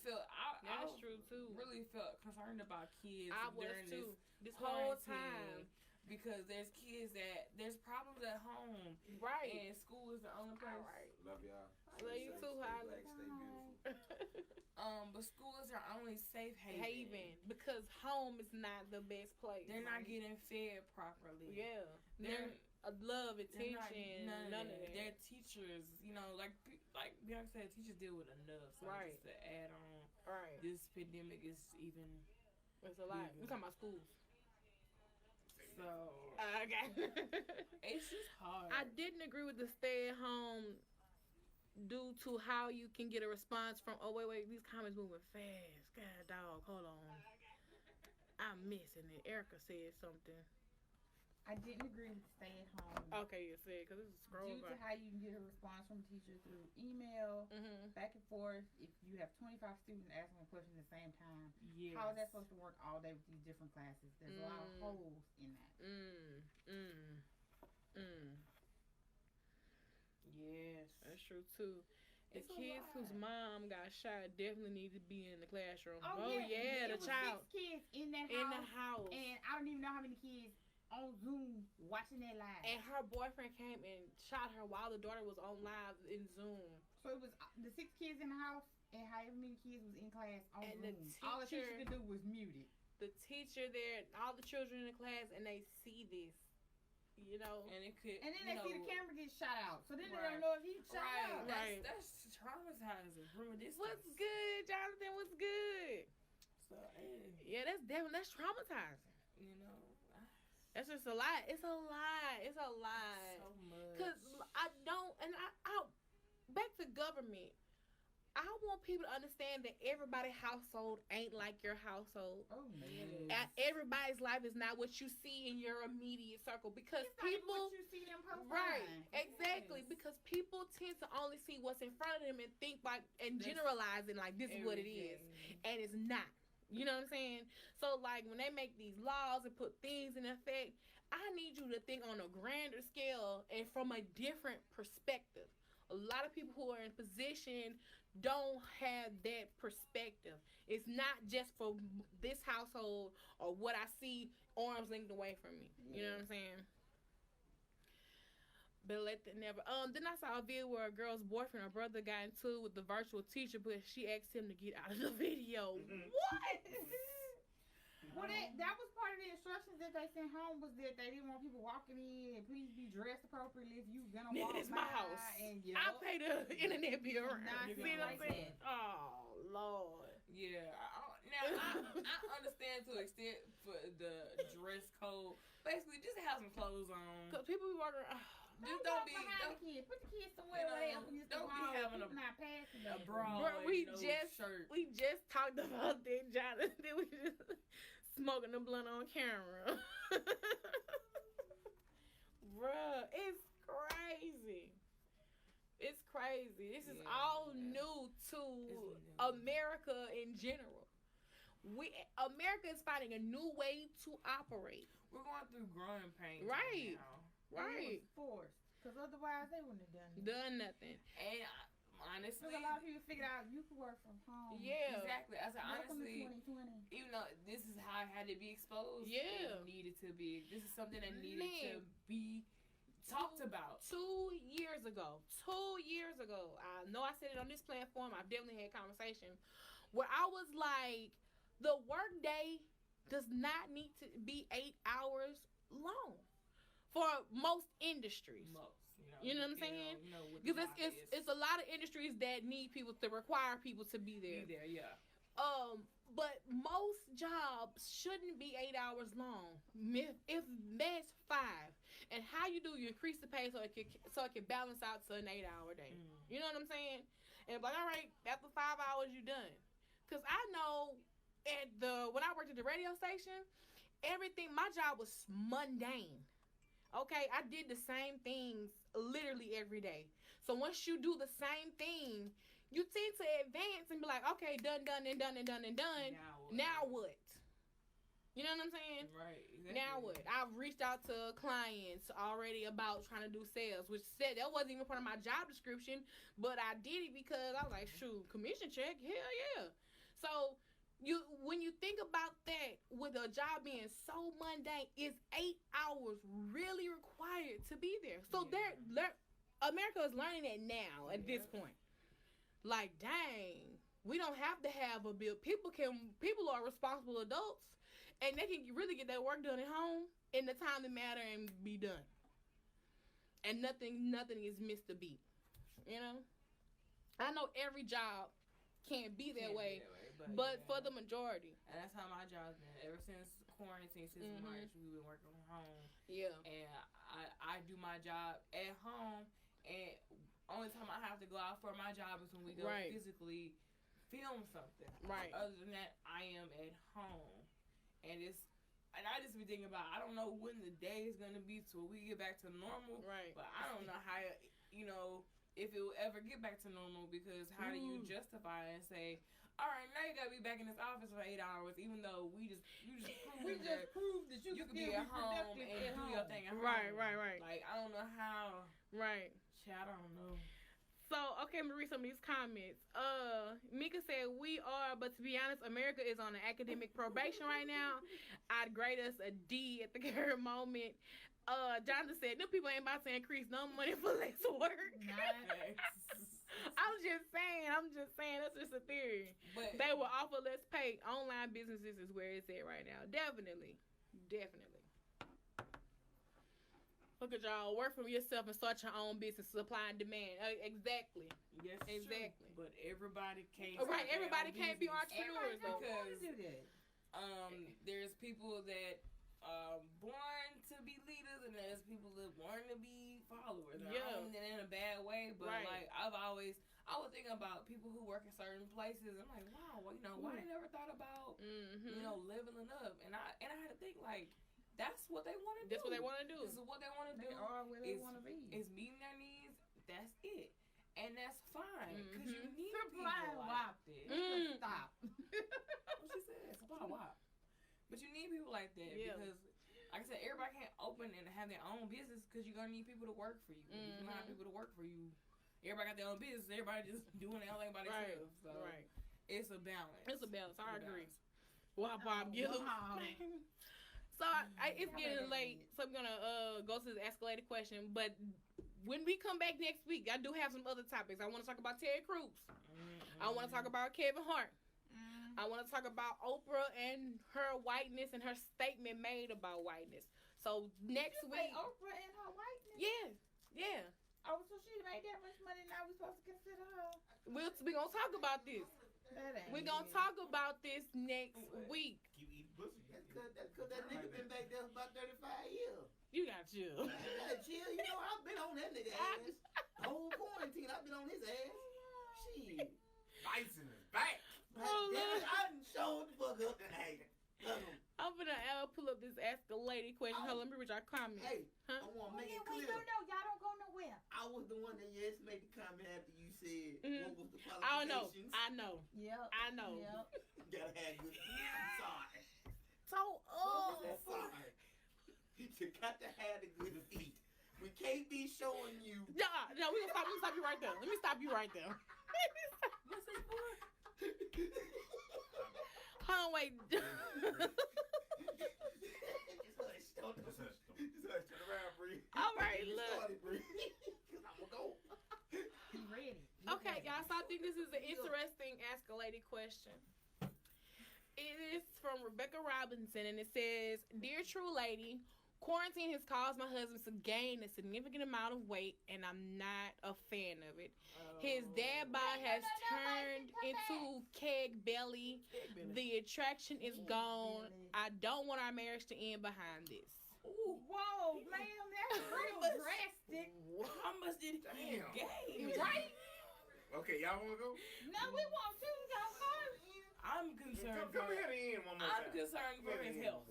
that's true too. Really felt concerned about kids during this whole time. Because there's kids there's problems at home. Right. And school is the only place. Right. Love y'all. Love you too, Holly. Stay beautiful. But school is their only safe haven. Because home is not the best place. They're not getting fed properly. Yeah. They're love, attention, none of that. Their teachers, like Bianca said, teachers deal with enough. So right. Just to add on, right. This pandemic is even. It's a lot. We're talking about schools. So okay. It's just hard. I didn't agree with the stay at home due to how you can get a response from. Oh wait, these comments moving fast. God dog, hold on. I'm missing it. Erica said something. I didn't agree with stay at home. Okay, you said because it's a scroll. Due to how you can get a response from a teacher through email, back and forth. If you have 25 students asking a question at the same time, how is that supposed to work all day with these different classes? There's a lot of holes in that. Yes, that's true too. The kids whose mom got shot definitely need to be in the classroom. Oh yeah, the child. 6 kids in that house. And I don't even know how many kids on Zoom watching that live. And her boyfriend came and shot her while the daughter was on live in Zoom. So it was the 6 kids in the house and however many kids was in class on and Zoom. All the teacher could do was mute it. The teacher there, all the children in the class, and they see this. And it could. And then they see the camera get shot out. So then they don't know if he shot out. Right. That's traumatizing. Remember this? What's good, Jonathan? What's good? So yeah, that's traumatizing. That's just a lot. It's a lot. It's a lot. So much. Cause I back to government. I want people to understand that everybody's household ain't like your household. Oh man. Everybody's life is not what you see in your immediate circle because it's people. Not what you see them right. Exactly. Yes. Because people tend to only see what's in front of them and think and generalizing like this is what it is, and it's not. You know what I'm saying? So, like, when they make these laws and put things in effect, I need you to think on a grander scale and from a different perspective. A lot of people who are in position don't have that perspective. It's not just for this household or what I see arms linked away from me. You know what I'm saying? But then I saw a video where a girl's boyfriend or brother got into it with the virtual teacher, but she asked him to get out of the video. What? Well, that was part of the instructions that they sent home was that they didn't want people walking in and please be dressed appropriately if you gonna walk it's my house. And I pay the internet bill. See what I'm saying? Oh Lord. Yeah. I understand to an extent for the dress code. Basically, just have some clothes on. Cause people be walking. Just don't be behind the kids. Put the kids somewhere where they up against the wall. Don't be having a bra. We just talked about that, Jonathan. We just smoking the blunt on camera. Bruh, it's crazy. It's crazy. This is all new to America in general. America is finding a new way to operate. We're going through growing pains right now. Right. It was forced. Because otherwise they wouldn't have done nothing. And honestly, a lot of people figured out you could work from home. Yeah. Exactly. I said, welcome honestly, to 2020. even though this is how it had to be exposed, it needed to be. This is something that needed to be talked about. 2 years ago, I know I said it on this platform. I've definitely had conversation where I was like, the workday does not need to be 8 hours long for most industries. You know what I'm saying? Because it's a lot of industries that need people to require people to be there. Yeah. But most jobs shouldn't be 8 hours long. If that's 5. And how you do, you increase the pay so it can balance out to an 8-hour day. You know what I'm saying? And like, all right, after 5 hours, you done. Cause I know when I worked at the radio station, my job was mundane. Okay, I did the same things literally every day. So once you do the same thing, you tend to advance and be like, okay, done. Now what? You know what I'm saying? Right. Exactly. Now what? I've reached out to clients already about trying to do sales, which said that wasn't even part of my job description, but I did it because I was like, shoot, commission check, hell yeah. So when you think about that, with a job being so mundane, is 8 hours really required to be there? So America is learning that now at this point. Like, dang, we don't have to have a bill. People are responsible adults. And they can really get that work done at home in the time that matter and be done. And nothing is missed a beat. You know? I know every job can't be that way, but for the majority. And that's how my job's been. Ever since quarantine, since March, we've been working from home. Yeah. And I do my job at home, and only time I have to go out for my job is when we go physically film something. Right. Other than that, I am at home. And I just be thinking about, I don't know when the day is going to be till we get back to normal. Right. But I don't know how, if it will ever get back to normal, because how do you justify it and say, all right, now you got to be back in this office for 8 hours, even though you just proved that you could be at home and do your thing at home. Right. Like, I don't know how. Right. I don't know. So, okay, I'm going to read some of these comments. Mika said, we are, but to be honest, America is on an academic probation right now. I'd grade us a D at the current moment. Jonathan said, them people ain't about to increase no money for less work. I'm just saying, that's just a theory. But they will offer less pay. Online businesses is where it's at right now. Definitely. Look at y'all, work for yourself and start your own business, supply and demand. Exactly. Yes, exactly. True. But everybody can't. Right, everybody can't be entrepreneurs though. Because there's people that born to be leaders, and there's people that born to be followers. Yeah, and in a bad way. But like I was thinking about people who work in certain places. I'm like, wow, well, why they never thought about leveling up? And I had to think like. That's what they want to do. That's what they want to do. This is what they want to do. They are where they want to be. Is meeting their needs. That's it. And that's fine. Because you need Supply people like that. Stop. What she said. Supply wop. But you need people like that. Yeah. Because, like I said, everybody can't open and have their own business because you're going to need people to work for you. If you don't have people to work for you, everybody got their own business. Everybody just doing their own thing by themselves. So it's a balance. I agree. Wow, Bob Gillum. So it's getting late, so I'm gonna go to the escalated question. But when we come back next week, I do have some other topics. I want to talk about Terry Crews. I want to talk about Kevin Hart. I want to talk about Oprah and her whiteness and her statement made about whiteness. So next week, Oprah and her whiteness. Yeah. Oh, so she made that much money. Now we're supposed to consider her. We're gonna talk about this. We're gonna talk about this next week. Keep eating pussy. That's because that nigga been back there for about 35 years. You got chill. I gotta chill. I've been on that nigga ass. The whole quarantine, I've been on his ass. Shit. Bison is back. I done showed the fuck up tonight. I'm gonna pull up this escalated question. Hold on, let me read y'all comment. Hey, I want to make it clear. No, y'all don't go nowhere. I was the one that made the comment after you said what was the qualifications. I know. Yep. I know. Yep. Gotta have good feet. I'm sorry. So, sorry. You got to have the good feet. We can't be showing you. No, we gonna stop you right there. Let me stop you right there. What's this for? Hold on, wait. Just turn around, Bree. All right, look. Because I'm going to go. He ready. Okay, y'all, so I think this is an interesting escalated question. It is from Rebecca Robinson, and it says, Dear True Lady, Quarantine has caused my husband to gain a significant amount of weight, and I'm not a fan of it. His dad bod has turned into keg belly. The attraction is gone. I don't want our marriage to end behind this. Ooh, whoa, ma'am, that's real drastic. How much did he gain? Right? Okay, y'all want to go? No, we want to go first. I'm concerned. Come here to the end one more time. I'm concerned for his health.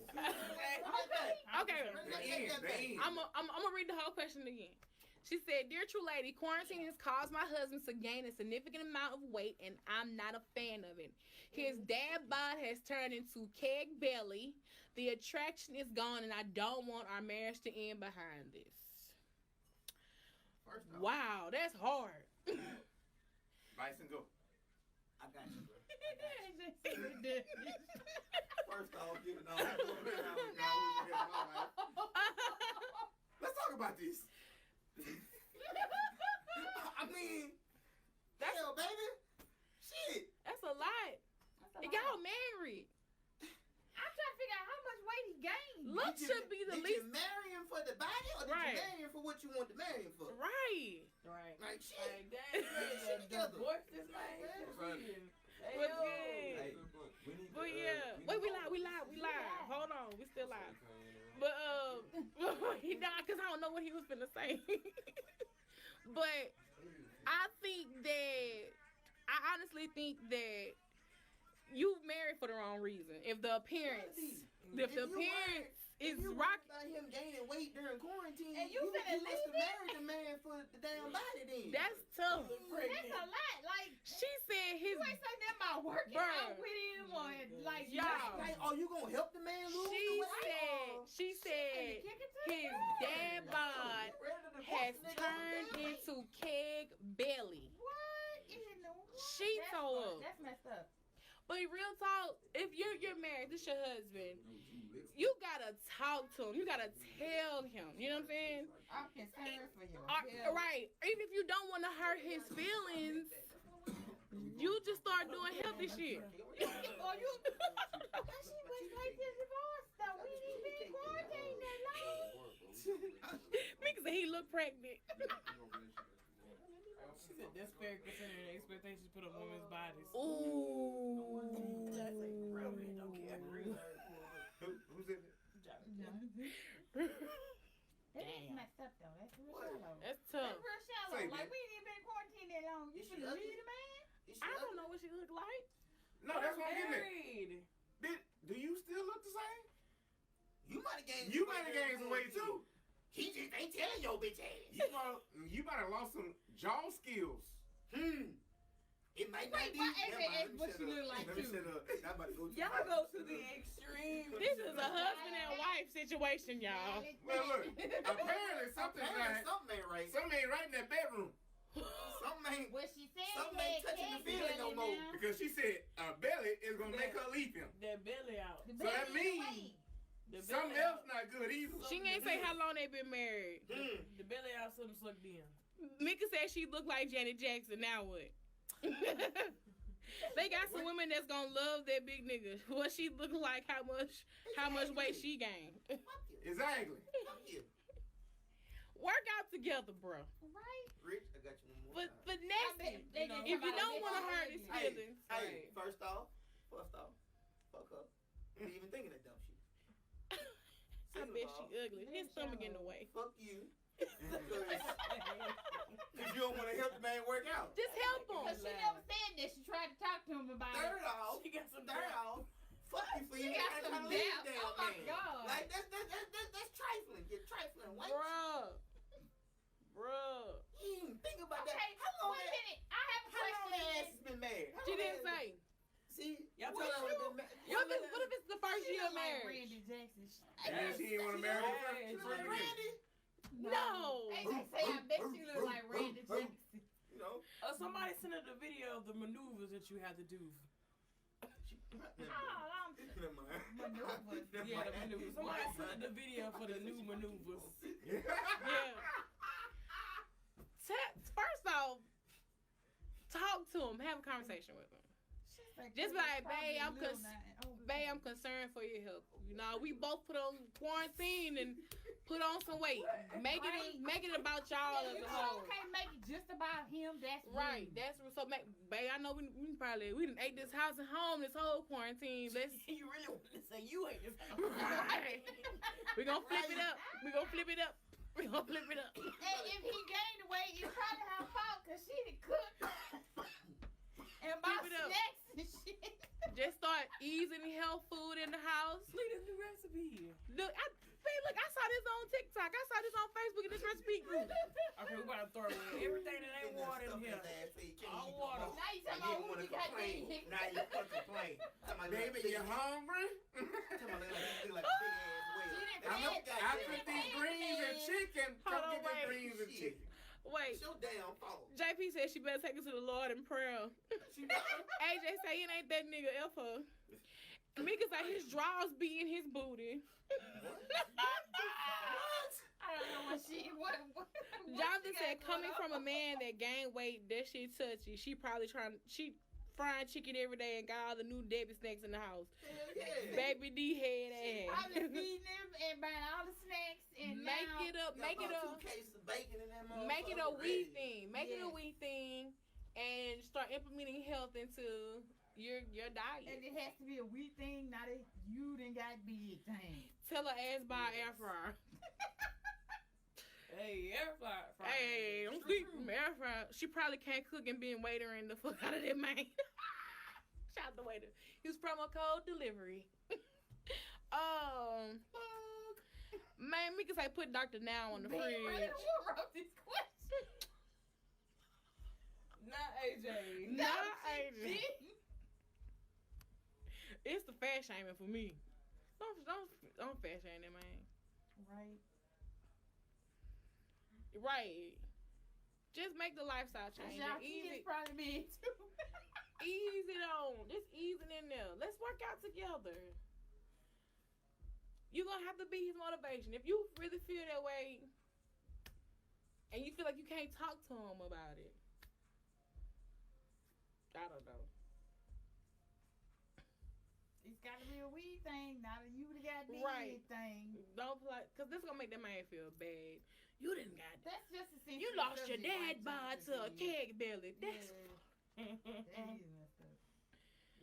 Okay. The end. I'm gonna read the whole question again. She said, "Dear True Lady, quarantine has caused my husband to gain a significant amount of weight, and I'm not a fan of it. His dad bod has turned into keg belly. The attraction is gone, and I don't want our marriage to end behind this." Wow, that's hard. Bison, go. I got you, bro. First off, giving all let's talk about this. I mean, That's hell, baby. Shit. That's a lot. Y'all married. I'm trying to figure out how much weight he gained. Looks should be the Did least. you marry him for the body, or did Right. you marry him for what you want to marry him for? Right. Right. Like, shit. Like, dang, divorce this man. What's good? But yeah, wait, we live. Hold on, we still live. But he died because I don't know what he was finna say. But I honestly think that you married for the wrong reason. If the appearance is rock. About him gaining weight during quarantine, And you finna must leave have married the man for the damn body then. That's tough. That's a lot. Like, She said his. you ain't say nothing about working out with him or like Y'all. Like, are you gonna help the man lose the weight? She said his dad bod has turned into keg belly. What in the world? She told us. That's messed up. But real talk, if you're married, this your husband, you gotta talk to him. You gotta tell him. You know what I'm saying? I'm concerned for you. Right. Even if you don't want to hurt his feelings, you just start doing healthy shit. Or you. She went straight to divorce though. We ain't been in quarantine that long. Mika said he looked pregnant. She said that's fair considering the expectations put on women's bodies. Ooh. Who's in it? That is messed up though. That's real shallow. That's tough. That's real shallow. Say, Like man. we ain't even been in quarantine that long. You Is should she leave ugly? the man. I don't know what she looked like. No, that's what I'm getting at. Married. Do you still look the same? You might have gained. You might have gained some weight too. He just ain't telling your bitch ass. You might have lost some jaw skills. It might not Wait, be. what Never is mind, what let you me look shut like up. Let me too? shut up. I'm about to go to Y'all go to the extreme. This is a husband and wife situation, y'all. Well, look. Apparently something Something ain't right. ain't right in that bedroom. Something ain't. Well, she said Something he ain't had touching the keg feeling no belly more. now. Because she said a belly is gonna make her leave him. That belly out. The So that belly means away. something else not good either. She ain't say how long they been married. The belly out, something sucked in. Mika said she looked like Janet Jackson. Now what? They got some women that's gonna love that big nigga. What she look like? How much weight she gained? Exactly. Work out together, bro. Right? Rich, I got you one more. But nasty. If you don't want to hurt his feelings, Hey, first off, fuck her. You even thinking that dumb shit. I bet she ugly. His stomach in the way. Fuck you. Because you don't want to help the man work out. Just help him. Because she never said that. She tried to talk to him about it. Third off, She got some fuck you for She even got trying some to leave doubt. damn Oh my man. God. Like that's trifling. You're trifling. White. Bruh. You didn't think about Okay, that. How long wait a minute. I have a How long question. that ass has been married? How She long didn't that- say. See, Y'all what tell her you- What if it's the first She year of look like marriage? Randy Jackson. And she ain't want to marry him She first. look like Randy. No. Hey, they say I bet she look like Randy Jackson. You know. Somebody sent her the video of the maneuvers that you had to do. Never mind. Maneuvers. Never Yeah, the mind. maneuvers. Somebody sent her the video for the new maneuvers. Yeah. First off, talk to him. Have a conversation with him. Just like, babe, I'm concerned for your health. You know, we both put on quarantine and put on some weight. Make it about y'all as a whole. You can't make it just about him. That's right. rude. That's so. Babe, I know we done ate this house and home this whole quarantine. You really want to say you ate this house? Right. We gonna flip it up. And if he gained weight, it's probably her fault because she done cooked and bought snacks and shit. Just start easing health food in the house. Look at the recipe. Look, I saw this on TikTok. I saw this on Facebook in this recipe group. Okay, we gotta throw away everything that ain't water in here. All water. Now you talking about what you got there. Now you want to complain. Baby, you hungry? I put these greens and chicken. Come get the greens and chicken. Wait. It's your damn fault. JP said she better take it to the Lord in prayer. AJ say it ain't that nigga ever. Mika say his drawers be in his booty. I don't know what Jonathan said coming from a man that gained weight, that shit touchy. She frying chicken every day and got all the new Debbie snacks in the house. Yeah. Baby D head ass. Probably feeding him and buying all the snacks and Make it a 2 cases of bacon in that motherfucker. Make it a we thing. Make it a we thing and start implementing health into your diet. And it has to be a we thing, not a you done got big thing. Tell her ass buy air fryer. Hey, air fryer. Hey, don't sleep from air fryer. She probably can't cook and being waitering the fuck out of that man. Shout out the waiter. Use promo code delivery. Man, we can say put Dr. Now on the fridge. Who wrote this question? Not AJ. Not AJ. It's the fat shaming for me. Don't fat shame that man. Right. Right. Just make the lifestyle change. Y'all kids probably big too. Ease it on. Just ease it in there. Let's work out together. You're going to have to be his motivation. If you really feel that way and you feel like you can't talk to him about it, I don't know. It's got to be a we thing, not a you that got big thing. Don't play, because this is going to make that man feel bad. You didn't got that. That's just a sense. You lost your dad bod to a keg belly. That's that is messed up.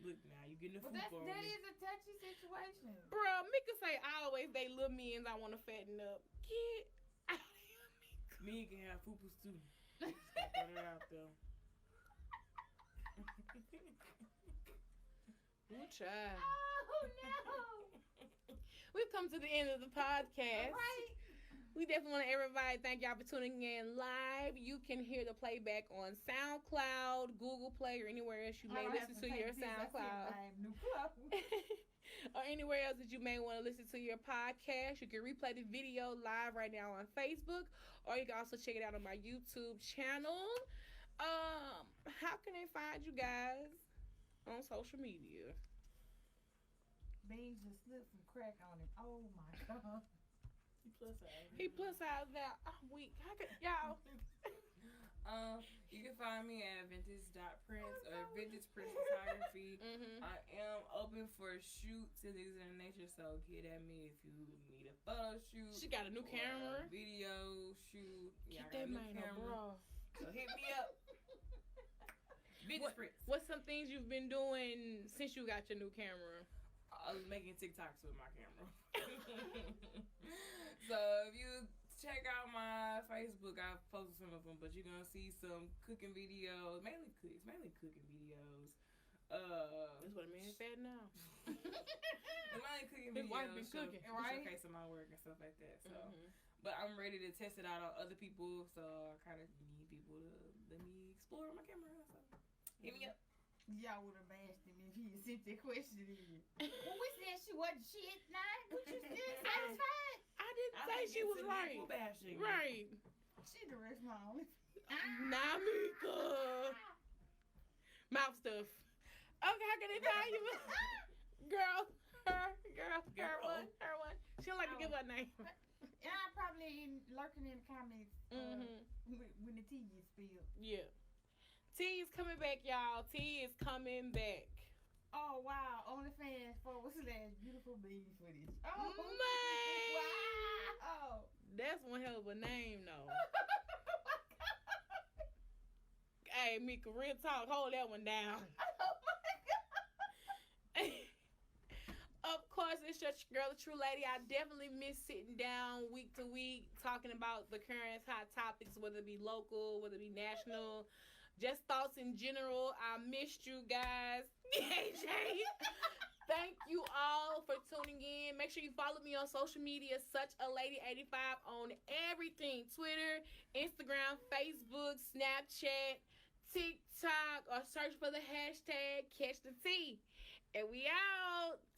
Look now, you getting the food for that is a touchy situation. Bro, Mika say always they little men's I want to fatten up. Get out of here, Mika. Me can have fupas too. Just put it out there. Good child. Oh no. We've come to the end of the podcast. Right. We definitely want everybody thank y'all for tuning in live. You can hear the playback on SoundCloud, Google Play, or anywhere else you may listen to your SoundCloud. Or anywhere else that you may want to listen to your podcast. You can replay the video live right now on Facebook, or you can also check it out on my YouTube channel. How can they find you guys on social media? Beans just slipped some crack on him. Oh my god. He plus size now. I'm weak. How could y'all? You can find me at vintage.prince or vintage prince photography. I am open for shoots and things of that nature, so get at me if you need a photo shoot. She got a new camera. Video shoot. Get that man a bra. So hit me up. Vintage Prince. What's some things you've been doing since you got your new camera? I was making TikToks with my camera. So if you check out my Facebook, I've posted some of them, but you're gonna see some cooking videos, mainly cooking videos. That's what a man's fat now. Mainly cooking His videos. wife been cooking, right? Showcasing my work and stuff like that. So, but I'm ready to test it out on other people. So I kind of need people to let me explore my camera. So hit me up. Y'all would have asked him if he had sent that question in. Well, we said she wasn't shit, nah. But you still satisfied? I didn't say she was right. Right. She the rest of my only. Namika. Mouth stuff. Okay, how can they find you? Girl. Her one. She don't like to give her name. And I'm probably lurking in the comments when the tea gets spilled. Yeah. T is coming back, y'all. T is coming back. Oh wow, OnlyFans forward slash beautiful baby footage. Oh man, wow. That's one hell of a name, though. Hey, Mika, real talk. Hold that one down. Oh my god. Of course, it's your girl, A Tru Lady. I definitely miss sitting down week to week talking about the current hot topics, whether it be local, whether it be national, just thoughts in general. I missed you guys. AJ. Thank you all for tuning in. Make sure you follow me on social media, Such a Lady 85 on everything: Twitter, Instagram, Facebook, Snapchat, TikTok, or search for the hashtag Catch the Tea. And we out.